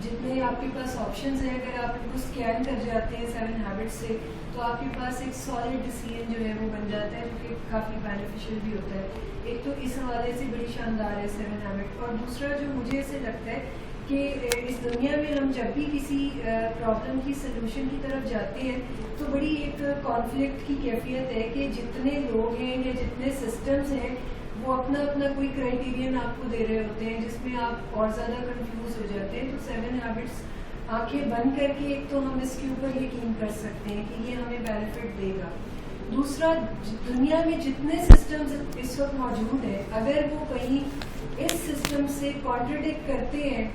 جتنے آپ کے پاس آپشنز ہیں اگر آپ ان کو اسکین کر جاتے ہیں 7 ہیبٹس سے، تو آپ کے پاس ایک سالڈ ڈیسیژن جو ہے وہ بن جاتا ہے، جو کہ کافی بینیفیشیل بھی ہوتا ہے. ایک تو اس حوالے سے بڑی شاندار ہے 7 ہیبٹ. اور دوسرا جو مجھے ایسے لگتا ہے کہ اس دنیا میں ہم جب بھی کسی پرابلم کی سلوشن کی طرف جاتے ہیں تو بڑی ایک کانفلکٹ کی کیفیت ہے کہ جتنے لوگ ہیں یا جتنے سسٹمز ہیں وہ اپنا اپنا کوئی کرائٹیرین آپ کو دے رہے ہوتے ہیں جس میں آپ اور زیادہ کنفیوز ہو جاتے ہیں. تو 7 ہیبٹس آنکھیں بند کر کے ایک تو ہم اس کے اوپر یقین کر سکتے ہیں کہ یہ ہمیں بینیفٹ دے گا. دوسرا، دنیا میں جتنے سسٹمز اس وقت موجود ہیں اگر وہ کہیں اس سسٹم سے کانٹرڈکٹ کرتے ہیں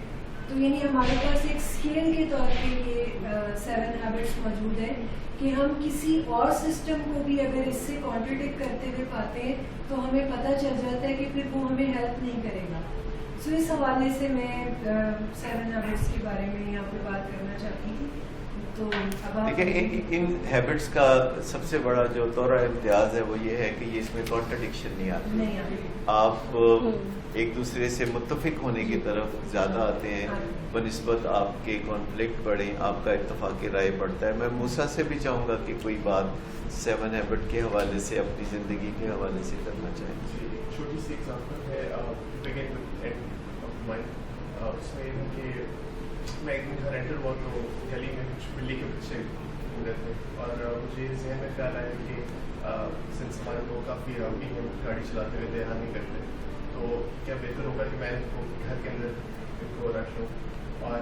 تو یعنی ہمارے پاس ایک اسکیل کے طور پہ یہ 7 ہیبٹس موجود ہیں کہ ہم کسی اور سسٹم کو بھی اگر اس سے کانٹرڈکٹ کرتے ہوئے پاتے ہیں تو ہمیں پتہ چل جاتا ہے کہ پھر وہ ہمیں ہیلپ نہیں کرے گا. سو اس حوالے سے میں 7 ہیبٹس کے بارے میں یہاں پہ بات کرنا چاہتی تھی. تو دیکھیں ان ہیبٹس کا سب سے بڑا جو دورہ امتیاز ہے وہ یہ ہے کہ یہ اس میں کانٹرڈکشن نہیں آتی. آپ ایک دوسرے سے متفق ہونے کی طرف زیادہ آتے ہیں بنسبت آپ کے کانفلکٹ بڑھیں، آپ کا اتفاق رائے بڑھتا ہے. میں موسیٰ سے بھی چاہوں گا کہ کوئی بات 7 ہیبٹ کے حوالے سے اپنی زندگی کے حوالے سے کرنا چاہیں. چھوٹی سی ایگزامپل ہے اس میں کہ میں ایک دن گھر انٹر ہوا تو گلی میں کچھ بلی کے بچے گزرے تھے اور مجھے ذہن میں خیال آیا کہ سنس ہمارے لوگ کافی راؤڈی ہیں، گاڑی چلاتے ہوئے دھیان نہیں کرتے، تو کیا بہتر ہوگا کہ میں ان کو گھر کے اندر ان کو رکھ لوں. اور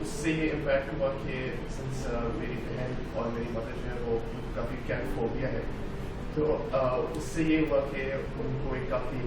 اس سے یہ امپیکٹ ہوا کہ سنس میری بہن اور میری مدر جو ہے وہ کافی کیٹ فوبیا ہے، تو اس سے یہ ہوا کہ ان کو ایک کافی